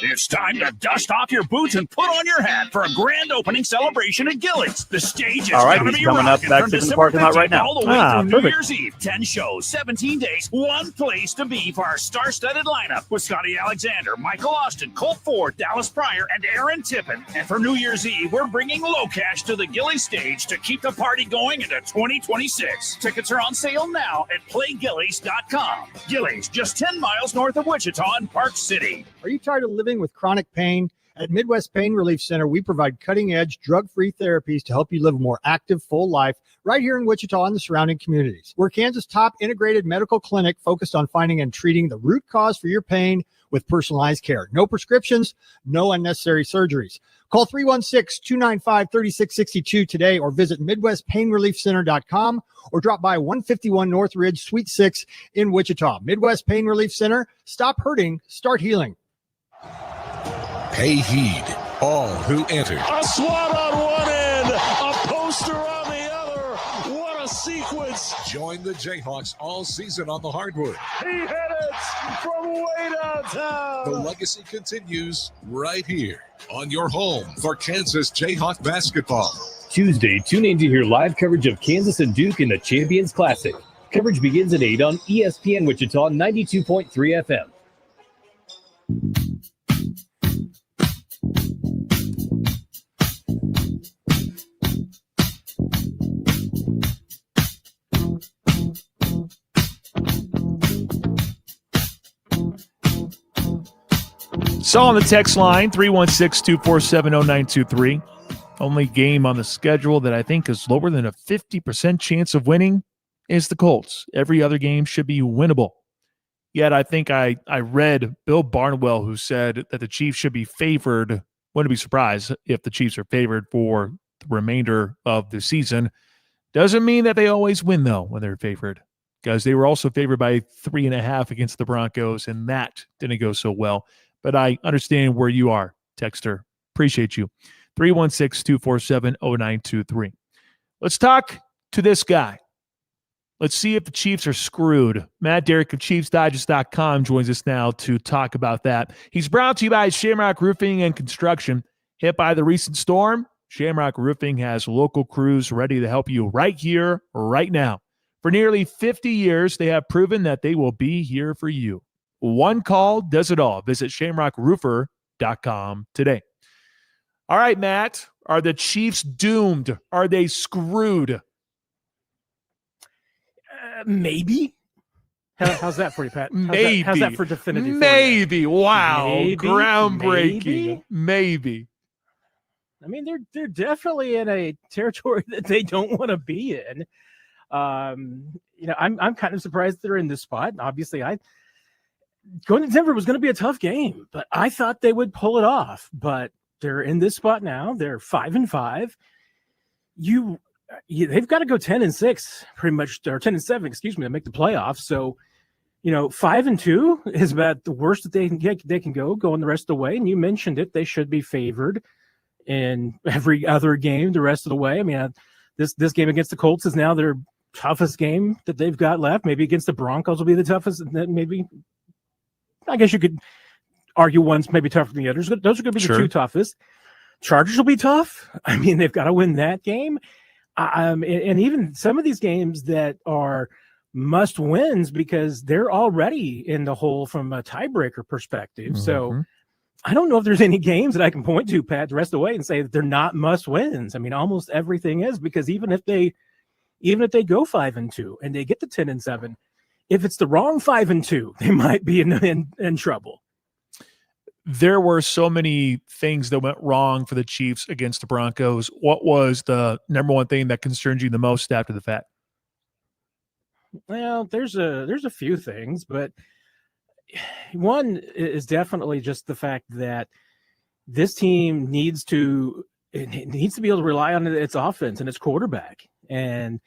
It's time to dust off your boots and put on your hat for a grand opening celebration at Gillies. The stage is All right, going he's to be coming up rocking back from to the December parking lot right 15th now. all the way through New Perfect. Year's Eve. 10 shows, 17 days, one place to be for our star-studded lineup with Scotty Alexander, Michael Austin, Colt Ford, Dallas Pryor, and Aaron Tippin. And for New Year's Eve, we're bringing Low Cash to the Gillies stage to keep the party going into 2026. Tickets are on sale now at playgillies.com. Gillies, just 10 miles north of Wichita in Park City. Are you tired of living with chronic pain? At Midwest Pain Relief Center, we provide cutting-edge, drug-free therapies to help you live a more active, full life right here in Wichita and the surrounding communities. We're Kansas' top integrated medical clinic focused on finding and treating the root cause for your pain with personalized care. No prescriptions, no unnecessary surgeries. Call 316-295-3662 today or visit MidwestPainReliefCenter.com or drop by 151 North Ridge, Suite 6 in Wichita. Midwest Pain Relief Center. Stop hurting, start healing. Pay heed, all who enter. A SWAT on one end, a poster on the other. What a sequence. Join the Jayhawks all season on the hardwood. He hit it from way downtown. The legacy continues right here on your home for Kansas Jayhawk basketball. Tuesday, tune in to hear live coverage of Kansas and Duke in the Champions Classic. Coverage begins at 8 on ESPN Wichita 92.3 FM. So on the text line, 316-247-0923. Only game on the schedule that I think is lower than a 50% chance of winning is the Colts. Every other game should be winnable. Yet I think I read Bill Barnwell, who said that the Chiefs should be favored. Wouldn't be surprised if the Chiefs are favored for the remainder of the season. Doesn't mean that they always win, though, when they're favored, because they were also favored by 3.5 against the Broncos, and that didn't go so well. But I understand where you are, Texter. Appreciate you. 316-247-0923. Let's talk to this guy. Let's see if the Chiefs are screwed. Matt Derrick of ChiefsDigest.com joins us now to talk about that. He's brought to you by Shamrock Roofing and Construction. Hit by the recent storm, Shamrock Roofing has local crews ready to help you right here, right now. For nearly 50 years, they have proven that they will be here for you. One call does it all. Visit shamrockroofer.com today. All right, Matt, are the Chiefs doomed? Are they screwed? Maybe. How's that for you, Pat? Maybe. How's that for definitive? Maybe. Wow. Maybe. Groundbreaking. Maybe. I mean, they're definitely in a territory that they don't want to be in. I'm kind of surprised they're in this spot. Obviously, going to Denver was going to be a tough game, but I thought they would pull it off. But they're in this spot now. They're 5-5. They've got to go 10-6, pretty much, or 10-7, excuse me, to make the playoffs. So, 5-2 is about the worst that they can go going the rest of the way. And you mentioned it; they should be favored in every other game the rest of the way. I mean, this game against the Colts is now their toughest game that they've got left. Maybe against the Broncos will be the toughest. Maybe, I guess you could argue one's maybe tougher than the others. Those are going to be the two toughest. Chargers will be tough. I mean, they've got to win that game. And even some of these games that are must wins because they're already in the hole from a tiebreaker perspective. Mm-hmm. So I don't know if there's any games that I can point to, Pat, the rest of the way and say that they're not must wins. I mean, almost everything is, because even if they go 5-2 and they get to 10-7, if it's the wrong 5-2, they might be in trouble. There were so many things that went wrong for the Chiefs against the Broncos. What was the number one thing that concerned you the most after the fact? Well, there's a few things, but one is definitely just the fact that this team needs to be able to rely on its offense and its quarterback, and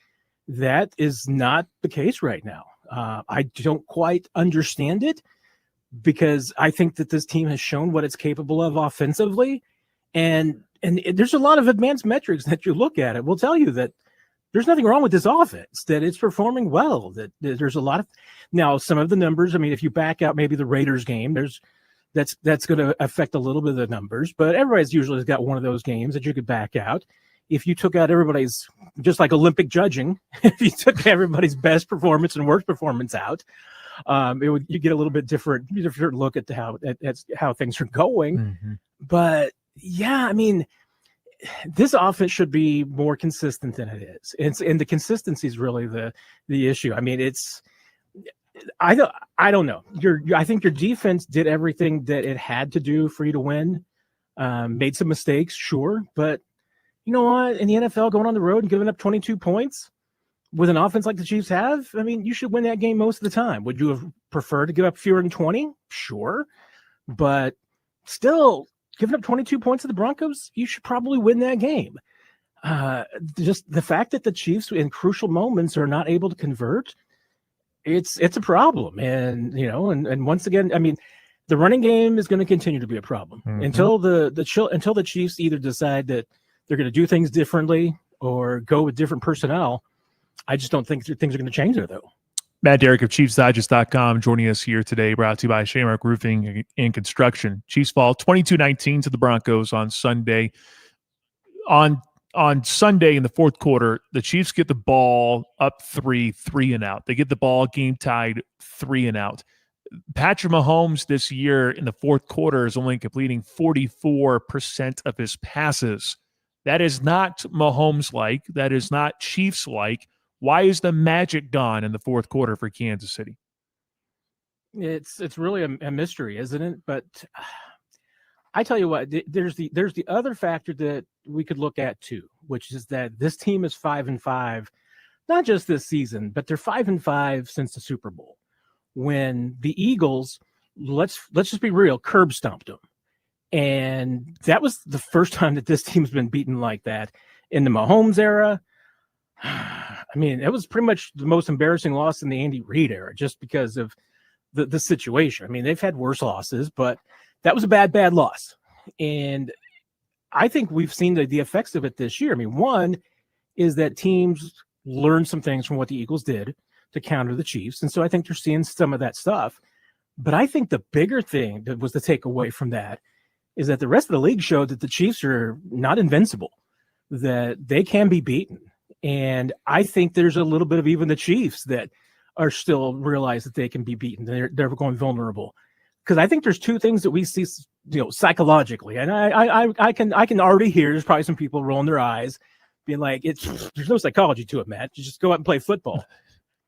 that is not the case right now. I don't quite understand it, because I think that this team has shown what it's capable of offensively. And there's a lot of advanced metrics that you look at. It will tell you that there's nothing wrong with this offense, that it's performing well, that there's a lot of now some of the numbers. I mean, if you back out maybe the Raiders game, that's going to affect a little bit of the numbers, but everybody's usually got one of those games that you could back out. If you took out everybody's, just like Olympic judging, if you took everybody's best performance and worst performance out, you get a little bit different look at how things are going. Mm-hmm. But yeah, I mean, this offense should be more consistent than it is. And the consistency is really the issue. I mean, I don't know. I think your defense did everything that it had to do for you to win. Made some mistakes, sure, but you know what? In the NFL, going on the road and giving up 22 points with an offense like the Chiefs have, I mean, you should win that game most of the time. Would you have preferred to give up fewer than 20? Sure, but still, giving up 22 points to the Broncos, you should probably win that game. Just the fact that the Chiefs in crucial moments are not able to convert, it's a problem. And, you know, and once again, I mean, the running game is going to continue to be a problem until the Chiefs either decide that they're going to do things differently or go with different personnel. I just don't think things are going to change there, though. Matt Derrick of ChiefsDigest.com joining us here today, brought to you by Shamrock Roofing and Construction. Chiefs fall 22-19 to the Broncos on Sunday. On Sunday in the fourth quarter, the Chiefs get the ball up 3 and out. They get the ball game tied 3 and out. Patrick Mahomes this year in the fourth quarter is only completing 44% of his passes. That is not Mahomes-like. That is not Chiefs-like. Why is the magic gone in the fourth quarter for Kansas City? It's really a mystery, isn't it? But I tell you what, there's the other factor that we could look at too, which is that this team is 5-5, not just this season, but they're 5-5 since the Super Bowl, when the Eagles, let's just be real, curb stomped them. And that was the first time that this team's been beaten like that in the Mahomes era. I mean, it was pretty much the most embarrassing loss in the Andy Reid era, just because of the situation. I mean, they've had worse losses, but that was a bad loss. And I think we've seen the effects of it this year. I mean, one is that teams learned some things from what the Eagles did to counter the Chiefs. And so I think they're seeing some of that stuff. But I think the bigger thing that was the takeaway from that is that the rest of the league showed that the Chiefs are not invincible, that they can be beaten. And I think there's a little bit of even the Chiefs that are still realize that they can be beaten. They're going vulnerable. Because I think there's two things that we see, you know, psychologically. And I can already hear there's probably some people rolling their eyes, being like, there's no psychology to it, Matt. You just go out and play football.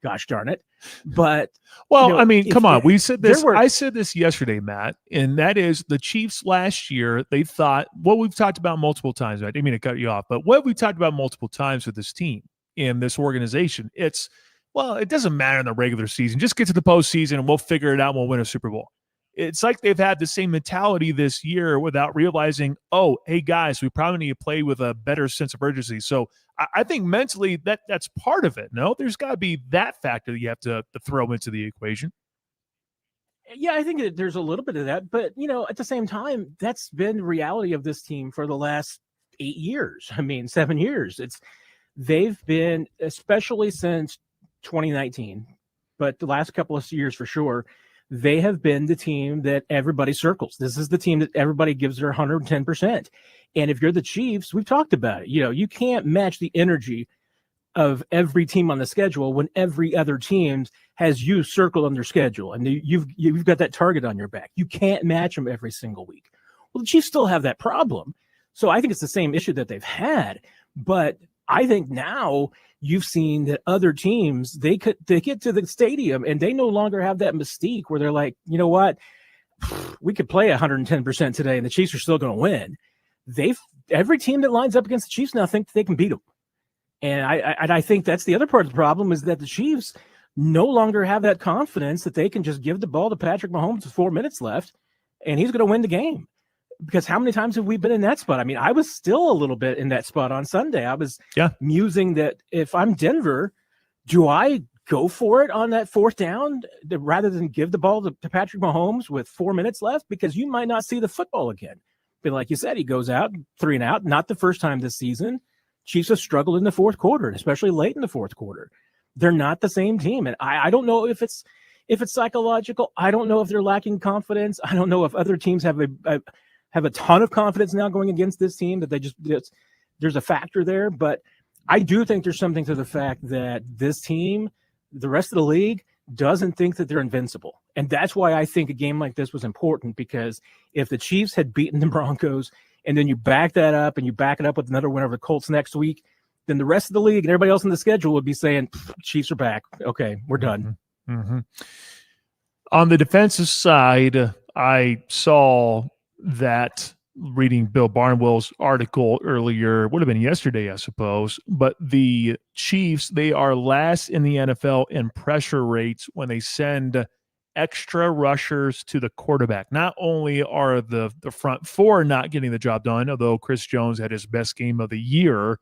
Gosh darn it. But well, you know, I mean, come on. We said this. I said this yesterday, Matt, and that is the Chiefs last year. They thought what we've talked about multiple times. I didn't mean to cut you off, but what we've talked about multiple times with this team and this organization, it doesn't matter in the regular season. Just get to the postseason and we'll figure it out. And we'll win a Super Bowl. It's like they've had the same mentality this year without realizing, oh, hey, guys, we probably need to play with a better sense of urgency. So I think mentally that's part of it. No, there's got to be that factor that you have to throw into the equation. Yeah, I think there's a little bit of that. But, you know, at the same time, that's been the reality of this team for the last 8 years. I mean, 7 years. They've been, especially since 2019, but the last couple of years for sure, they have been the team that everybody circles. This is the team that everybody gives their 110%. And if you're the Chiefs, we've talked about it. You know, you can't match the energy of every team on the schedule when every other team has you circled on their schedule and you've got that target on your back. You can't match them every single week. Well, the Chiefs still have that problem. So I think it's the same issue that they've had. But I think now you've seen that other teams, they get to the stadium and they no longer have that mystique where they're like, you know what, we could play 110% today and the Chiefs are still going to win. Every team that lines up against the Chiefs now think they can beat them. And I think that's the other part of the problem is that the Chiefs no longer have that confidence that they can just give the ball to Patrick Mahomes with 4 minutes left and he's going to win the game. Because how many times have we been in that spot? I mean, I was still a little bit in that spot on Sunday. I was musing that if I'm Denver, do I go for it on that fourth down rather than give the ball to Patrick Mahomes with 4 minutes left? Because you might not see the football again. But like you said, he goes out 3 and out, not the first time this season. Chiefs have struggled in the fourth quarter, and especially late in the fourth quarter. They're not the same team. And I don't know if it's psychological. I don't know if they're lacking confidence. I don't know if other teams have a ton of confidence now going against this team, that there's a factor there. But I do think there's something to the fact that this team, the rest of the league, doesn't think that they're invincible. And that's why I think a game like this was important, because if the Chiefs had beaten the Broncos and then you back that up and you back it up with another win over the Colts next week, then the rest of the league and everybody else in the schedule would be saying, Chiefs are back. Okay, we're done. Mm-hmm. On the defensive side, I saw that reading Bill Barnwell's article earlier, would have been yesterday, I suppose, but the Chiefs, they are last in the NFL in pressure rates when they send extra rushers to the quarterback. Not only are the front four not getting the job done, although Chris Jones had his best game of the year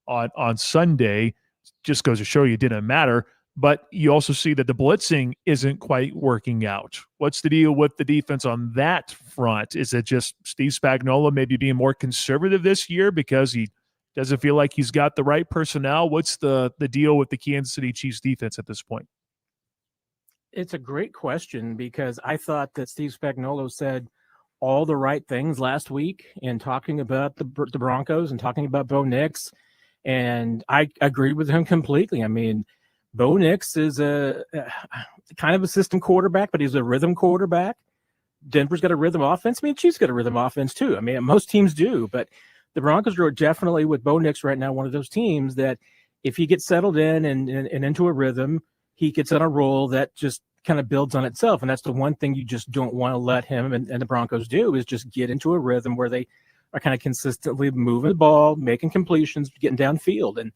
on Sunday, just goes to show you it didn't matter, but you also see that the blitzing isn't quite working out. What's the deal with the defense on that front? Is it just Steve Spagnuolo maybe being more conservative this year because he doesn't feel like he's got the right personnel? What's the deal with the Kansas City Chiefs defense at this point? It's a great question, because I thought that Steve Spagnuolo said all the right things last week in talking about the Broncos and talking about Bo Nix, and I agreed with him completely. I mean, Bo Nix is a kind of a system quarterback, but he's a rhythm quarterback. Denver's got a rhythm offense. I mean, Chiefs got a rhythm offense too. I mean, most teams do, but the Broncos are definitely, with Bo Nix right now, one of those teams that if he gets settled in and into a rhythm, he gets on a roll that just kind of builds on itself. And that's the one thing you just don't want to let him and the Broncos do, is just get into a rhythm where they are kind of consistently moving the ball, making completions, getting downfield.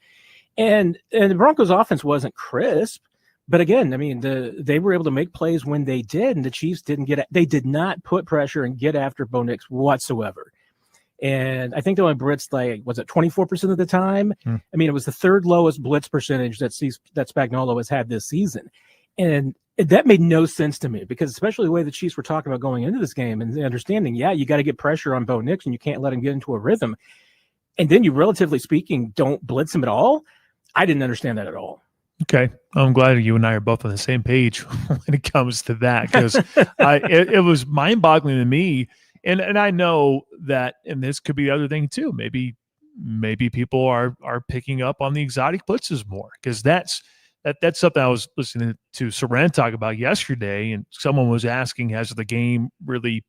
And the Broncos offense wasn't crisp, but again, I mean, they were able to make plays when they did, and the Chiefs they did not put pressure and get after Bo Nix whatsoever. And I think they only blitzed, like, was it 24% of the time? I mean, it was the third lowest blitz percentage that Spagnuolo has had this season. And that made no sense to me, because especially the way the Chiefs were talking about going into this game and the understanding, you got to get pressure on Bo Nix and you can't let him get into a rhythm. And then you, relatively speaking, don't blitz him at all. I didn't understand that at all. Okay. I'm glad you and I are both on the same page when it comes to that, because it was mind-boggling to me. And I know that, and this could be the other thing too, maybe people are picking up on the exotic blitzes more, because that's something I was listening to Saran talk about yesterday, and someone was asking, has the game really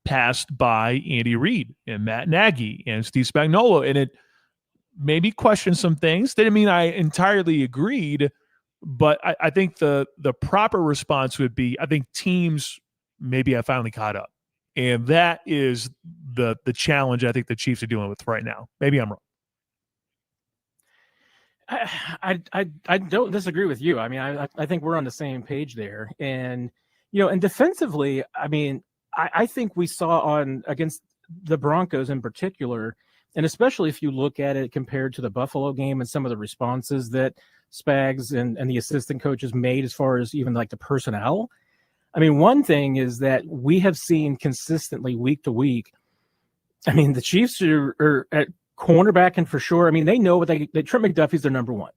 passed by Andy Reid and Matt Nagy and Steve Spagnuolo? And it maybe questioned some things. Didn't mean I entirely agreed, but I think the proper response would be, I think teams maybe have finally caught up. And that is the challenge I think the Chiefs are dealing with right now. Maybe I'm wrong. I don't disagree with you. I mean, I think we're on the same page there. And, and defensively, I mean, I think we saw against the Broncos in particular, and especially if you look at it compared to the Buffalo game and some of the responses that Spags and the assistant coaches made as far as even like the personnel. I mean, one thing is that we have seen consistently week to week. I mean, the Chiefs are at cornerback, and for sure, I mean, they know what Trent McDuffie's their number one.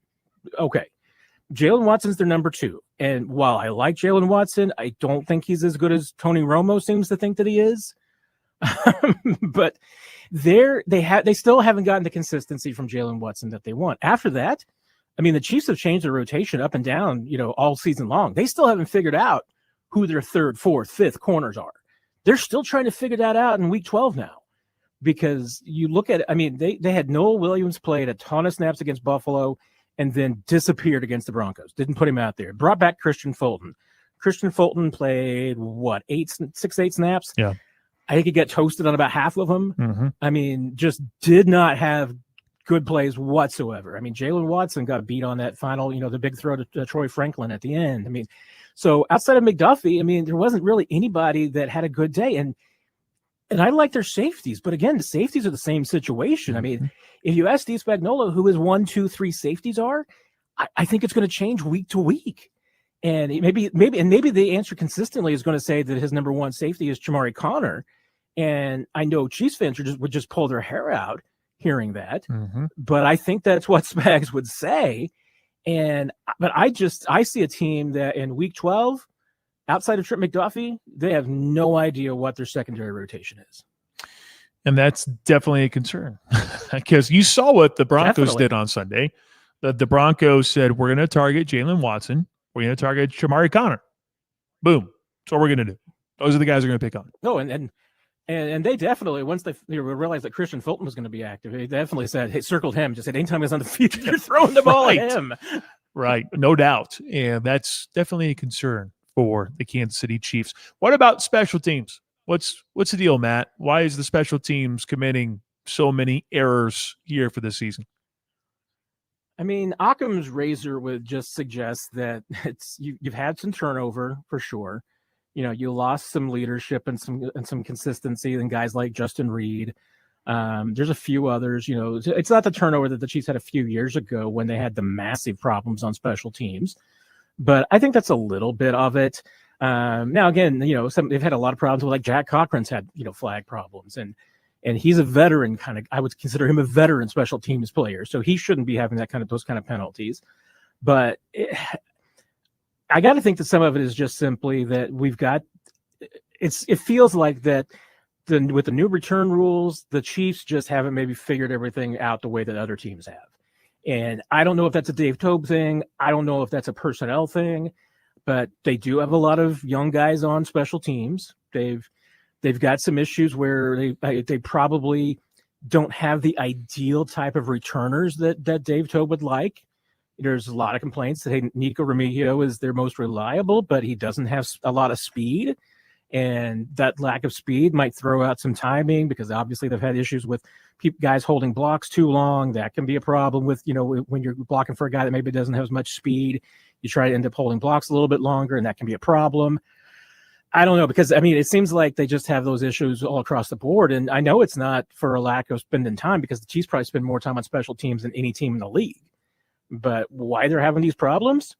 Okay. Jalen Watson's their number two. And while I like Jalen Watson, I don't think he's as good as Tony Romo seems to think that he is. But they still haven't gotten the consistency from Jalen Watson that they want. After that, I mean, the Chiefs have changed their rotation up and down, all season long. They still haven't figured out who their third, fourth, fifth corners are. They're still trying to figure that out in week 12 now, because you look at it. I mean, they had Noah Williams played a ton of snaps against Buffalo and then disappeared against the Broncos. Didn't put him out there. Brought back Christian Fulton. Christian Fulton played 6-8 snaps. Yeah. I think he got toasted on about half of them. Mm-hmm. I mean, just did not have good plays whatsoever. I mean, Jalen Watson got beat on that final, the big throw to Troy Franklin at the end. I mean, so outside of McDuffie, I mean, there wasn't really anybody that had a good day. And I like their safeties, but again, the safeties are the same situation. I mean, if you ask Steve Spagnuolo who his 1, 2, 3 safeties are, I think it's going to change week to week. And maybe the answer consistently is going to say that his number one safety is Chamari Connor. And I know Chiefs fans would just pull their hair out. hearing that, Mm-hmm. but I think that's what Spags would say. But I see a team that in week 12, outside of Trip McDuffie, they have no idea what their secondary rotation is. And that's definitely a concern because you saw what the Broncos Definitely. did on Sunday. The Broncos said, we're going to target Jalen Watson. We're going to target Shamari Connor. Boom. That's what we're going to do. Those are the guys we're going to pick on. No, and they definitely, once they realized that Christian Fulton was going to be active, they definitely said, hey, circled him, just said, anytime he's on the field, you're throwing the ball at him. Right. No doubt. And that's definitely a concern for the Kansas City Chiefs. What about special teams? What's the deal, Matt? Why is the special teams committing so many errors here for this season? I mean, Occam's razor would just suggest that you've had some turnover for sure. You lost some leadership and some consistency in guys like Justin Reed. There's a few others. It's not the turnover that the Chiefs had a few years ago when they had the massive problems on special teams, but I think that's a little bit of it. Now again, they've had a lot of problems with, like, Jack Cochran's had flag problems, and he's a veteran I would consider him a veteran special teams player, so he shouldn't be having those kind of penalties. But I got to think that some of it is just simply that it feels like that with the new return rules, the Chiefs just haven't maybe figured everything out the way that other teams have. And I don't know if that's a Dave Toub thing. I don't know if that's a personnel thing, but they do have a lot of young guys on special teams. They've got some issues where they probably don't have the ideal type of returners that Dave Toub would like. There's a lot of complaints that, hey, Nico Remigio is their most reliable, but he doesn't have a lot of speed. And that lack of speed might throw out some timing, because obviously they've had issues with guys holding blocks too long. That can be a problem with, when you're blocking for a guy that maybe doesn't have as much speed. You try to end up holding blocks a little bit longer, and that can be a problem. I don't know, because, it seems like they just have those issues all across the board. And I know it's not for a lack of spending time, because the Chiefs probably spend more time on special teams than any team in the league. But why they're having these problems,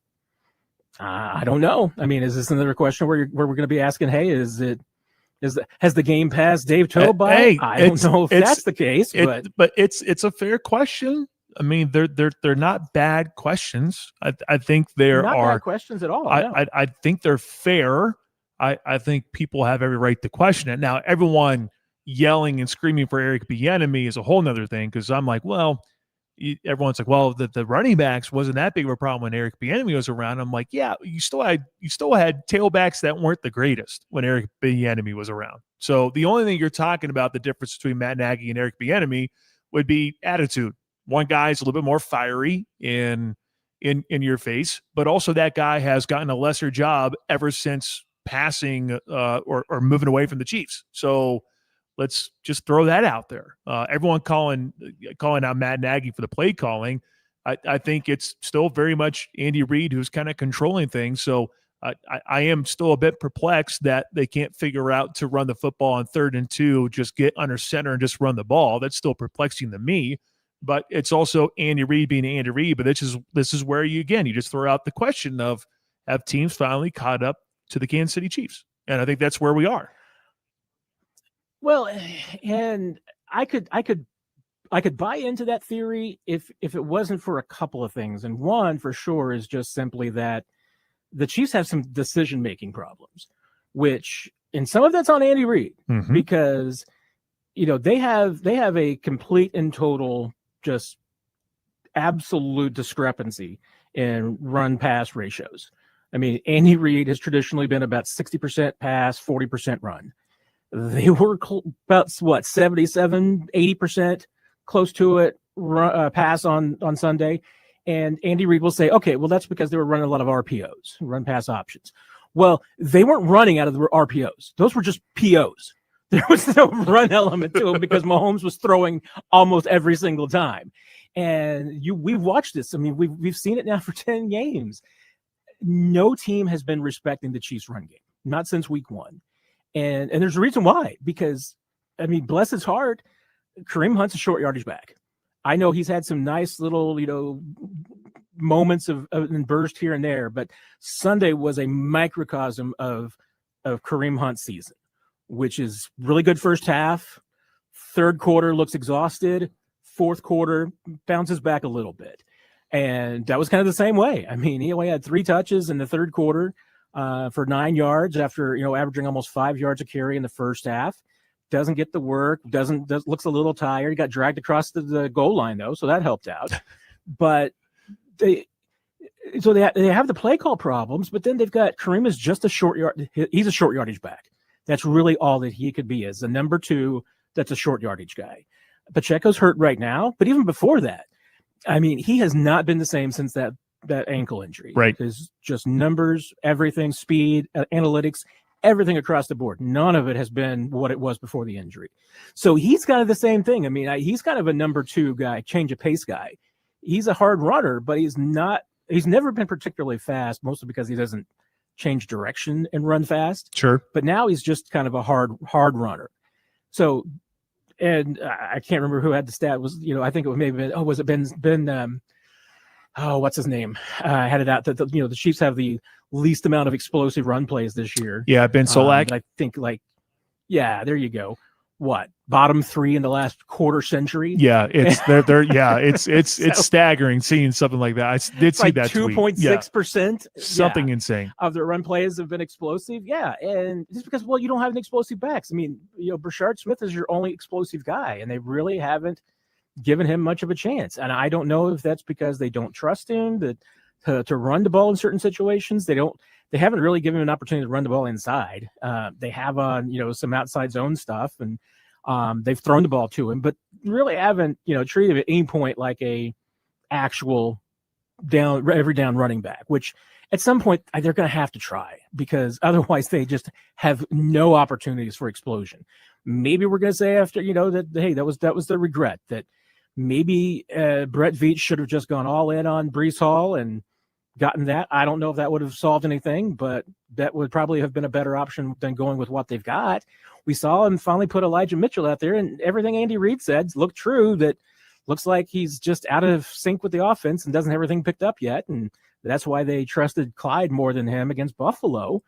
I don't know. Is this another question where we're going to be asking, hey, has the game passed Dave Toub by? Hey, I don't know if that's the case, but it's a fair question. They're not bad questions. I think there not are bad questions at all. I think they're fair. I think people have every right to question it. Now, everyone yelling and screaming for Eric Bieniemy is a whole nother thing, because I'm like, well, everyone's like, well, the running backs wasn't that big of a problem when Eric Bieniemy was around. I'm like, yeah, you still had tailbacks that weren't the greatest when Eric Bieniemy was around. So the only thing you're talking about, the difference between Matt Nagy and Eric Bieniemy, would be attitude. One guy's a little bit more fiery in your face, but also that guy has gotten a lesser job ever since passing or moving away from the Chiefs. So let's just throw that out there. Everyone calling out Matt Nagy for the play calling. I think it's still very much Andy Reid who's kind of controlling things. So I am still a bit perplexed that they can't figure out to run the football on 3rd and 2, just get under center and just run the ball. That's still perplexing to me. But it's also Andy Reid being Andy Reid. But this is where you just throw out the question of, have teams finally caught up to the Kansas City Chiefs? And I think that's where we are. Well, and I could buy into that theory if it wasn't for a couple of things. And one for sure is just simply that the Chiefs have some decision-making problems, and some of that's on Andy Reid, because, they have a complete and total, just absolute discrepancy in run-pass ratios. Andy Reid has traditionally been about 60% pass, 40% run. They were about 77, 80% close to it pass on Sunday. And Andy Reid will say, okay, well, that's because they were running a lot of RPOs, run pass options. Well, they weren't running out of the RPOs. Those were just POs. There was no run element to them because Mahomes was throwing almost every single time. And we've watched this. We've seen it now for 10 games. No team has been respecting the Chiefs' run game, not since week 1. And there's a reason why, because, bless his heart, Kareem Hunt's a short yardage back. I know he's had some nice little, moments of burst here and there, but Sunday was a microcosm of Kareem Hunt's season, which is really good first half. Third quarter looks exhausted. fourth quarter, bounces back a little bit. And that was kind of the same way. I mean, he only had 3 touches in the third quarter for 9 yards after, averaging almost 5 yards a carry in the first half. Doesn't get the work, looks a little tired. He got dragged across the goal line, though, so that helped out. But they have the play call problems, but then they've got Kareem is just he's a short yardage back. That's really all that he could be, is the number 2 that's a short yardage guy. Pacheco's hurt right now, but even before that, I mean, he has not been the same since that ankle injury. Right. It's just numbers, everything, speed, analytics, everything across the board. None of it has been what it was before the injury. So he's kind of the same thing. I mean, he's kind of a number 2 guy, change of pace guy. He's a hard runner, but he's never been particularly fast, mostly because he doesn't change direction and run fast. Sure. But now he's just kind of a hard runner. So, and I can't remember who had the stat. I think it was maybe was it Ben what's his name? Had it out that the Chiefs have the least amount of explosive run plays this year. Yeah, Ben Solak. I think there you go. What, bottom 3 in the last quarter century? Yeah, it's staggering seeing something like that. I did see that 2.6%. Something insane of the run plays have been explosive. Yeah, and just because you don't have an explosive backs. I mean, Brashard Smith is your only explosive guy, and they really haven't given him much of a chance. And I don't know if that's because they don't trust him to run the ball in certain situations. They haven't really given him an opportunity to run the ball inside. They have on some outside zone stuff, and they've thrown the ball to him, but really haven't treated him at any point like a actual every down running back, which at some point they're going to have to try, because otherwise they just have no opportunities for explosion. Maybe we're going to say after that, hey, that was the regret, that maybe Brett Veach should have just gone all in on Breece Hall and gotten that. I don't know if that would have solved anything, but that would probably have been a better option than going with what they've got. We saw him finally put Elijah Mitchell out there, and everything Andy Reid said looked true. That looks like he's just out of sync with the offense and doesn't have everything picked up yet, and that's why they trusted Clyde more than him against Buffalo.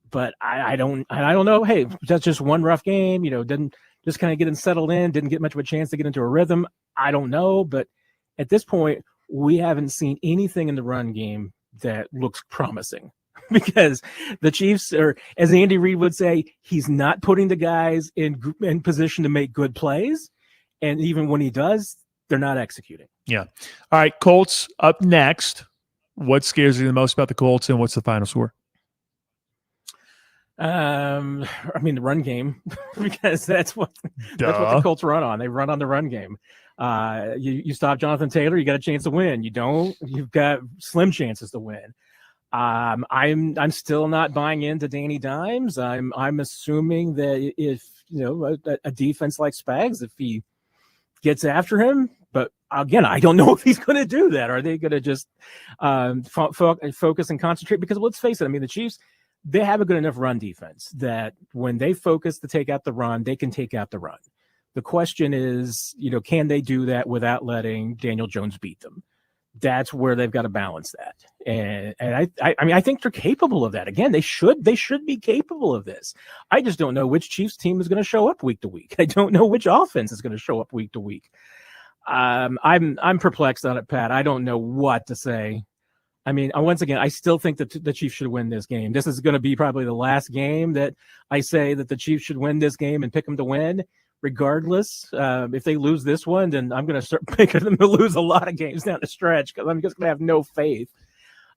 But I don't know. Hey, that's just one rough game. Didn't just kind of getting settled in, didn't get much of a chance to get into a rhythm. I don't know, but at this point, we haven't seen anything in the run game that looks promising, because the Chiefs are, as Andy Reid would say, he's not putting the guys in position to make good plays. And even when he does, they're not executing. Yeah. All right. Colts up next. What scares you the most about the Colts, and what's the final score? The run game, because that's what the Colts run on. They run on the run game. You stop Jonathan Taylor, you got a chance to win. You don't, you've got slim chances to win. I'm still not buying into Danny Dimes. I'm assuming that if a defense like Spags, if he gets after him, but again, I don't know if he's going to do that. Are they going to just focus and concentrate? Because let's face it, the Chiefs, they have a good enough run defense that when they focus to take out the run, they can take out the run. The question is, can they do that without letting Daniel Jones beat them? That's where they've got to balance that. And I think they're capable of that. Again, they should be capable of this. I just don't know which Chiefs team is going to show up week to week. I don't know which offense is going to show up week to week. I'm perplexed on it, Pat. I don't know what to say. Once again, I still think that the Chiefs should win this game. This is going to be probably the last game that I say that the Chiefs should win this game and pick them to win. Regardless, if they lose this one, then I'm going to start picking them to lose a lot of games down the stretch, because I'm just going to have no faith.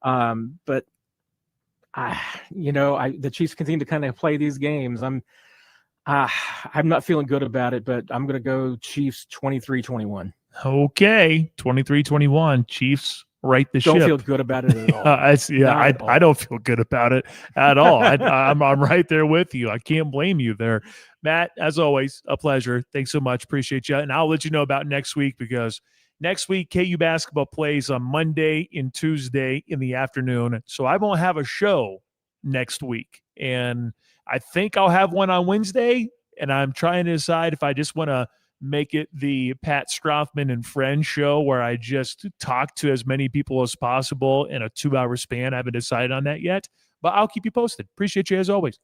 But the Chiefs continue to kind of play these games. I'm not feeling good about it, but I'm going to go Chiefs 23-21. Okay, 23-21. Chiefs right the ship. Don't feel good about it at all. I don't feel good about it at all. I'm right there with you. I can't blame you there. Matt, as always, a pleasure. Thanks so much. Appreciate you. And I'll let you know about next week, because next week KU basketball plays on Monday and Tuesday in the afternoon. So I won't have a show next week. And I think I'll have one on Wednesday. And I'm trying to decide if I just want to make it the Pat Strathman and Friends show, where I just talk to as many people as possible in a 2-hour span. I haven't decided on that yet, but I'll keep you posted. Appreciate you as always.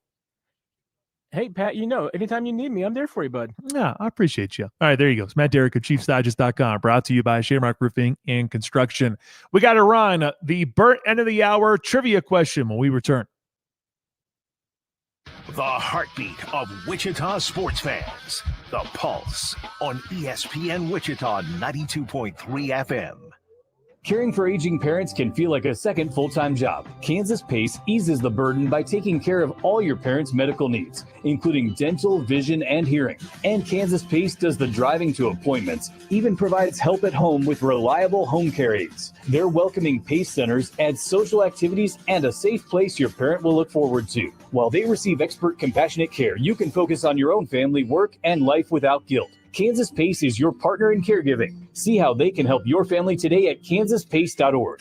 Hey, Pat, anytime you need me, I'm there for you, bud. Yeah, I appreciate you. All right, there you go. It's Matt Derrick of ChiefsDigest.com, brought to you by Shamrock Roofing and Construction. We got to run the burnt end of the hour trivia question when we return. The heartbeat of Wichita sports fans. The Pulse on ESPN Wichita 92.3 FM. Caring for aging parents can feel like a second full-time job. Kansas PACE eases the burden by taking care of all your parents' medical needs, including dental, vision, and hearing. And Kansas PACE does the driving to appointments, even provides help at home with reliable home care aides. Their welcoming PACE centers add social activities and a safe place your parent will look forward to. While they receive expert, compassionate care, you can focus on your own family, work, and life without guilt. Kansas PACE is your partner in caregiving. See how they can help your family today at kansaspace.org.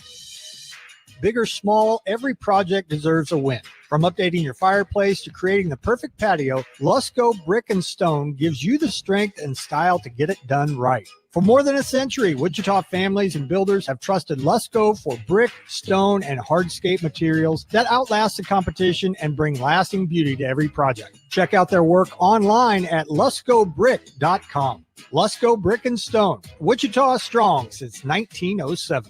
Big or small, every project deserves a win. From updating your fireplace to creating the perfect patio, Lusco Brick and Stone gives you the strength and style to get it done right. For more than a century, Wichita families and builders have trusted Lusco for brick, stone, and hardscape materials that outlast the competition and bring lasting beauty to every project. Check out their work online at luscobrick.com. Lusco Brick and Stone, Wichita strong since 1907.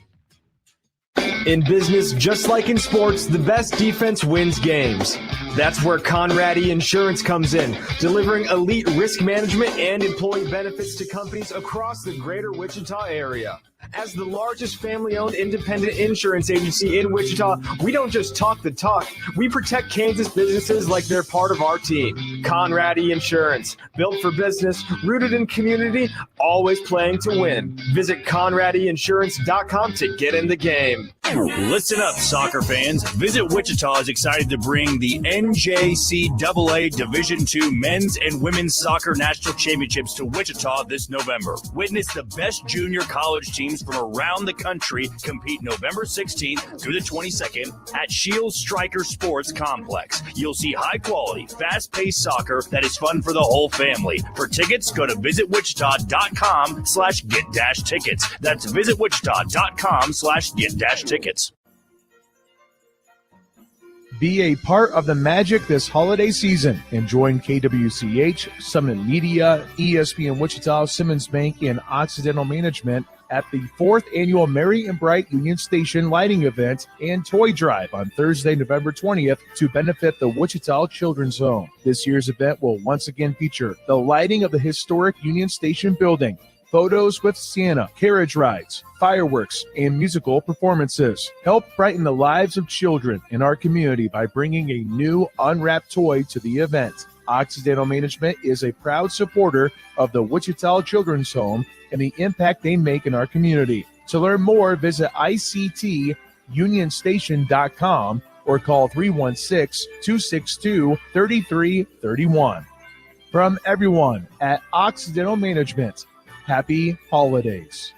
In business, just like in sports, the best defense wins games. That's where Conradi Insurance comes in, delivering elite risk management and employee benefits to companies across the greater Wichita area. As the largest family-owned independent insurance agency in Wichita, we don't just talk the talk, we protect Kansas businesses like they're part of our team. Conradi Insurance, built for business, rooted in community, always playing to win. Visit ConradiInsurance.com to get in the game. Listen up, soccer fans. Visit Wichita is excited to bring the NJCAA Division II Men's and Women's Soccer National Championships to Wichita this November. Witness the best junior college teams from around the country compete November 16th through the 22nd at Shields Striker Sports Complex. You'll see high-quality, fast-paced soccer that is fun for the whole family. For tickets, go to visitwichita.com/get-tickets. That's visitwichita.com/get-tickets. Be a part of the magic this holiday season and join KWCH, Summit Media, ESPN Wichita, Simmons Bank, and Occidental Management at the 4th Annual Merry and Bright Union Station Lighting Event and Toy Drive on Thursday, November 20th to benefit the Wichita Children's Home. This year's event will once again feature the lighting of the historic Union Station building, photos with Santa, carriage rides, fireworks, and musical performances. Help brighten the lives of children in our community by bringing a new unwrapped toy to the event. Occidental Management is a proud supporter of the Wichita Children's Home and the impact they make in our community. To learn more, visit ICTUnionStation.com or call 316-262-3331. From everyone at Occidental Management, happy holidays.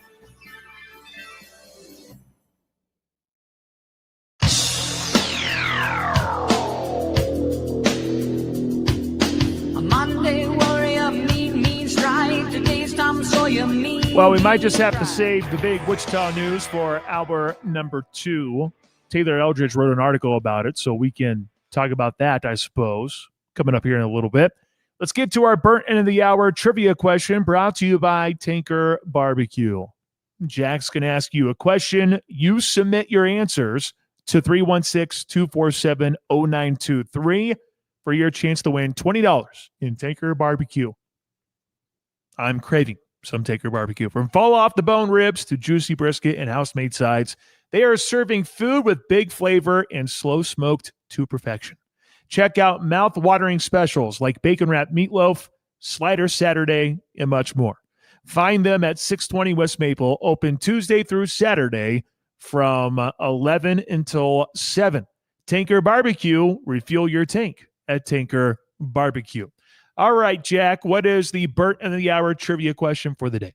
Well, we might just have to save the big Wichita news for hour number 2. Taylor Eldridge wrote an article about it, so we can talk about that, I suppose, coming up here in a little bit. Let's get to our burnt end of the hour trivia question brought to you by Tanker Barbecue. Jack's going to ask you a question. You submit your answers to 316-247-0923 for your chance to win $20 in Tanker Barbecue. I'm craving some Tanker Barbecue. From fall-off-the-bone ribs to juicy brisket and house-made sides, they are serving food with big flavor and slow-smoked to perfection. Check out mouth-watering specials like bacon wrap meatloaf, Slider Saturday, and much more. Find them at 620 West Maple, open Tuesday through Saturday from 11 until 7. Tanker Barbecue, refuel your tank at Tanker Barbecue. All right, Jack, what is the burnt end of the hour trivia question for the day?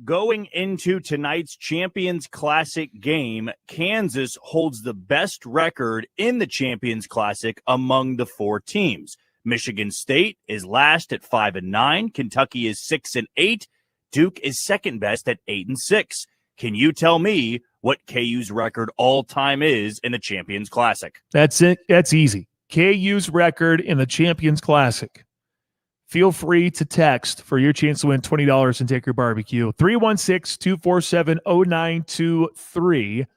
Going into tonight's Champions Classic game, Kansas holds the best record in the Champions Classic among the 4 teams. Michigan State is last at 5-9. Kentucky is 6-8. Duke is second best at 8-6. Can you tell me what KU's record all time is in the Champions Classic? That's it. That's easy. KU's record in the Champions Classic. Feel free to text for your chance to win $20 and take your barbecue. 316-247-0923.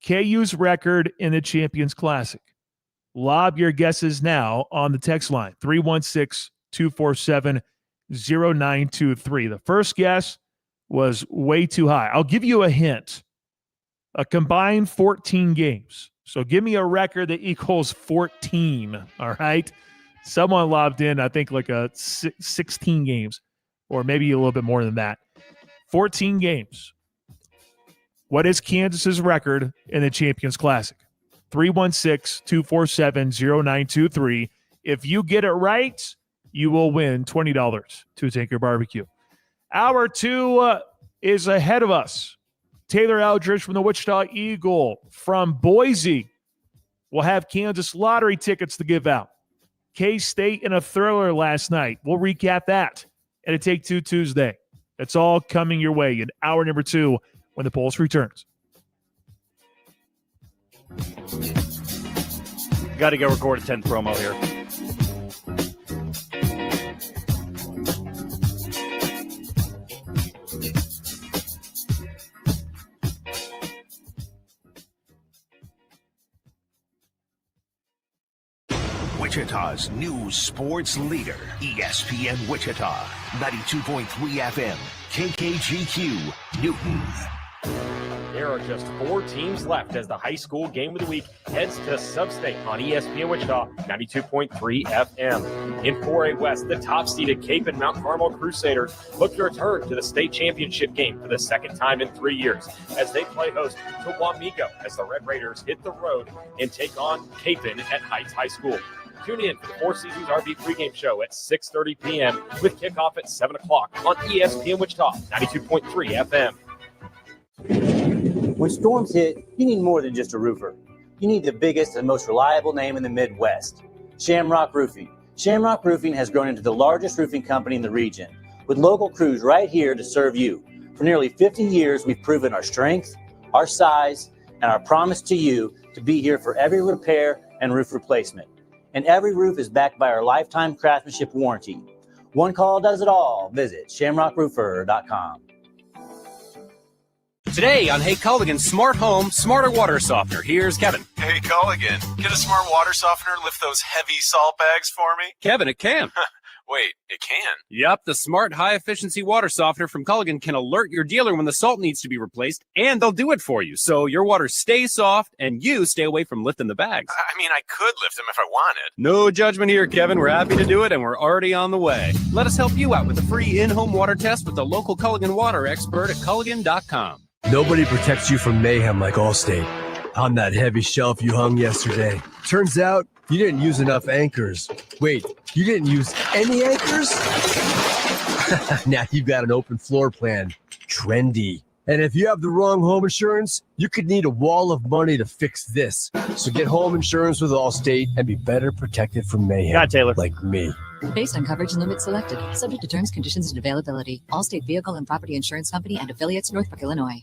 KU's record in the Champions Classic. Lob your guesses now on the text line. 316-247-0923. The first guess was way too high. I'll give you a hint. A combined 14 games. So give me a record that equals 14, all right? Someone lobbed in, I think, like a 16 games, or maybe a little bit more than that. 14 games. What is Kansas's record in the Champions Classic? 316-247-0923. If you get it right, you will win $20 to take your barbecue. Hour 2 is ahead of us. Taylor Aldridge from the Wichita Eagle from Boise will have Kansas lottery tickets to give out. K-State in a thriller last night. We'll recap that at a Take Two Tuesday. That's all coming your way in hour number 2 when the Pulse returns. Got to go record a 10th promo here. Wichita's new sports leader, ESPN Wichita, 92.3 FM, KKGQ, Newton. There are just 4 teams left as the high school game of the week heads to Sub-State on ESPN Wichita, 92.3 FM. In 4A West, the top-seeded Cape and Mount Carmel Crusaders look to return to the state championship game for the second time in 3 years as they play host to Wamego as the Red Raiders hit the road and take on Capen at Heights High School. Tune in for the Four Seasons RV pregame show at 6:30 p.m. with kickoff at 7 o'clock on ESPN Wichita, 92.3 FM. When storms hit, you need more than just a roofer. You need the biggest and most reliable name in the Midwest, Shamrock Roofing. Shamrock Roofing has grown into the largest roofing company in the region, with local crews right here to serve you. For nearly 50 years, we've proven our strength, our size, and our promise to you to be here for every repair and roof replacement. And every roof is backed by our lifetime craftsmanship warranty. One call does it all. Visit shamrockroofer.com. Today on Hey Culligan's Smart Home, Smarter Water Softener, here's Kevin. Hey Culligan, get a smart water softener and lift those heavy salt bags for me? Kevin, it can. Wait, it can? Yup, the smart high-efficiency water softener from Culligan can alert your dealer when the salt needs to be replaced, and they'll do it for you, so your water stays soft and you stay away from lifting the bags. I mean, I could lift them if I wanted. No judgment here, Kevin. We're happy to do it, and we're already on the way. Let us help you out with a free in-home water test with the local Culligan water expert at Culligan.com. Nobody protects you from mayhem like Allstate. On that heavy shelf you hung yesterday. Turns out you didn't use enough anchors. Wait, you didn't use any anchors? Now you've got an open floor plan. Trendy. And if you have the wrong home insurance, you could need a wall of money to fix this. So get home insurance with Allstate and be better protected from mayhem. Got Taylor. Like me. Based on coverage and limits selected, subject to terms, conditions, and availability. Allstate Vehicle and Property Insurance Company and affiliates, Northbrook, Illinois.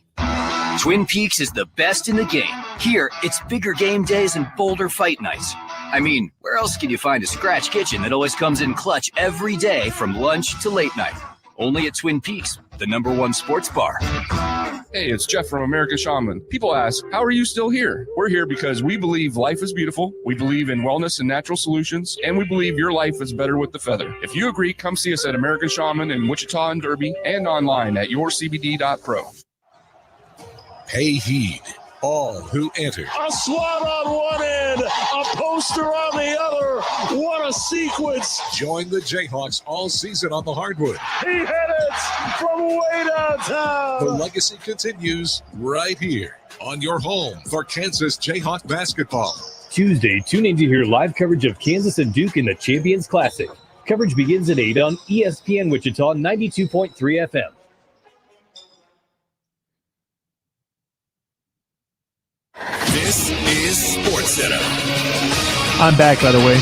Twin Peaks is the best in the game. Here, it's bigger game days and bolder fight nights. I mean, where else can you find a scratch kitchen that always comes in clutch every day from lunch to late night? Only at Twin Peaks, the #1 sports bar. Hey, it's Jeff from American Shaman. People ask, how are you still here? We're here because we believe life is beautiful, we believe in wellness and natural solutions, and we believe your life is better with the feather. If you agree, come see us at American Shaman in Wichita and Derby and online at yourcbd.pro. Pay heed, all who enter. A swat on one end, a poster on the other. What a sequence. Join the Jayhawks all season on the hardwood. He hit it from way downtown. The legacy continues right here on your home for Kansas Jayhawk basketball. Tuesday, tune in to hear live coverage of Kansas and Duke in the Champions Classic. Coverage begins at 8 on ESPN Wichita 92.3 FM. This is SportsCenter. I'm back, by the way.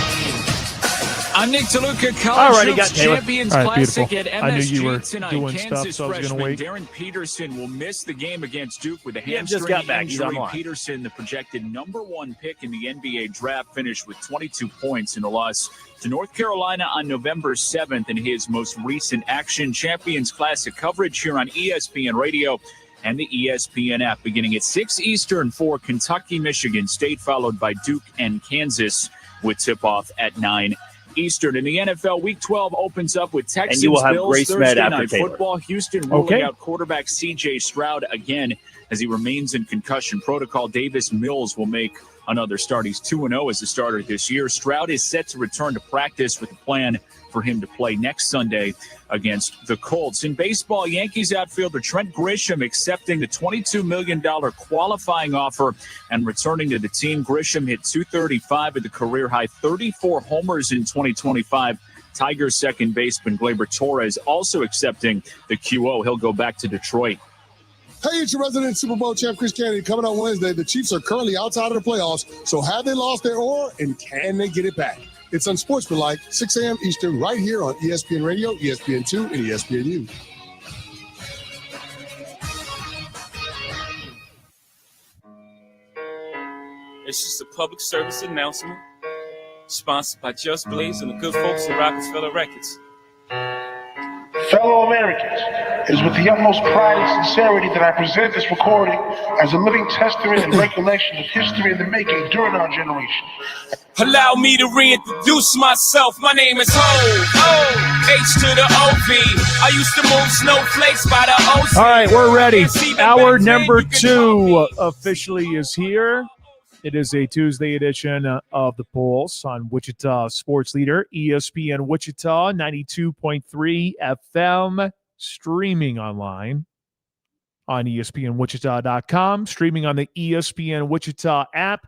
I'm Nick DeLuca, Alrighty, College got Hoops Taylor. Champions All right, Classic beautiful. at I knew you were MSG tonight. doing stuff, Kansas so I was gonna freshman wait. Darren Peterson will miss the game against Duke with a Yeah, hamstring just got back. He's injury. online. Peterson, the projected number 1 pick in the NBA draft, finished with 22 points in a loss to North Carolina on November 7th in his most recent Action Champions Classic coverage here on ESPN Radio and the ESPN app, beginning at 6 Eastern for Kentucky, Michigan State, followed by Duke and Kansas with tip-off at 9 Eastern. In the NFL, Week 12 opens up with Texans, And you will have Bills, Grace Med Thursday after Night Taylor. Football. Houston ruling Okay. out quarterback C.J. Stroud again as he remains in concussion protocol. Davis Mills will make another start. He's 2-0 as a starter this year. Stroud is set to return to practice with a plan for him to play next Sunday against the Colts. In baseball, Yankees outfielder Trent Grisham accepting the $22 million qualifying offer and returning to the team. Grisham hit .235 at the career-high 34 homers in 2025. Tigers second baseman Gleyber Torres also accepting the QO. He'll go back to Detroit. Hey, it's your resident Super Bowl champ, Chris Kennedy. Coming up Wednesday, the Chiefs are currently outside of the playoffs, so have they lost their aura, and can they get it back? It's Unsportsmanlike, 6 a.m. Eastern, right here on ESPN Radio, ESPN2, and ESPNU. It's just a public service announcement sponsored by Just Blaze and the good folks at Rockefeller Records. Fellow Americans, it is with the utmost pride and sincerity that I present this recording as a living testament and recollection of history in the making during our generation. Allow me to reintroduce myself. My name is Ho, H to the O-V. I used to move snowflakes by the ocean. All right, we're ready. Hour number 2 officially is here. It is a Tuesday edition of The Pulse on Wichita Sports Leader, ESPN Wichita, 92.3 FM, streaming online on ESPNWichita.com, streaming on the ESPN Wichita app,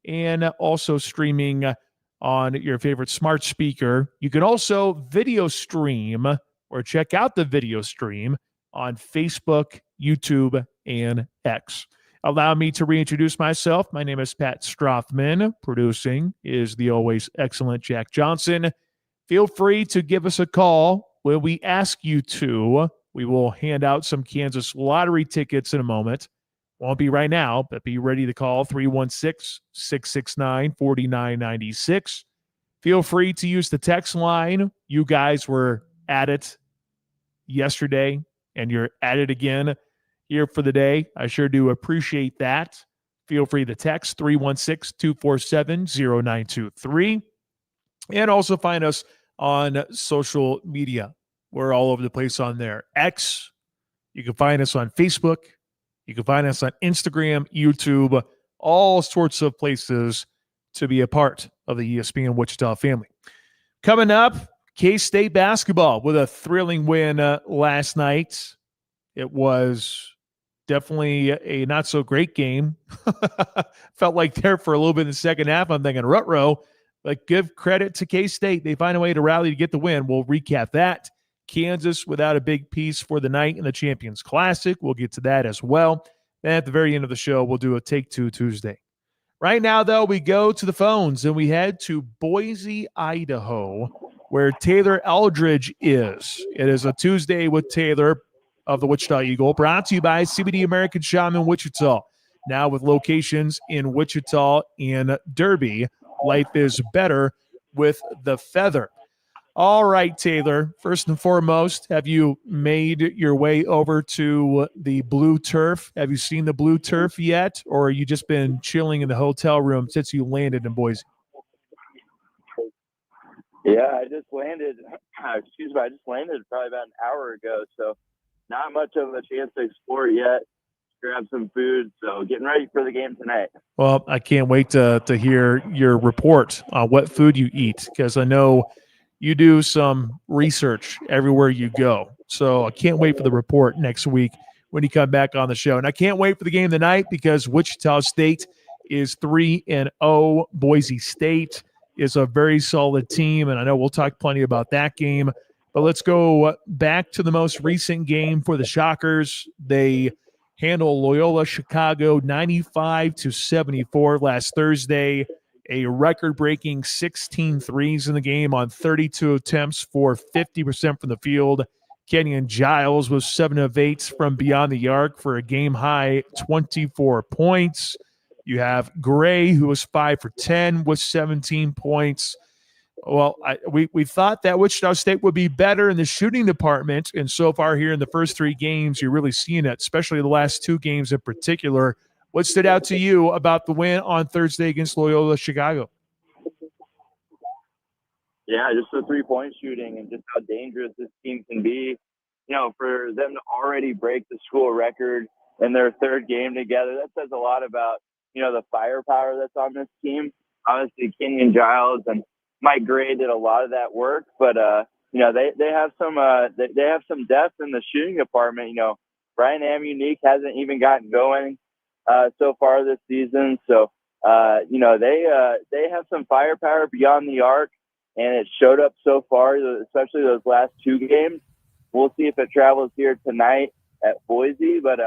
and also streaming on your favorite smart speaker. You can also video stream or check out the video stream on Facebook, YouTube, and X. Allow me to reintroduce myself. My name is Pat Strathman. Producing is the always excellent Jack Johnson. Feel free to give us a call when we ask you to. We will hand out some Kansas lottery tickets in a moment. Won't be right now, but be ready to call 316-669-4996. Feel free to use the text line. You guys were at it yesterday, and you're at it again here for the day. I sure do appreciate that. Feel free to text 316-247-0923. And also find us on social media. We're all over the place on there. X, you can find us on Facebook. You can find us on Instagram, YouTube, all sorts of places to be a part of the ESPN Wichita family. Coming up, K-State basketball with a thrilling win last night. It was definitely a not-so-great game. Felt like there for a little bit in the second half. I'm thinking, ruh-roh. But give credit to K-State. They find a way to rally to get the win. We'll recap that. Kansas without a big piece for the night in the Champions Classic. We'll get to that as well. Then at the very end of the show, we'll do a Take Two Tuesday. Right now, though, we go to the phones, and we head to Boise, Idaho, where Taylor Eldridge is. It is a Tuesday with Taylor of the Wichita Eagle, brought to you by CBD American Shaman Wichita. Now with locations in Wichita and Derby, life is better with the Feather. All right, Taylor, first and foremost, have you made your way over to the blue turf? Have you seen the blue turf yet, or have you just been chilling in the hotel room since you landed in Boise? Yeah, I just landed. I just landed probably about an hour ago, so not much of a chance to explore yet. Grab some food, so getting ready for the game tonight. Well, I can't wait to hear your report on what food you eat, because I know you do some research everywhere you go. So I can't wait for the report next week when you come back on the show. And I can't wait for the game tonight because Wichita State is 3-0. Boise State is a very solid team, and I know we'll talk plenty about that game. But let's go back to the most recent game for the Shockers. They handle Loyola Chicago 95-74 last Thursday. a record-breaking 16 threes in the game on 32 attempts for 50% from the field. Kenyon Giles was 7 of 8 from beyond the arc for a game-high 24 points. You have Gray, who was 5 for 10 with 17 points. Well, we thought that Wichita State would be better in the shooting department, and so far here in the first 3 games, you're really seeing it, especially the last 2 games in particular. What stood out to you about the win on Thursday against Loyola Chicago? Yeah, just the three-point shooting and just how dangerous this team can be. You know, for them to already break the school record in their 3rd game together, that says a lot about, you know, the firepower that's on this team. Obviously, Kenyon Giles and Mike Gray did a lot of that work, but you know, they have some depth in the shooting department. You know, Brian Amunique hasn't even gotten going so far this season, so you know, they have some firepower beyond the arc, and it showed up so far, especially those last 2 games. We'll see if it travels here tonight at Boise, but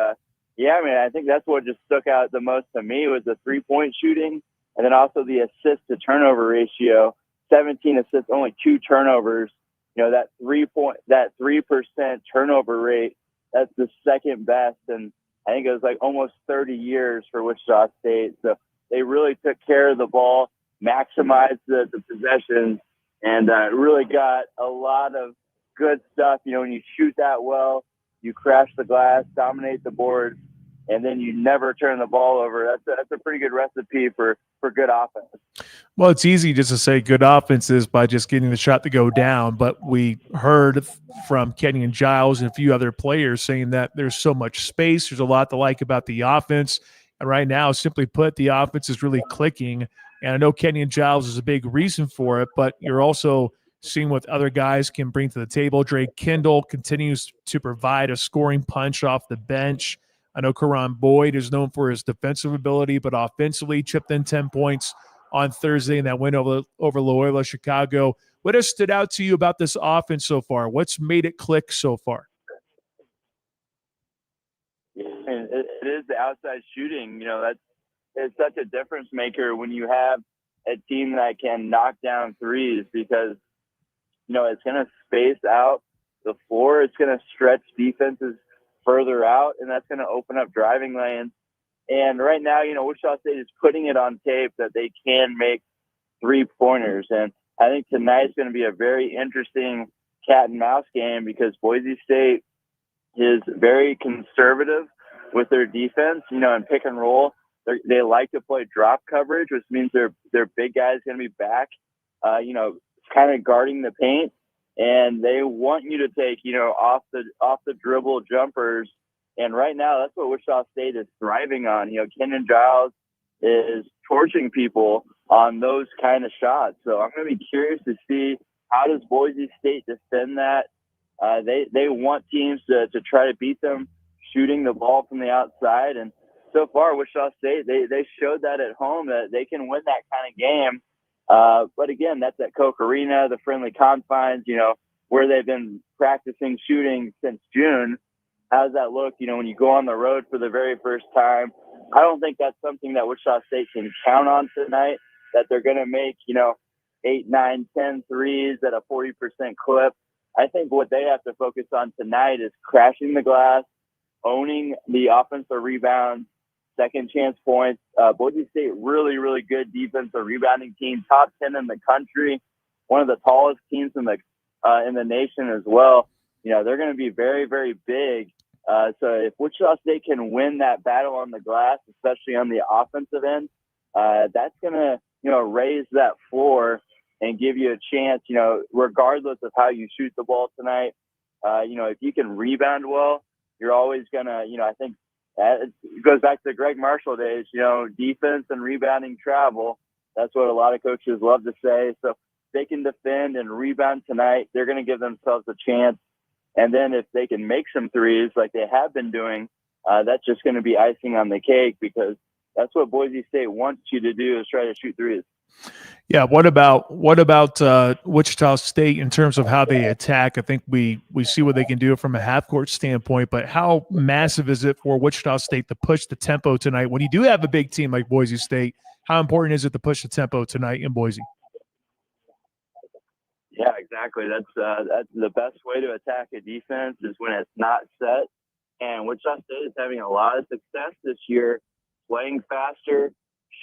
yeah, I mean, I think that's what just stuck out the most to me was the 3-point shooting, and then also the assist to turnover ratio. 17 assists, only 2 turnovers. You know, that 3% turnover rate, that's the second best. And I think it was like almost 30 years for Wichita State. So they really took care of the ball, maximized the possessions, and really got a lot of good stuff. You know, when you shoot that well, you crash the glass, dominate the board, and then you never turn the ball over. That's a pretty good recipe for good offense. Well, it's easy just to say good offenses by just getting the shot to go down, but we heard from Kenyon Giles and a few other players saying that there's so much space. There's a lot to like about the offense. And right now, simply put, the offense is really clicking. And I know Kenyon Giles is a big reason for it, but you're also seeing what other guys can bring to the table. Drake Kendall continues to provide a scoring punch off the bench. I know Karan Boyd is known for his defensive ability, but offensively chipped in 10 points on Thursday in that win over Loyola Chicago. What has stood out to you about this offense so far? What's made it click so far? And it is the outside shooting. You know, it's such a difference maker when you have a team that can knock down threes because, you know, it's going to space out the floor. It's going to stretch defenses further out, and that's going to open up driving lanes. And right now, you know, Wichita State is putting it on tape that they can make 3-pointers. And I think tonight's going to be a very interesting cat and mouse game because Boise State is very conservative with their defense, you know, in pick and roll. They like to play drop coverage, which means their big guys going to be back, you know, kind of guarding the paint. And they want you to take, you know, off the dribble jumpers. And right now, that's what Wichita State is thriving on. You know, Kenyon Giles is torching people on those kind of shots. So I'm going to be curious to see how does Boise State defend that. They want teams to try to beat them shooting the ball from the outside. And so far, Wichita State, they showed that at home that they can win that kind of game. But again, that's at Koch Arena, the friendly confines, you know, where they've been practicing shooting since June. How does that look, you know, when you go on the road for the very first time? I don't think that's something that Wichita State can count on tonight, that they're going to make, you know, 8, 9, 10 threes at a 40% clip. I think what they have to focus on tonight is crashing the glass, owning the offensive rebounds, second chance points. Boise State, really, really good defensive rebounding team, top 10 in the country, one of the tallest teams in the nation as well. You know, they're going to be very, very big. So if Wichita State can win that battle on the glass, especially on the offensive end, that's going to, you know, raise that floor and give you a chance, you know, regardless of how you shoot the ball tonight. You know, if you can rebound well, you're always going to, you know, I think, it goes back to the Greg Marshall days, you know, defense and rebounding travel. That's what a lot of coaches love to say. So if they can defend and rebound tonight, they're going to give themselves a chance. And then if they can make some threes like they have been doing, that's just going to be icing on the cake because that's what Boise State wants you to do is try to shoot threes. Yeah. What about Wichita State in terms of how they attack? I think we see what they can do from a half court standpoint, but how massive is it for Wichita State to push the tempo tonight when you do have a big team like Boise State How important is it to push the tempo tonight in Boise? Yeah, exactly. That's the best way to attack a defense is when it's not set. And Wichita State is having a lot of success this year, playing faster,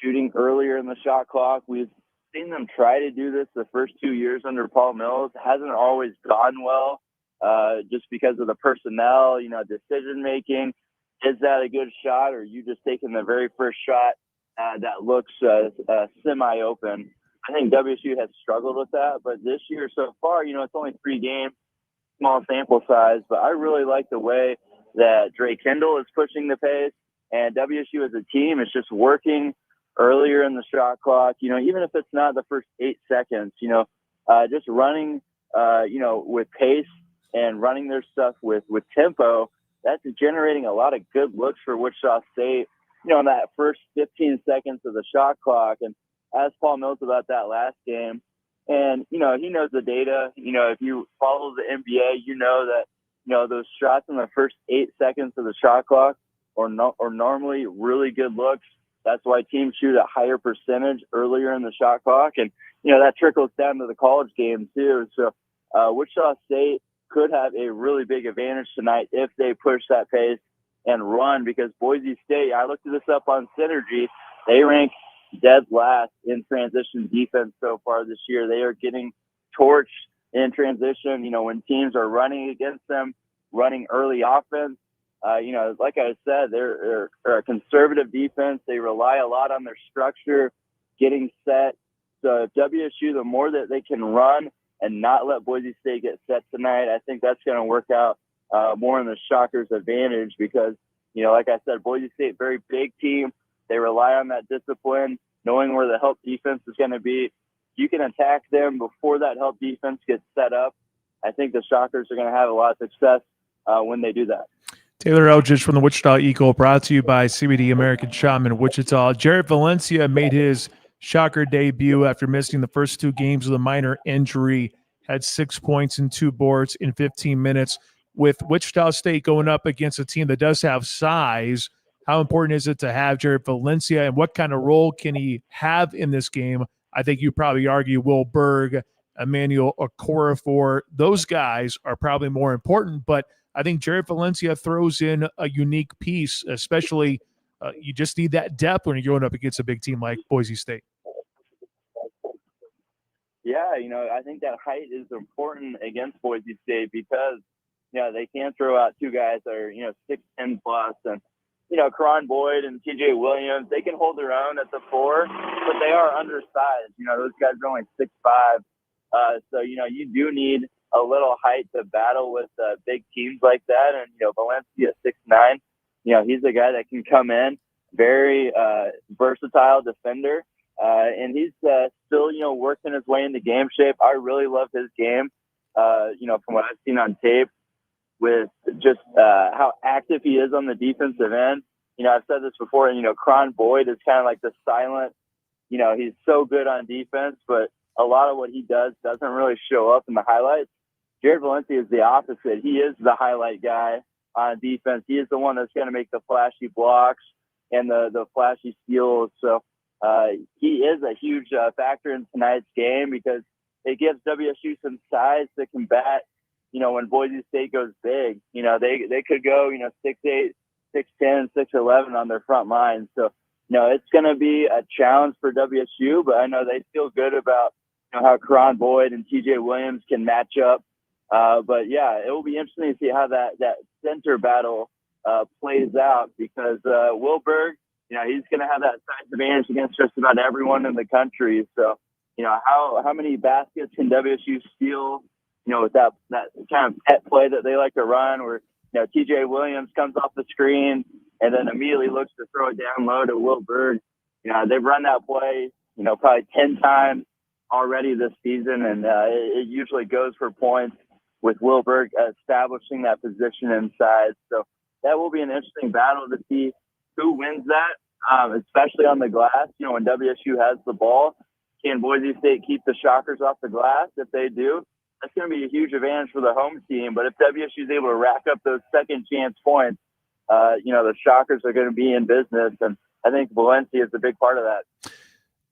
shooting earlier in the shot clock. We've seen them try to do this the first 2 years under Paul Mills. It hasn't always gone well, just because of the personnel, decision making. Is that a good shot, or are you just taking the very first shot that looks semi-open? I think WSU has struggled with that, but this year so far, it's only 3 games, small sample size, but I really like the way that Dre Kendall is pushing the pace, and WSU as a team is just working earlier in the shot clock, even if it's not the first 8 seconds, just running, with pace and running their stuff with tempo. That's generating a lot of good looks for Wichita State, in that first 15 seconds of the shot clock. And asked Paul Mills about that last game. And, he knows the data. If you follow the NBA, you know that, those shots in the first 8 seconds of the shot clock are normally really good looks. That's why teams shoot a higher percentage earlier in the shot clock. And, that trickles down to the college game too. So Wichita State could have a really big advantage tonight if they push that pace and run, because Boise State, I looked this up on Synergy, they rank dead last in transition defense so far this year. They are getting torched in transition, when teams are running against them, running early offense. Like I said, they're a conservative defense. They rely a lot on their structure, getting set. So if WSU, the more that they can run and not let Boise State get set tonight, I think that's going to work out more in the Shockers' advantage because, like I said, Boise State, very big team. They rely on that discipline, knowing where the help defense is going to be. You can attack them before that help defense gets set up. I think the Shockers are going to have a lot of success when they do that. Taylor Eldridge from the Wichita Eagle, brought to you by CBD American Shaman Wichita. Jared Valencia made his Shocker debut after missing the first 2 games with a minor injury, had 6 points and 2 boards in 15 minutes. With Wichita State going up against a team that does have size, how important is it to have Jared Valencia, and what kind of role can he have in this game? I think you probably argue Will Berg, Emmanuel Okorafor, those guys are probably more important, but I think Jared Valencia throws in a unique piece, especially you just need that depth when you're going up against a big team like Boise State. Yeah, I think that height is important against Boise State because, they can throw out 2 guys that are, 6'10 plus, and, Karan Boyd and TJ Williams, they can hold their own at the 4, but they are undersized. Those guys are only 6'5". So, you do need a little height to battle with big teams like that. And, Valencia at 6'9", he's a guy that can come in, very versatile defender. And he's still, working his way into game shape. I really love his game, from what I've seen on tape with just how active he is on the defensive end. I've said this before, and, Karan Boyd is kind of like the silent, he's so good on defense, but a lot of what he does doesn't really show up in the highlights. Jared Valencia is the opposite. He is the highlight guy on defense. He is the one that's going to make the flashy blocks and the flashy steals. So he is a huge factor in tonight's game because it gives WSU some size to combat, when Boise State goes big. They could go, 6'8", 6'10", 6'11" on their front line. So, it's going to be a challenge for WSU, but I know they feel good about how Karan Boyd and TJ Williams can match up. But yeah, it will be interesting to see how that center battle plays out because Wilberg, he's going to have that size advantage against just about everyone in the country. So, how many baskets can WSU steal, with that kind of pet play that they like to run where, TJ Williams comes off the screen and then immediately looks to throw it down low to Wilberg. They've run that play, probably 10 times already this season, and it usually goes for points with Wilberg establishing that position inside. So that will be an interesting battle to see who wins that, especially on the glass. When WSU has the ball, can Boise State keep the Shockers off the glass? If they do, that's going to be a huge advantage for the home team. But if WSU is able to rack up those second chance points, the Shockers are going to be in business. And I think Valencia is a big part of that.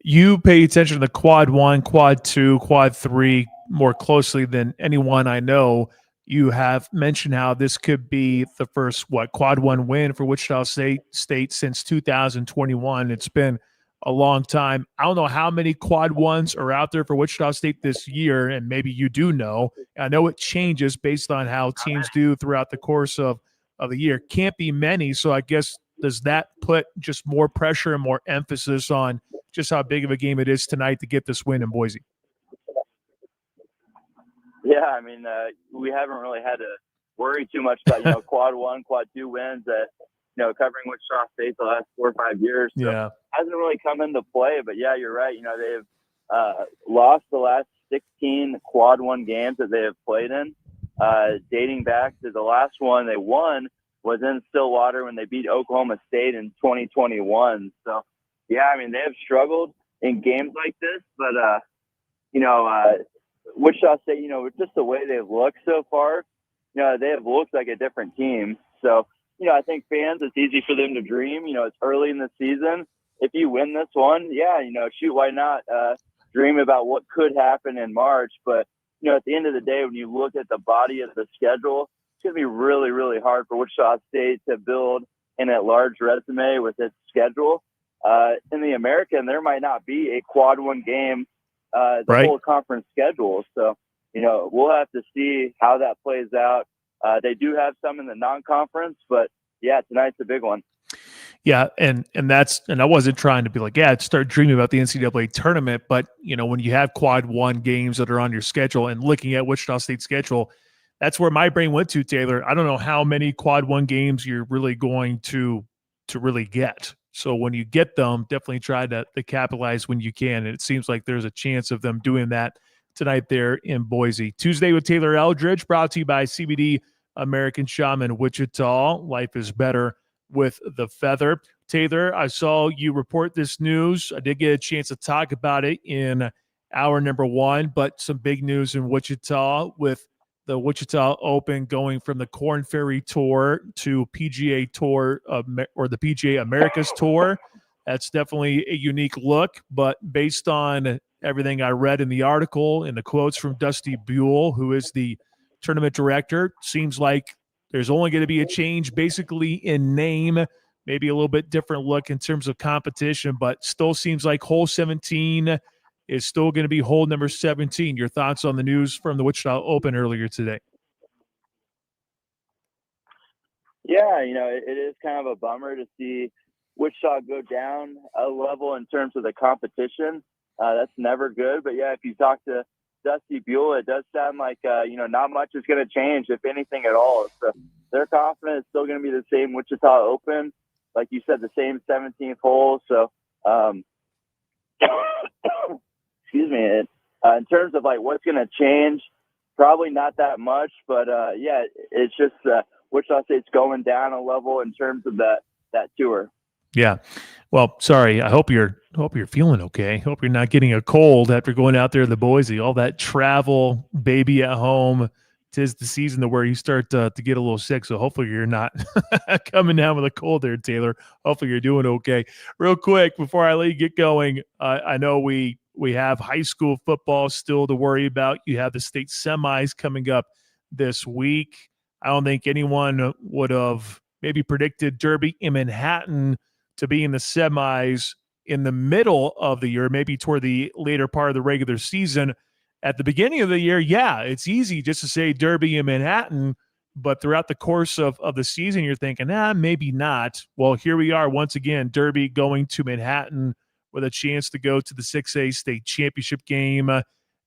You pay attention to the quad 1, quad 2, quad 3 more closely than anyone I know. You have mentioned how this could be the first, quad 1 win for Wichita State since 2021. It's been a long time. I don't know how many quad 1s are out there for Wichita State this year, and maybe you do know. I know it changes based on how teams do throughout the course of the year. Can't be many, so I guess does that put just more pressure and more emphasis on just how big of a game it is tonight to get this win in Boise? Yeah, I mean, we haven't really had to worry too much about, quad 1, quad 2 wins that, covering Wichita State the last 4 or 5 years. So Yeah. it hasn't really come into play, but yeah, you're right. They've lost the last 16 quad 1 games that they have played in, dating back to the last one they won was in Stillwater when they beat Oklahoma State in 2021. So, yeah, I mean, they have struggled in games like this, but, Wichita State, just the way they've looked so far, they have looked like a different team. So, I think fans, it's easy for them to dream. It's early in the season. If you win this one, yeah, shoot, why not dream about what could happen in March? But, at the end of the day, when you look at the body of the schedule, it's going to be really, really hard for Wichita State to build an at-large resume with its schedule. In the American, there might not be a quad 1 game the whole conference schedule. So, we'll have to see how that plays out. They do have some in the non-conference, but yeah, tonight's a big one. Yeah, and I wasn't trying to be like, start dreaming about the NCAA tournament, but when you have quad 1 games that are on your schedule and looking at Wichita State's schedule, that's where my brain went to, Taylor. I don't know how many quad 1 games you're really going to really get. So when you get them, definitely try to capitalize when you can. And it seems like there's a chance of them doing that tonight there in Boise. Tuesday with Taylor Eldridge, brought to you by CBD American Shaman Wichita. Life is better with the feather. Taylor, I saw you report this news. I did get a chance to talk about it in hour number 1, but some big news in Wichita with the Wichita Open going from the Korn Ferry Tour to PGA Tour or the PGA Americas Tour. That's definitely a unique look, but based on everything I read in the article and the quotes from Dusty Buell, who is the tournament director, seems like there's only going to be a change basically in name, maybe a little bit different look in terms of competition, but still seems like hole 17 is still going to be hole number 17. Your thoughts on the news from the Wichita Open earlier today? Yeah, it is kind of a bummer to see Wichita go down a level in terms of the competition. That's never good. But, yeah, if you talk to Dusty Buell, it does sound like, not much is going to change, if anything at all. So they're confident it's still going to be the same Wichita Open. Like you said, the same 17th hole. So, excuse me. In terms of, what's going to change, probably not that much. But, yeah, it's just Wichita State's going down a level in terms of that tour. Yeah. Well, sorry. I hope you're feeling okay. Hope you're not getting a cold after going out there to the Boise. All that travel, baby at home. 'Tis the season to where you start to get a little sick. So hopefully you're not coming down with a cold there, Taylor. Hopefully you're doing okay. Real quick, before I let you get going, I know we have high school football still to worry about. You have the state semis coming up this week. I don't think anyone would have maybe predicted Derby in Manhattan to be in the semis in the middle of the year, maybe toward the later part of the regular season. At the beginning of the year, yeah, it's easy just to say Derby in Manhattan, but throughout the course of the season, you're thinking, maybe not. Well, here we are once again, Derby going to Manhattan with a chance to go to the 6A state championship game.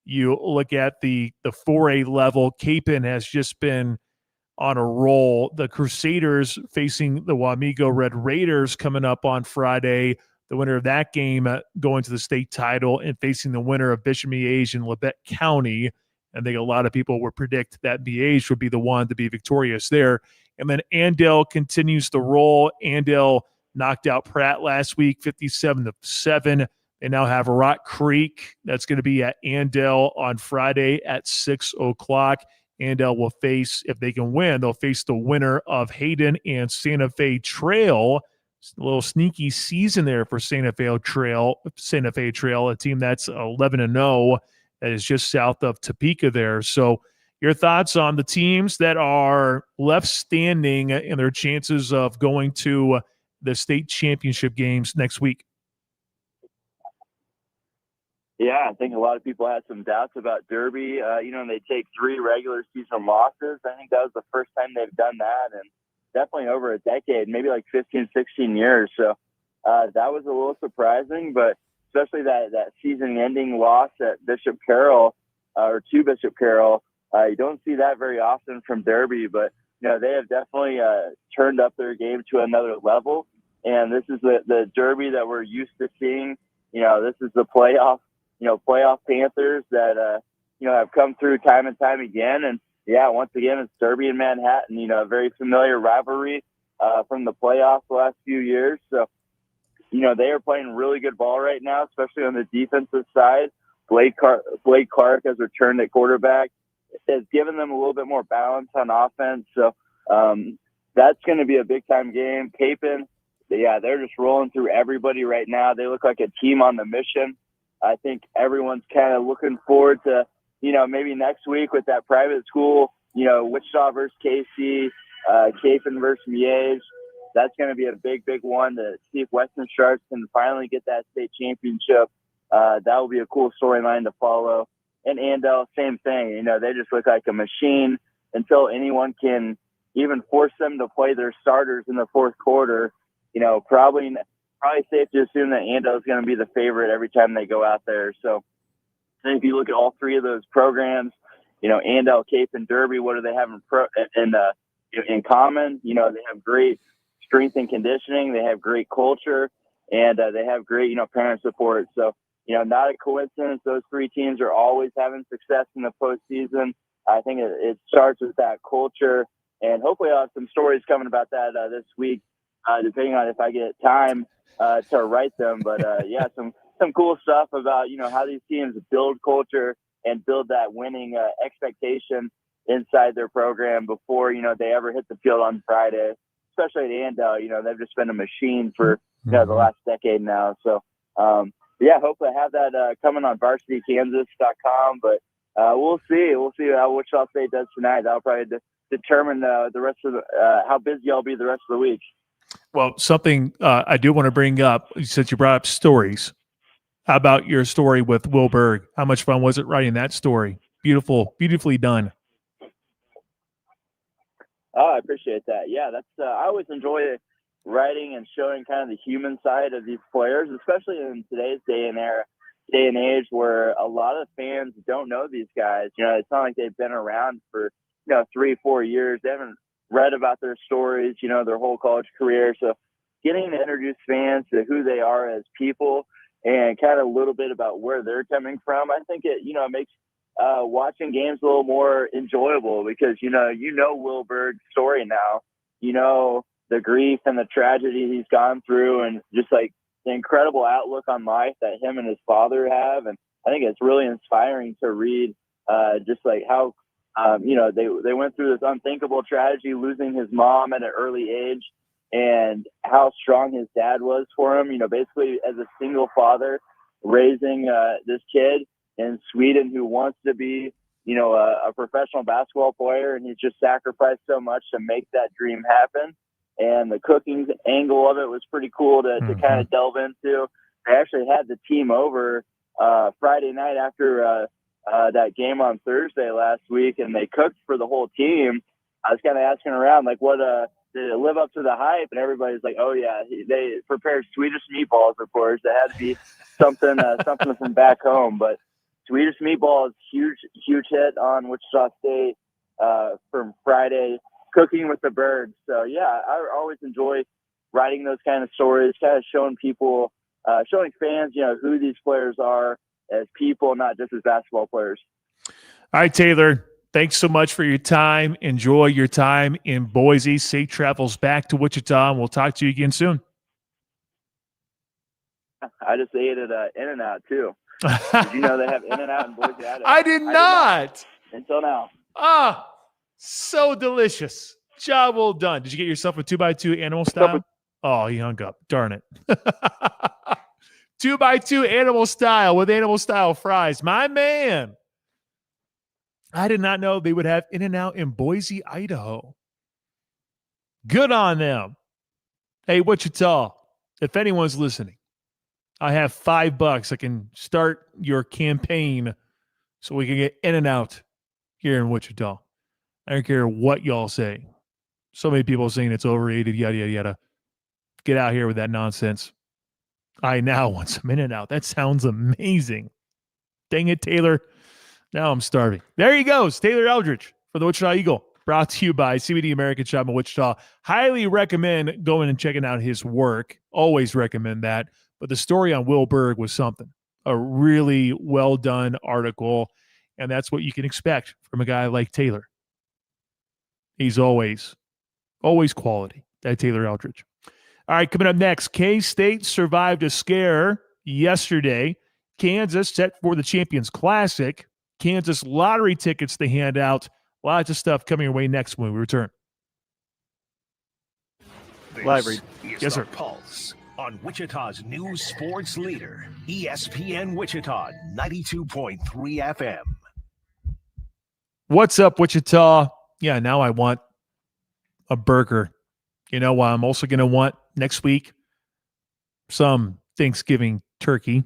You look at the 4A level, Capon has just been on a roll. The Crusaders facing the Wamego Red Raiders coming up on Friday. The winner of that game going to the state title and facing the winner of Bishop Miege and Labette County. I think a lot of people would predict that Miege would be the one to be victorious there. And then Andale continues to roll. Andale knocked out Pratt last week, 57-7. They now have Rock Creek. That's going to be at Andale on Friday at 6 o'clock. Andale will face, if they can win, they'll face the winner of Hayden and Santa Fe Trail. A little sneaky season there for Santa Fe Trail, a team that's 11-0, that is just south of Topeka there. So your thoughts on the teams that are left standing and their chances of going to the state championship games next week? Yeah, I think a lot of people had some doubts about Derby. And they take 3 regular season losses. I think that was the first time they've done that, and definitely over a decade, maybe like 15, 16 years. So that was a little surprising, but especially that season-ending loss at Bishop Carroll, or to Bishop Carroll, you don't see that very often from Derby, but they have definitely turned up their game to another level. And this is the Derby that we're used to seeing. This is the playoff Panthers that, have come through time and time again. And yeah, once again, it's Derby and Manhattan, a very familiar rivalry from the playoffs the last few years. So, they are playing really good ball right now, especially on the defensive side. Blake Clark has returned at quarterback. Has given them a little bit more balance on offense. So that's going to be a big-time game. Capon, yeah, they're just rolling through everybody right now. They look like a team on the mission. I think everyone's kind of looking forward to, maybe next week with that private school, Wichita versus KC, Capon versus Miege. That's going to be a big, big one to see if Western Sharks can finally get that state championship. That will be a cool storyline to follow. And Andel, same thing. They just look like a machine until anyone can even force them to play their starters in the fourth quarter. Probably safe to assume that Andel is going to be the favorite every time they go out there. So then if you look at all 3 of those programs, Andel, Cape, and Derby, what do they have in common? They have great strength and conditioning. They have great culture, and they have great, parent support. So, not a coincidence. Those 3 teams are always having success in the postseason. I think it starts with that culture, and hopefully I'll have some stories coming about that this week, depending on if I get time to write them. But yeah, some cool stuff about how these teams build culture and build that winning expectation inside their program before they ever hit the field on Friday. Especially at Andel, they've just been a machine for the last decade now. So yeah, hopefully I have that coming on varsitykansas.com. But we'll see. We'll see how Wichita State does tonight. That'll probably determine the rest of how busy I'll be the rest of the week. Well, something I do want to bring up, since you brought up stories. How about your story with Will Berg? How much fun was it writing that story? Beautifully done. Oh, I appreciate that. Yeah, that's I always enjoy writing and showing kind of the human side of these players, especially in today's day and age where a lot of fans don't know these guys. It's not like they've been around for 3-4 years. They haven't read about their stories, their whole college career. So getting to introduce fans to who they are as people and kind of a little bit about where they're coming from, I think it makes watching games a little more enjoyable because Will Berg's story now. The grief and the tragedy he's gone through, and just like the incredible outlook on life that him and his father have. And I think it's really inspiring to read just like how they went through this unthinkable tragedy, losing his mom at an early age, and how strong his dad was for him. Basically as a single father raising this kid in Sweden who wants to be, a professional basketball player, and he's just sacrificed so much to make that dream happen. And the cooking angle of it was pretty cool to kind of delve into. They actually had the team over Friday night after that game on Thursday last week, and they cooked for the whole team. I was kind of asking around, like, what did it live up to the hype? And everybody's like, oh yeah, they prepared Swedish meatballs, of course. It had to be something from back home. But Swedish meatballs, huge hit on Wichita State from Friday, cooking with the Bergs. So yeah, I always enjoy writing those kind of stories, kind of showing people, showing fans, who these players are as people, not just as basketball players. All right, Taylor, thanks so much for your time. Enjoy your time in Boise. Safe travels back to Wichita, and we'll talk to you again soon. I just ate at In-N-Out too. Did you know they have In-N-Out in Boise? I did not. Until now. So delicious. Job well done. Did you get yourself a 2x2 animal style? Oh, he hung up. Darn it. 2x2 animal style with animal style fries. My man. I did not know they would have In-N-Out in Boise, Idaho. Good on them. Hey, Wichita, if anyone's listening, I have $5. I can start your campaign so we can get In-N-Out here in Wichita. I don't care what y'all say. So many people saying it's overrated, yada, yada, yada. Get out here with that nonsense. I now want some In-N-Out. That sounds amazing. Dang it, Taylor. Now I'm starving. There he goes, Taylor Eldridge for the Wichita Eagle. Brought to you by CBD American Shop in Wichita. Highly recommend going and checking out his work. Always recommend that. But the story on Will Berg was something. A really well-done article. And that's what you can expect from a guy like Taylor. He's always quality. That Taylor Eldridge. All right, coming up next, K-State survived a scare yesterday. Kansas set for the Champions Classic. Kansas lottery tickets to hand out. Lots of stuff coming your way next when we return. This is Yes, sir. The Pulse on Wichita's new sports leader, ESPN Wichita 92.3 FM. What's up, Wichita? Yeah, now I want a burger. You know what I'm also going to want next week? Some Thanksgiving turkey.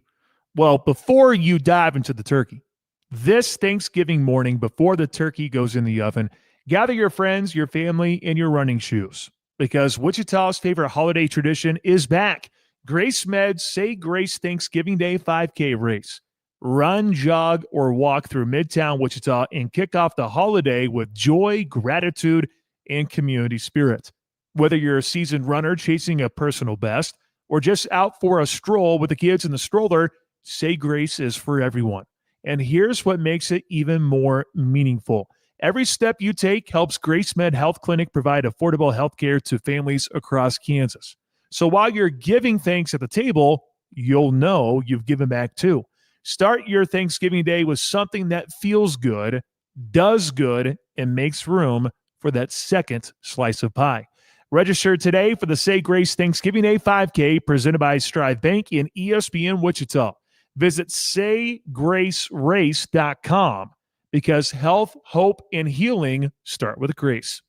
Well, before you dive into the turkey, this Thanksgiving morning, before the turkey goes in the oven, gather your friends, your family, and your running shoes, because Wichita's favorite holiday tradition is back. Grace Med's Say Grace Thanksgiving Day 5K race. Run, jog, or walk through Midtown Wichita and kick off the holiday with joy, gratitude, and community spirit. Whether you're a seasoned runner chasing a personal best or just out for a stroll with the kids in the stroller, Say Grace is for everyone. And here's what makes it even more meaningful. Every step you take helps Grace Med Health Clinic provide affordable health care to families across Kansas. So while you're giving thanks at the table, you'll know you've given back too. Start your Thanksgiving day with something that feels good, does good, and makes room for that second slice of pie. Register today for the Say Grace Thanksgiving Day 5K presented by Strive Bank in ESPN Wichita. Visit saygracerace.com because health, hope, and healing start with grace.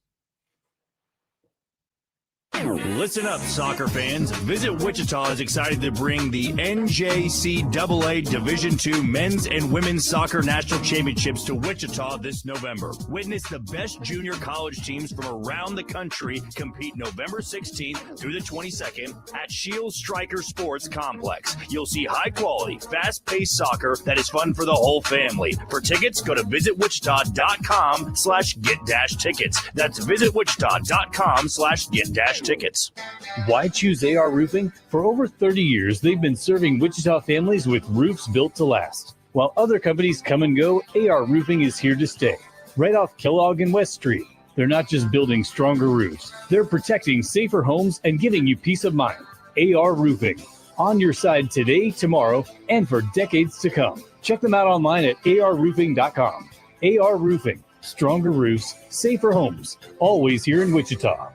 Listen up, soccer fans. Visit Wichita is excited to bring the NJCAA Division II Men's and Women's Soccer National Championships to Wichita this November. Witness the best junior college teams from around the country compete November 16th through the 22nd at Shield Striker Sports Complex. You'll see high-quality, fast-paced soccer that is fun for the whole family. For tickets, go to visitwichita.com/get-tickets. That's visitwichita.com/get-tickets. Why choose AR Roofing? For over 30 years, they've been serving Wichita families with roofs built to last. While other companies come and go, AR Roofing is here to stay. Right off Kellogg and West Street. They're not just building stronger roofs. They're protecting safer homes and giving you peace of mind. AR Roofing. On your side today, tomorrow, and for decades to come. Check them out online at arroofing.com. AR Roofing. Stronger roofs, safer homes. Always here in Wichita.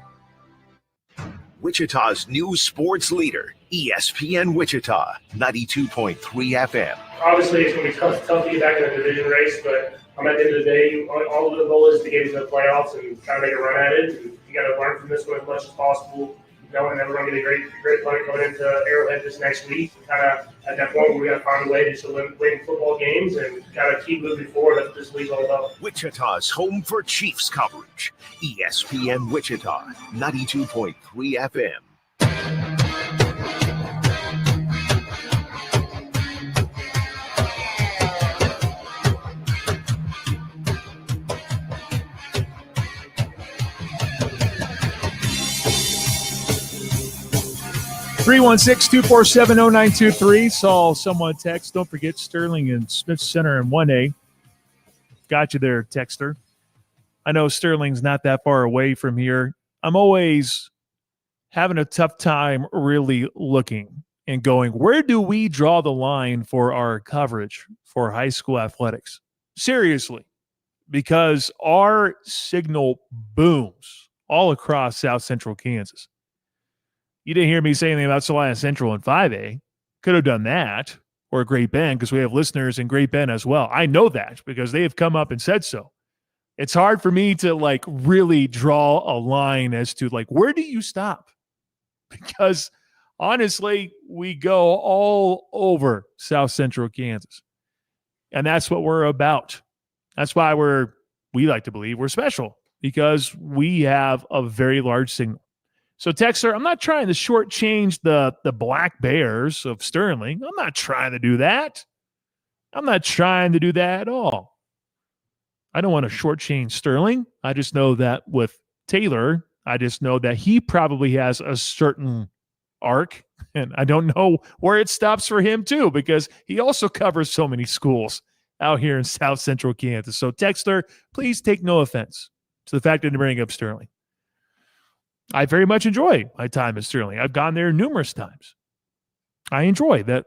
Wichita's new sports leader, ESPN Wichita 92.3 FM. Obviously, it's going to be tough to get back in the division race, but at the end of the day, all of the goal is to get into the playoffs and try to make a run at it. And you got to learn from this one as much as possible, knowing that we're going to get a great opponent coming into Arrowhead this next week. Kind of at that point, we got to find a way to just win football games and got to keep moving forward. That's what this league's all about. Wichita's home for Chiefs coverage. ESPN Wichita 92.3 FM. 316-247-0923. Saw someone text. Don't forget Sterling and Smith Center in 1A. Got you there, texter. I know Sterling's not that far away from here. I'm always having a tough time really looking and going, where do we draw the line for our coverage for high school athletics? Seriously, because our signal booms all across South Central Kansas. You didn't hear me say anything about Salina Central in 5A. Could have done that, or Great Bend, because we have listeners in Great Bend as well. I know that because they have come up and said so. It's hard for me to like really draw a line as to like, where do you stop? Because honestly, we go all over South Central Kansas. And that's what we're about. That's why we like to believe we're special, because we have a very large signal. So, Texter, I'm not trying to shortchange the Black Bears of Sterling. I'm not trying to do that. I'm not trying to do that at all. I don't want to shortchange Sterling. I just know that with Taylor, I just know that he probably has a certain arc, and I don't know where it stops for him too, because he also covers so many schools out here in South Central Kansas. So, Texter, please take no offense to the fact that I bring up Sterling. I very much enjoy my time at Sterling. I've gone there numerous times. I enjoy that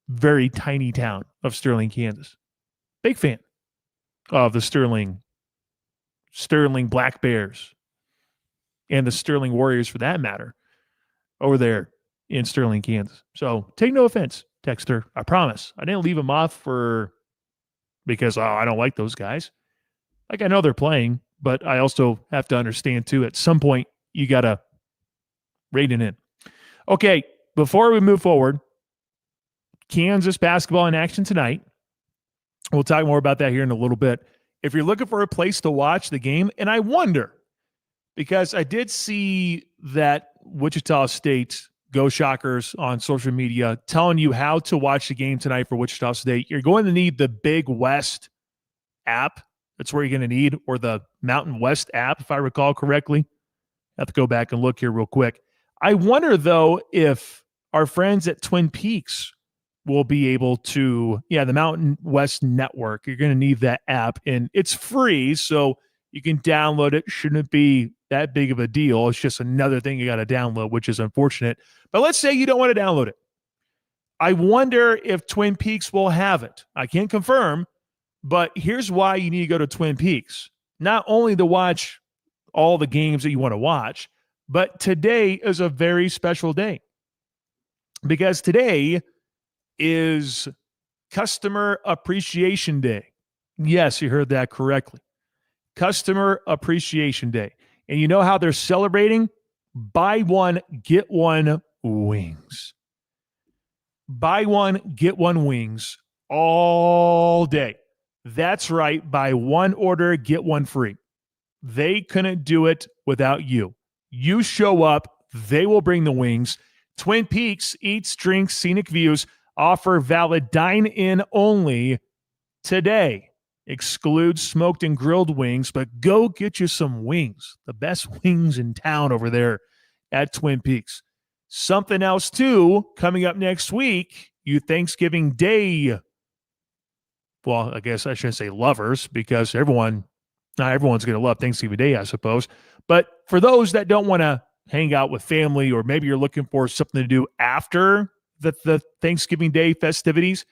very tiny town of Sterling, Kansas. Big fan of the Sterling Black Bears and the Sterling Warriors, for that matter, over there in Sterling, Kansas. So take no offense, Texter. I promise. I didn't leave them off because I don't like those guys. Like, I know they're playing, but I also have to understand too, at some point you got to rate it in. Okay, before we move forward, Kansas basketball in action tonight. We'll talk more about that here in a little bit. If you're looking for a place to watch the game, and I wonder, because I did see that Wichita State Go Shockers on social media telling you how to watch the game tonight for Wichita State. You're going to need the Big West app. That's where you're going to need, or the Mountain West app, if I recall correctly. I have to go back and look here real quick. I wonder, though, if our friends at Twin Peaks will be able to, the Mountain West Network. You're going to need that app, and it's free, so you can download it. Shouldn't be that big of a deal. It's just another thing you got to download, which is unfortunate. But let's say you don't want to download it. I wonder if Twin Peaks will have it. I can't confirm, but here's why you need to go to Twin Peaks. Not only to watch all the games that you want to watch, but today is a very special day. Because today is Customer Appreciation Day. Yes, you heard that correctly. Customer Appreciation Day. And you know how they're celebrating? Buy one, get one wings. Buy one, get one wings all day. That's right. Buy one order, get one free. They couldn't do it without you. You show up, they will bring the wings. Twin Peaks Eats, Drinks, Scenic Views offer valid dine-in only today. Excludes smoked and grilled wings, but go get you some wings. The best wings in town over there at Twin Peaks. Something else, too, coming up next week, you Thanksgiving Day. Well, I guess I shouldn't say lovers, because not everyone's going to love Thanksgiving Day, I suppose. But for those that don't want to hang out with family, or maybe you're looking for something to do after the Thanksgiving Day festivities,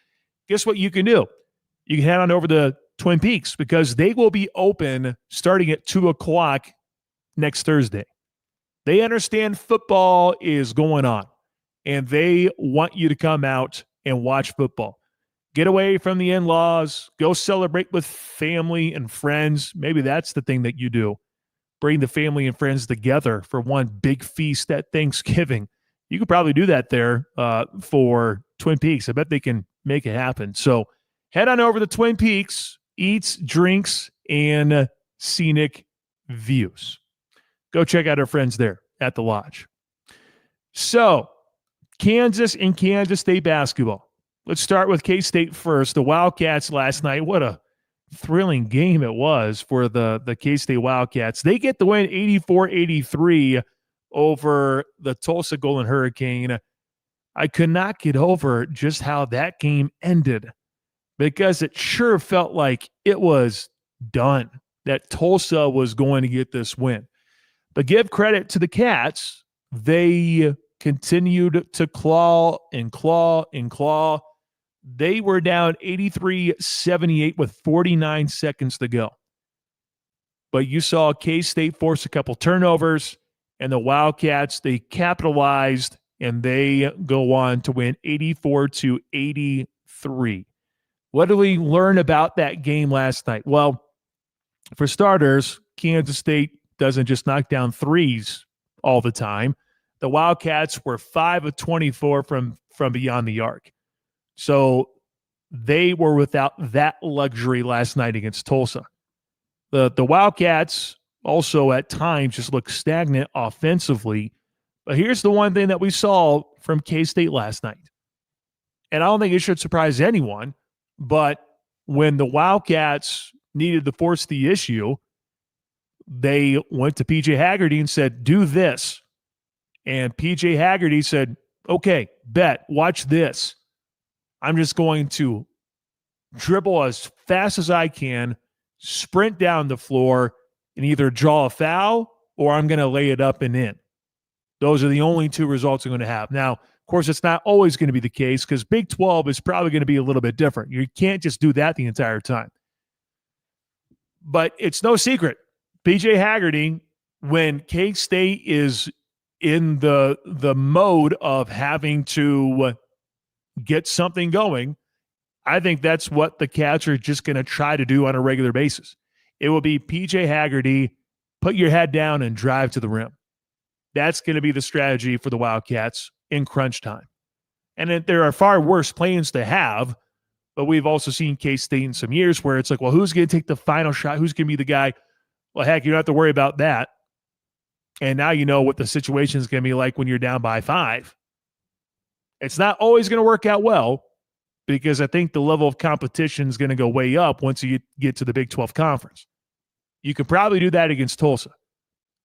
guess what you can do? You can head on over to Twin Peaks, because they will be open starting at 2:00 next Thursday. They understand football is going on, and they want you to come out and watch football. Get away from the in-laws. Go celebrate with family and friends. Maybe that's the thing that you do. Bring the family and friends together for one big feast at Thanksgiving. You could probably do that there for Twin Peaks. I bet they can make it happen. So head on over to Twin Peaks Eats, Drinks, and Scenic Views. Go check out our friends there at the Lodge. So, Kansas and Kansas State basketball. Let's start with K-State first. The Wildcats last night, what a thrilling game it was for the K-State Wildcats. They get the win 84-83 over the Tulsa Golden Hurricane. I could not get over just how that game ended, because it sure felt like it was done, that Tulsa was going to get this win. But give credit to the Cats. They continued to claw and claw and claw. They were down 83-78 with 49 seconds to go. But you saw K-State force a couple turnovers, And the Wildcats, they capitalized, and they go on to win 84-83. What did we learn about that game last night? Well, for starters, Kansas State doesn't just knock down threes all the time. The Wildcats were 5 of 24 from beyond the arc. So they were without that luxury last night against Tulsa. The Wildcats also at times just look stagnant offensively. But here's the one thing that we saw from K-State last night. And I don't think it should surprise anyone, but when the Wildcats needed to force the issue, they went to P.J. Haggerty and said, do this. And P.J. Haggerty said, okay, bet, watch this. I'm just going to dribble as fast as I can, sprint down the floor, and either draw a foul or I'm going to lay it up and in. Those are the only two results I'm going to have. Now, of course, it's not always going to be the case because Big 12 is probably going to be a little bit different. You can't just do that the entire time. But it's no secret. P.J. Haggerty, when K-State is in the mode of having to get something going, I think that's what the Cats are just going to try to do on a regular basis. It will be P.J. Haggerty, put your head down and drive to the rim. That's going to be the strategy for the Wildcats in crunch time. And there are far worse plans to have, but we've also seen K-State in some years where it's like, well, who's going to take the final shot? Who's going to be the guy? Well, heck, you don't have to worry about that. And now you know what the situation is going to be like when you're down by 5. It's not always going to work out well because I think the level of competition is going to go way up once you get to the Big 12 Conference. You could probably do that against Tulsa.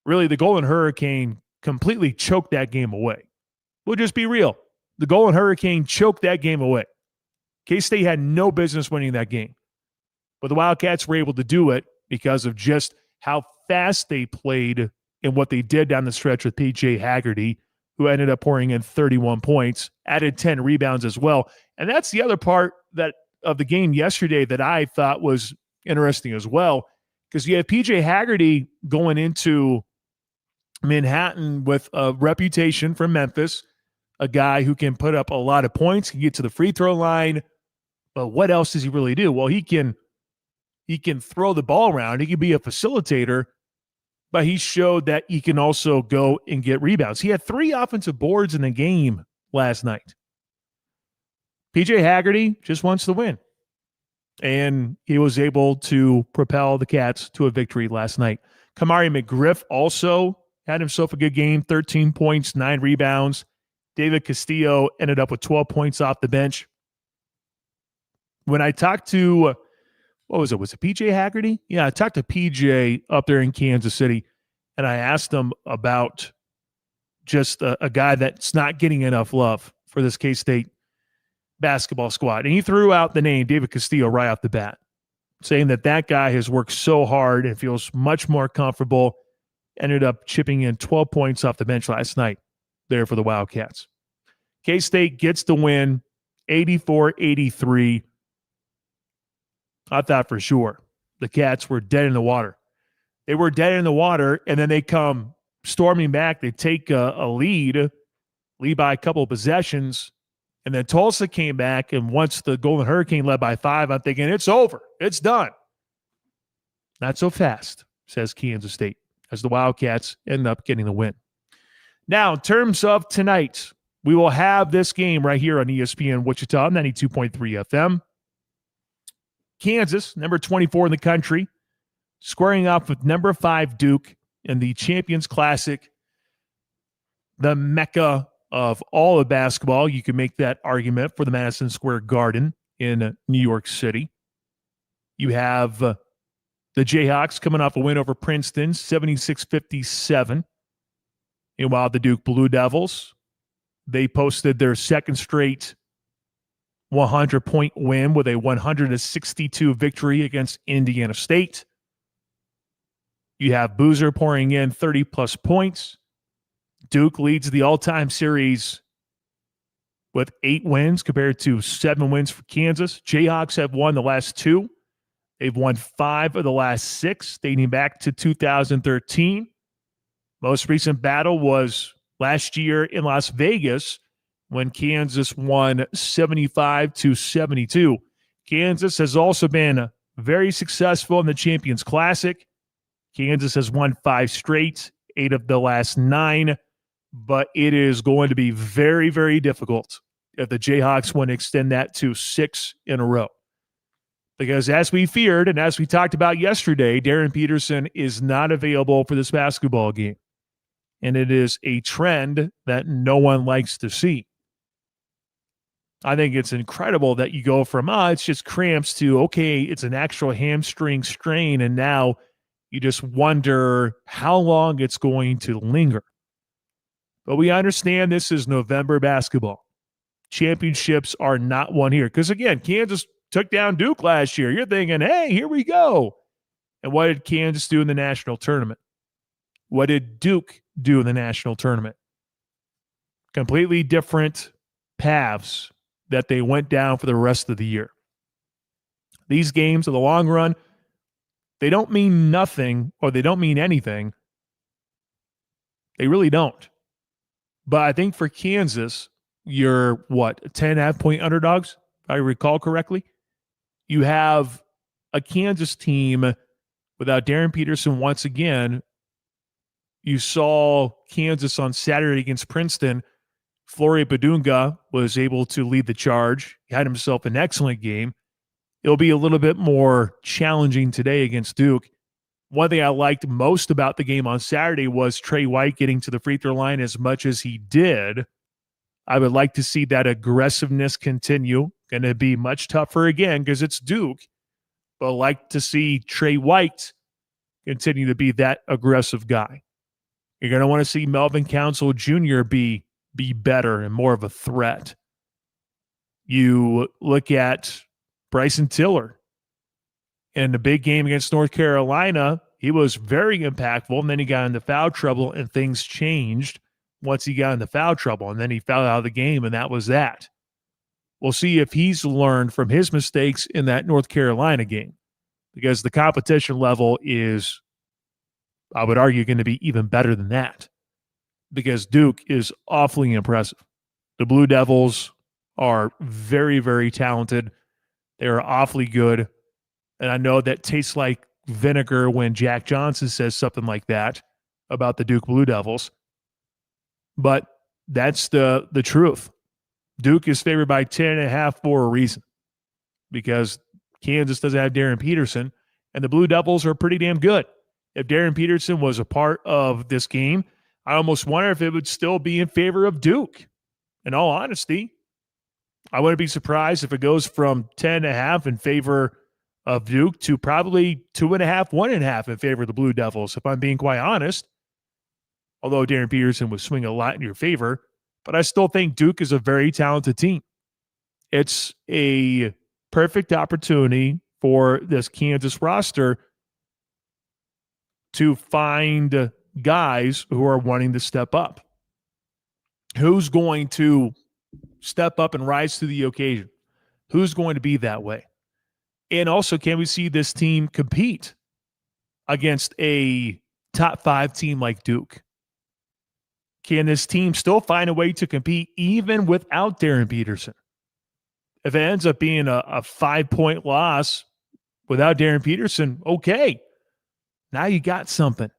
Really, the Golden Hurricane completely choked that game away. We'll just be real. The Golden Hurricane choked that game away. K-State had no business winning that game. But the Wildcats were able to do it because of just how fast they played and what they did down the stretch with P.J. Haggerty, who ended up pouring in 31 points, added 10 rebounds as well. And that's the other part of the game yesterday that I thought was interesting as well, because you have P.J. Haggerty going into Manhattan with a reputation from Memphis, a guy who can put up a lot of points, can get to the free throw line. But what else does he really do? Well, he can throw the ball around. He can be a facilitator, but he showed that he can also go and get rebounds. He had 3 offensive boards in the game last night. P.J. Haggerty just wants to win. And he was able to propel the Cats to a victory last night. Kamari McGriff also had himself a good game, 13 points, 9 rebounds. David Castillo ended up with 12 points off the bench. When I talked to, what was it? Was it P.J. Haggerty? Yeah, I talked to P.J. up there in Kansas City, and I asked him about just a guy that's not getting enough love for this K-State basketball squad. And he threw out the name David Castillo right off the bat, saying that guy has worked so hard and feels much more comfortable. Ended up chipping in 12 points off the bench last night there for the Wildcats. K-State gets the win, 84-83. I thought for sure the Cats were dead in the water. They were dead in the water, and then they come storming back. They take a lead by a couple of possessions, and then Tulsa came back, and once the Golden Hurricane led by 5, I'm thinking, it's over. It's done. Not so fast, says Kansas State, as the Wildcats end up getting the win. Now, in terms of tonight, we will have this game right here on ESPN Wichita, 92.3 FM. Kansas, number 24 in the country, squaring off with number 5 Duke in the Champions Classic, the mecca of all of basketball. You can make that argument for the Madison Square Garden in New York City. You have the Jayhawks coming off a win over Princeton, 76-57. And while the Duke Blue Devils, they posted their second straight 100-point win with a 162 victory against Indiana State. You have Boozer pouring in 30-plus points. Duke leads the all-time series with 8 wins compared to 7 wins for Kansas. Jayhawks have won the last 2. They've won 5 of the last 6, dating back to 2013. Most recent battle was last year in Las Vegas when Kansas won 75-72. Kansas has also been very successful in the Champions Classic. Kansas has won 5 straight, 8 of the last 9, but it is going to be very, very difficult if the Jayhawks want to extend that to 6 in a row. Because as we feared and as we talked about yesterday, Darren Peterson is not available for this basketball game. And it is a trend that no one likes to see. I think it's incredible that you go from, it's just cramps to, okay, it's an actual hamstring strain, and now you just wonder how long it's going to linger. But we understand this is November basketball. Championships are not won here. Because, again, Kansas took down Duke last year. You're thinking, hey, here we go. And what did Kansas do in the national tournament? What did Duke do in the national tournament? Completely different paths that they went down for the rest of the year. These games, in the long run, they don't mean nothing or they don't mean anything. They really don't. But I think for Kansas, you're, 10.5-point underdogs, if I recall correctly? You have a Kansas team without Darren Peterson once again. You saw Kansas on Saturday against Princeton. Flory Badunga was able to lead the charge. He had himself an excellent game. It'll be a little bit more challenging today against Duke. One thing I liked most about the game on Saturday was Trey White getting to the free throw line as much as he did. I would like to see that aggressiveness continue. Going to be much tougher again because it's Duke. But I'd like to see Trey White continue to be that aggressive guy. You're going to want to see Melvin Council Jr. be better and more of a threat. You look at Bryson Tiller in the big game against North Carolina. He was very impactful, and then he got into foul trouble, and things changed once he got into foul trouble, and then he fell out of the game, and that was that. We'll see if he's learned from his mistakes in that North Carolina game, because the competition level is, I would argue, going to be even better than that, because Duke is awfully impressive. The Blue Devils are very, very talented. They are awfully good. And I know that tastes like vinegar when Jack Johnson says something like that about the Duke Blue Devils. But that's the truth. Duke is favored by 10.5 for a reason, because Kansas doesn't have Darren Peterson, and the Blue Devils are pretty damn good. If Darren Peterson was a part of this game, I almost wonder if it would still be in favor of Duke. In all honesty, I wouldn't be surprised if it goes from 10.5 in favor of Duke to probably 2.5, 1.5 in favor of the Blue Devils, if I'm being quite honest. Although Darren Peterson would swing a lot in your favor, but I still think Duke is a very talented team. It's a perfect opportunity for this Kansas roster to find guys who are wanting to step up. Who's going to step up and rise to the occasion? Who's going to be that way? And also, can we see this team compete against a top 5 team like Duke? Can this team still find a way to compete even without Darren Peterson? If it ends up being a 5-point loss without Darren Peterson, okay. Now you got something.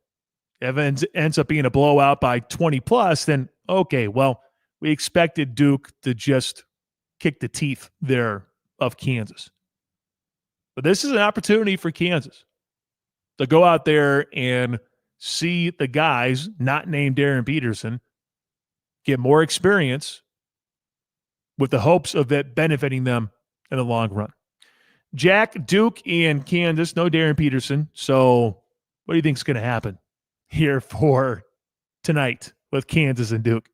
If it ends up being a blowout by 20 plus, then okay, well, we expected Duke to just kick the teeth there of Kansas. But this is an opportunity for Kansas to go out there and see the guys not named Darren Peterson get more experience with the hopes of it benefiting them in the long run. Jack, Duke, and Kansas, no Darren Peterson. So what do you think is going to happen here for tonight with Kansas and Duke?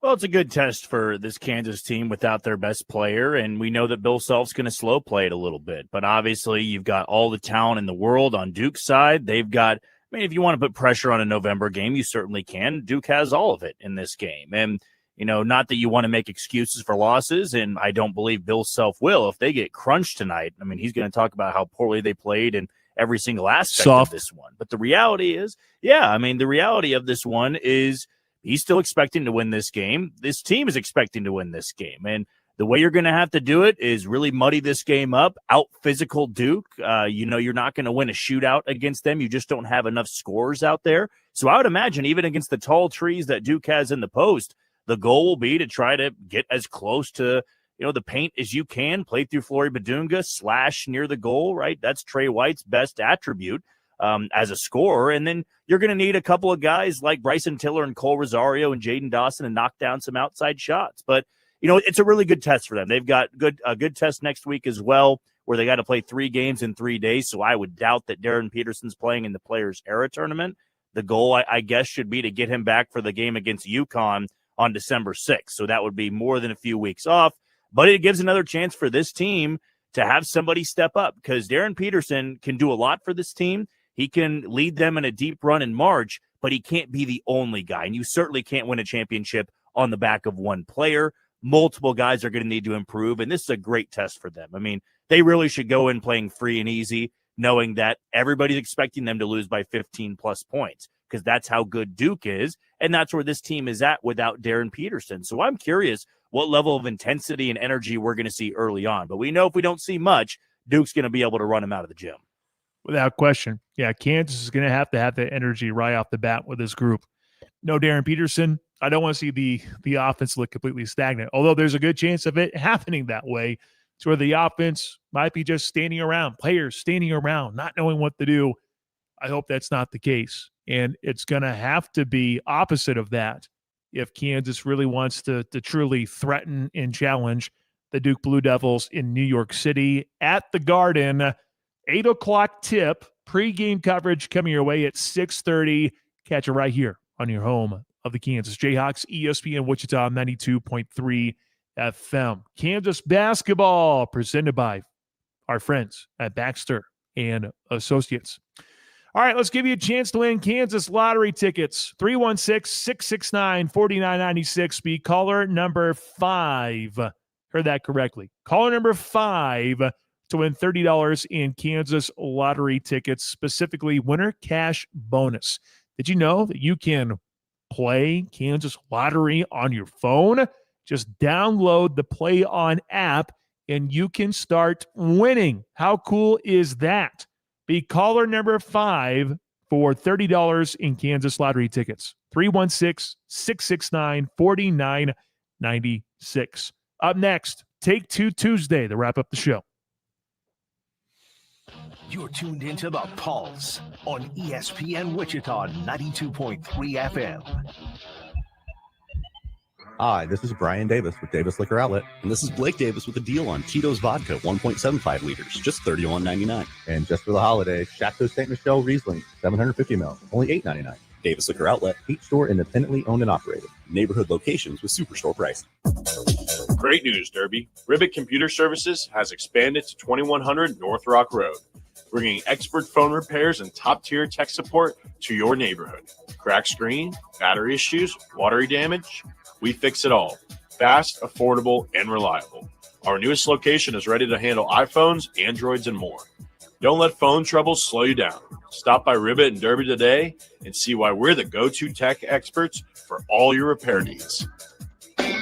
Well, it's a good test for this Kansas team without their best player, and we know that Bill Self's going to slow play it a little bit. But obviously, you've got all the talent in the world on Duke's side. They've got, I mean, if you want to put pressure on a November game, you certainly can. Duke has all of it in this game. And, you know, not that you want to make excuses for losses, and I don't believe Bill Self will. If they get crunched tonight, I mean, he's going to talk about how poorly they played and every single aspect Soft. of this one. But the reality is, the reality of this one is he's still expecting to win this game. This team is expecting to win this game. And the way you're going to have to do it is really muddy this game up, out physical Duke. You're not going to win a shootout against them. You just don't have enough scores out there. So I would imagine even against the tall trees that Duke has in the post, the goal will be to try to get as close to, the paint as you can, play through Flory Badunga, slash near the goal, right? That's Trey White's best attribute as a scorer. And then you're going to need a couple of guys like Bryson Tiller and Cole Rosario and Jaden Dawson to knock down some outside shots. But it's a really good test for them. They've got a good test next week as well, where they got to play 3 games in 3 days. So I would doubt that Darren Peterson's playing in the Players Era tournament. The goal, I guess, should be to get him back for the game against UConn on December 6th. So that would be more than a few weeks off. But it gives another chance for this team to have somebody step up, because Darren Peterson can do a lot for this team. He can lead them in a deep run in March, but he can't be the only guy. And you certainly can't win a championship on the back of one player. Multiple guys are going to need to improve, and this is a great test for them. I mean, they really should go in playing free and easy, knowing that everybody's expecting them to lose by 15-plus points, because that's how good Duke is, and that's where this team is at without Darren Peterson. So I'm curious what level of intensity and energy we're going to see early on. But we know if we don't see much, Duke's going to be able to run him out of the gym. Without question. Yeah, Kansas is going to have that energy right off the bat with this group. No Darren Peterson. I don't want to see the offense look completely stagnant, although there's a good chance of it happening that way, to where the offense might be just standing around, players standing around, not knowing what to do. I hope that's not the case. And it's going to have to be opposite of that if Kansas really wants to truly threaten and challenge the Duke Blue Devils in New York City at the Garden. 8 o'clock tip, pregame coverage coming your way at 6:30. Catch it right here on your home of the Kansas Jayhawks, ESPN Wichita 92.3 FM. Kansas basketball presented by our friends at Baxter and Associates. All right, let's give you a chance to win Kansas lottery tickets. 316-669-4996. Be caller number 5. Heard that correctly. Caller number 5 to win $30 in Kansas lottery tickets, specifically winner cash bonus. Did you know that you can play Kansas lottery on your phone? Just download the Play On app and you can start winning. How cool is that? Be caller number 5 for $30 in Kansas lottery tickets. 316-669-4996. Up next, Take 2 Tuesday to wrap up the show. You're tuned into The Pulse on ESPN Wichita 92.3 FM. Hi, this is Brian Davis with Davis Liquor Outlet. And this is Blake Davis with a deal on Tito's Vodka, 1.75 liters, just $31.99. And just for the holidays, Chateau St. Michelle Riesling, 750 ml, only $8.99. Davis Liquor Outlet. Each store independently owned and operated. Neighborhood locations with superstore pricing. Great news, Derby. Ribbit Computer Services has expanded to 2100 North Rock Road, bringing expert phone repairs and top-tier tech support to your neighborhood. Cracked screen, battery issues, watery damage, we fix it all. Fast, affordable, and reliable. Our newest location is ready to handle iPhones, Androids, and more. Don't let phone troubles slow you down. Stop by Ribbit and Derby today and see why we're the go-to tech experts for all your repair needs.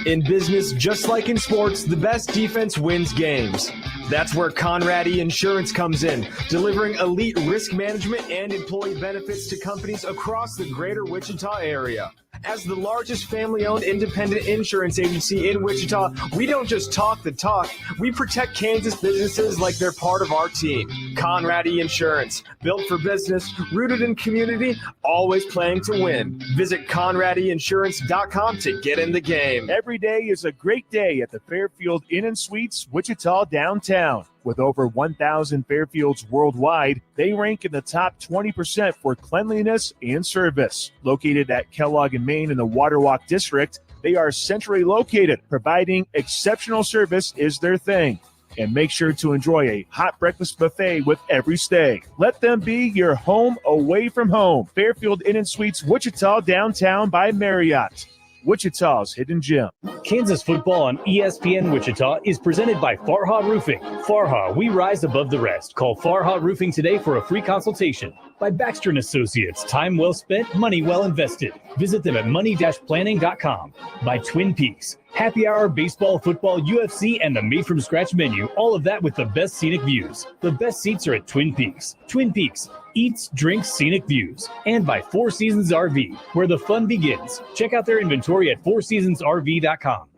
In business, just like in sports, the best defense wins games. That's where Conradi Insurance comes in, delivering elite risk management and employee benefits to companies across the greater Wichita area. As the largest family-owned independent insurance agency in Wichita, we don't just talk the talk, we protect Kansas businesses like they're part of our team. Conradi Insurance, built for business, rooted in community, always playing to win. Visit ConradiInsurance.com to get in the game. Every day is a great day at the Fairfield Inn & Suites, Wichita downtown. With over 1,000 Fairfields worldwide, they rank in the top 20% for cleanliness and service. Located at Kellogg and Main in the Waterwalk District, they are centrally located. Providing exceptional service is their thing. And make sure to enjoy a hot breakfast buffet with every stay. Let them be your home away from home. Fairfield Inn & Suites, Wichita downtown by Marriott. Wichita's hidden gem. Kansas football on ESPN Wichita is presented by Farha Roofing. Farha, we rise above the rest. Call Farha Roofing today for a free consultation. By Baxter & Associates, time well spent, money well invested. Visit them at money-planning.com. By Twin Peaks, happy hour, baseball, football, UFC, and the made-from-scratch menu. All of that with the best scenic views. The best seats are at Twin Peaks. Twin Peaks, eats, drinks, scenic views. And by Four Seasons RV, where the fun begins. Check out their inventory at fourseasonsrv.com.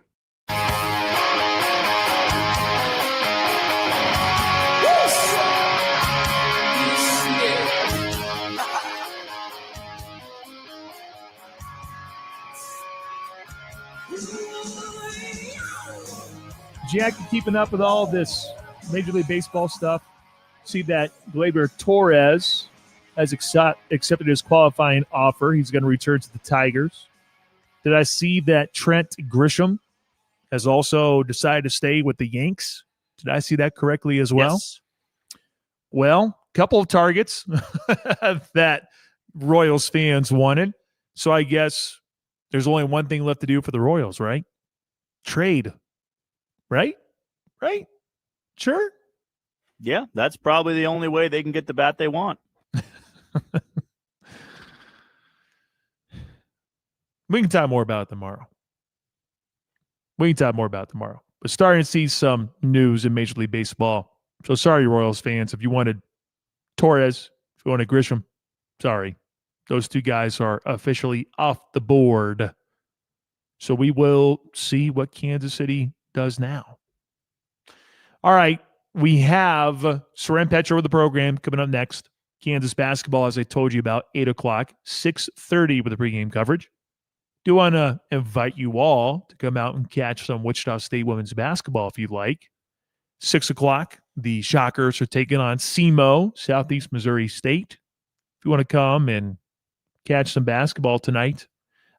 Jack, you keeping up with all this Major League Baseball stuff? See that Gleyber Torres has accepted his qualifying offer. He's going to return to the Tigers. Did I see that Trent Grisham has also decided to stay with the Yanks? Did I see that correctly as well? Yes. Well, a couple of targets that Royals fans wanted. So I guess there's only one thing left to do for the Royals, right? Trade. Right? Sure. Yeah, that's probably the only way they can get the bat they want. We can talk more about it tomorrow. But starting to see some news in Major League Baseball. So sorry, Royals fans. If you wanted Torres, if you wanted Grisham, sorry. Those two guys are officially off the board. So we will see what Kansas City does now. All right. We have Saran Petro with the program coming up next. Kansas basketball, as I told you about, 8 o'clock, 6:30 with the pregame coverage. Do want to invite you all to come out and catch some Wichita State women's basketball if you'd like. 6 o'clock, the Shockers are taking on SEMO, Southeast Missouri State. If you want to come and catch some basketball tonight,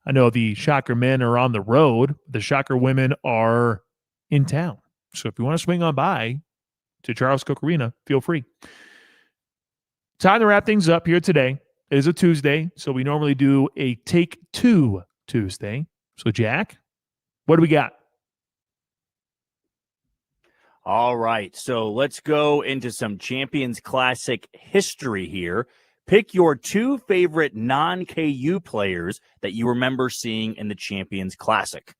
I know the Shocker men are on the road. The Shocker women are in town. So if you want to swing on by to Charles Cook Arena, feel free. Time to wrap things up here today. It is a Tuesday, so we normally do a Take Two Tuesday. So, Jack, what do we got? All right, so let's go into some Champions Classic history here. Pick your two favorite non-KU players that you remember seeing in the Champions Classic.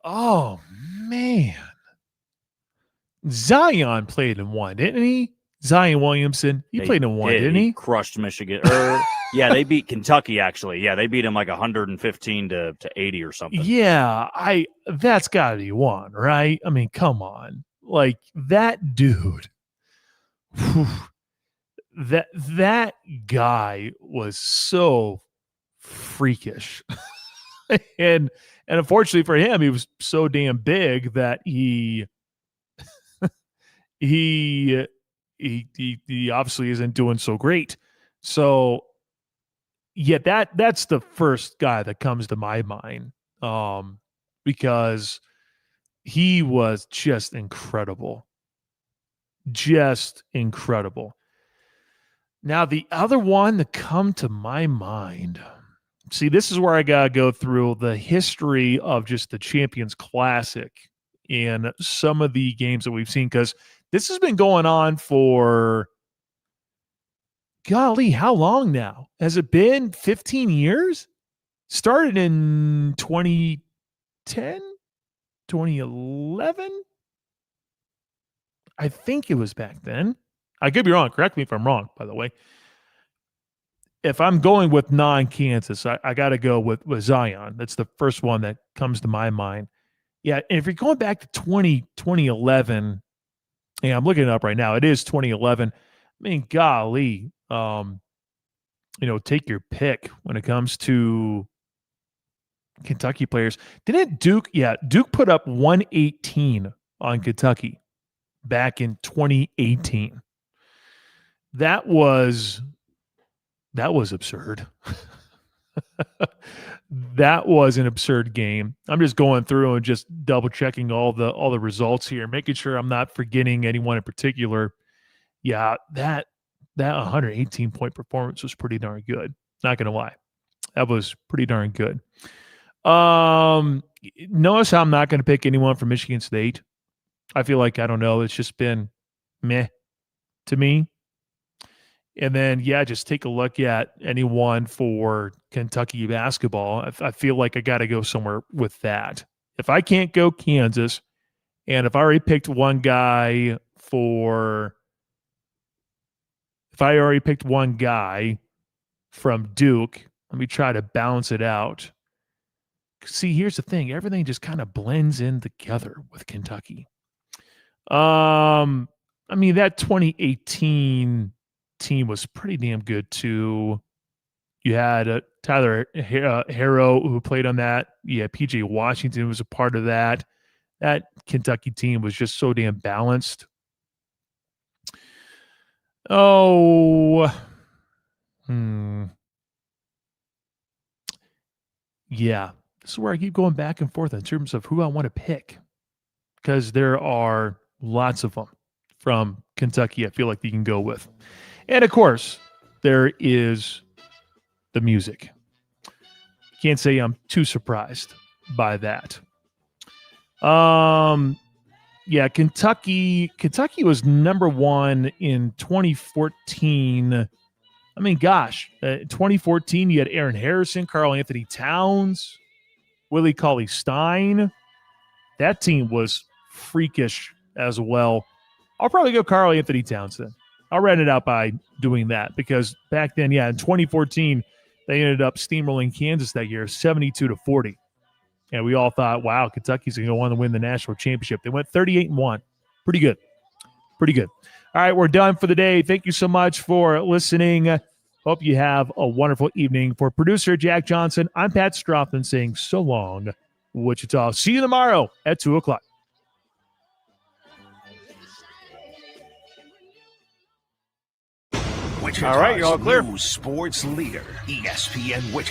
Oh, man. Zion played in one, didn't he? Zion Williamson. He played in one, didn't he? Crushed Michigan. Yeah, they beat Kentucky, actually. Yeah, they beat him like 115 to 80 or something. Yeah, that's got to be one, right? I mean, come on. Like, that dude. Whew, that guy was so freakish. and unfortunately for him, he was so damn big that he obviously isn't doing so great. So yeah, that's the first guy that comes to my mind, because he was just incredible. Now, the other one to come to my mind, see, this is where I got to go through the history of just the Champions Classic and some of the games that we've seen, because this has been going on for, golly, how long now? Has it been 15 years? Started in 2010, 2011? I think it was back then. I could be wrong. Correct me if I'm wrong, by the way. If I'm going with non-Kansas, I got to go with Zion. That's the first one that comes to my mind. Yeah, and if you're going back to 2011, yeah, I'm looking it up right now. It is 2011. I mean, golly, take your pick when it comes to Kentucky players. Didn't Duke? Yeah, Duke put up 118 on Kentucky back in 2018. That was absurd. That was an absurd game. I'm just going through and just double checking all the results here, making sure I'm not forgetting anyone in particular. Yeah, that 118 point performance was pretty darn good. Not going to lie. That was pretty darn good. Notice how I'm not going to pick anyone from Michigan State. I feel like, I don't know, it's just been meh to me. And then, just take a look at anyone for Kentucky basketball. I feel like I got to go somewhere with that. If I can't go Kansas, and if I already picked one guy from Duke, let me try to balance it out. See, here's the thing. Everything just kind of blends in together with Kentucky. That 2018 team was pretty damn good too. You had Tyler Harrow who played on that. Yeah, PJ Washington was a part of that. That Kentucky team was just so damn balanced. Yeah, this is where I keep going back and forth in terms of who I want to pick, because there are lots of them from Kentucky I feel like you can go with. And of course, there is the music. Can't say I'm too surprised by that. Kentucky was number 1 in 2014. 2014, you had Aaron Harrison, Karl Anthony Towns, Willie Cauley-Stein. That team was freakish as well. I'll probably go Karl Anthony Towns then. I'll round it out by doing that, because back then, in 2014, they ended up steamrolling Kansas that year, 72-40. And we all thought, wow, Kentucky's going to go on to win the national championship. They went 38-1. Pretty good. All right, we're done for the day. Thank you so much for listening. Hope you have a wonderful evening. For producer Jack Johnson, I'm Pat Strathman saying so long, Wichita. See you tomorrow at 2 o'clock. Wichita's all right, you're all clear. News sports leader, ESPN Wichita.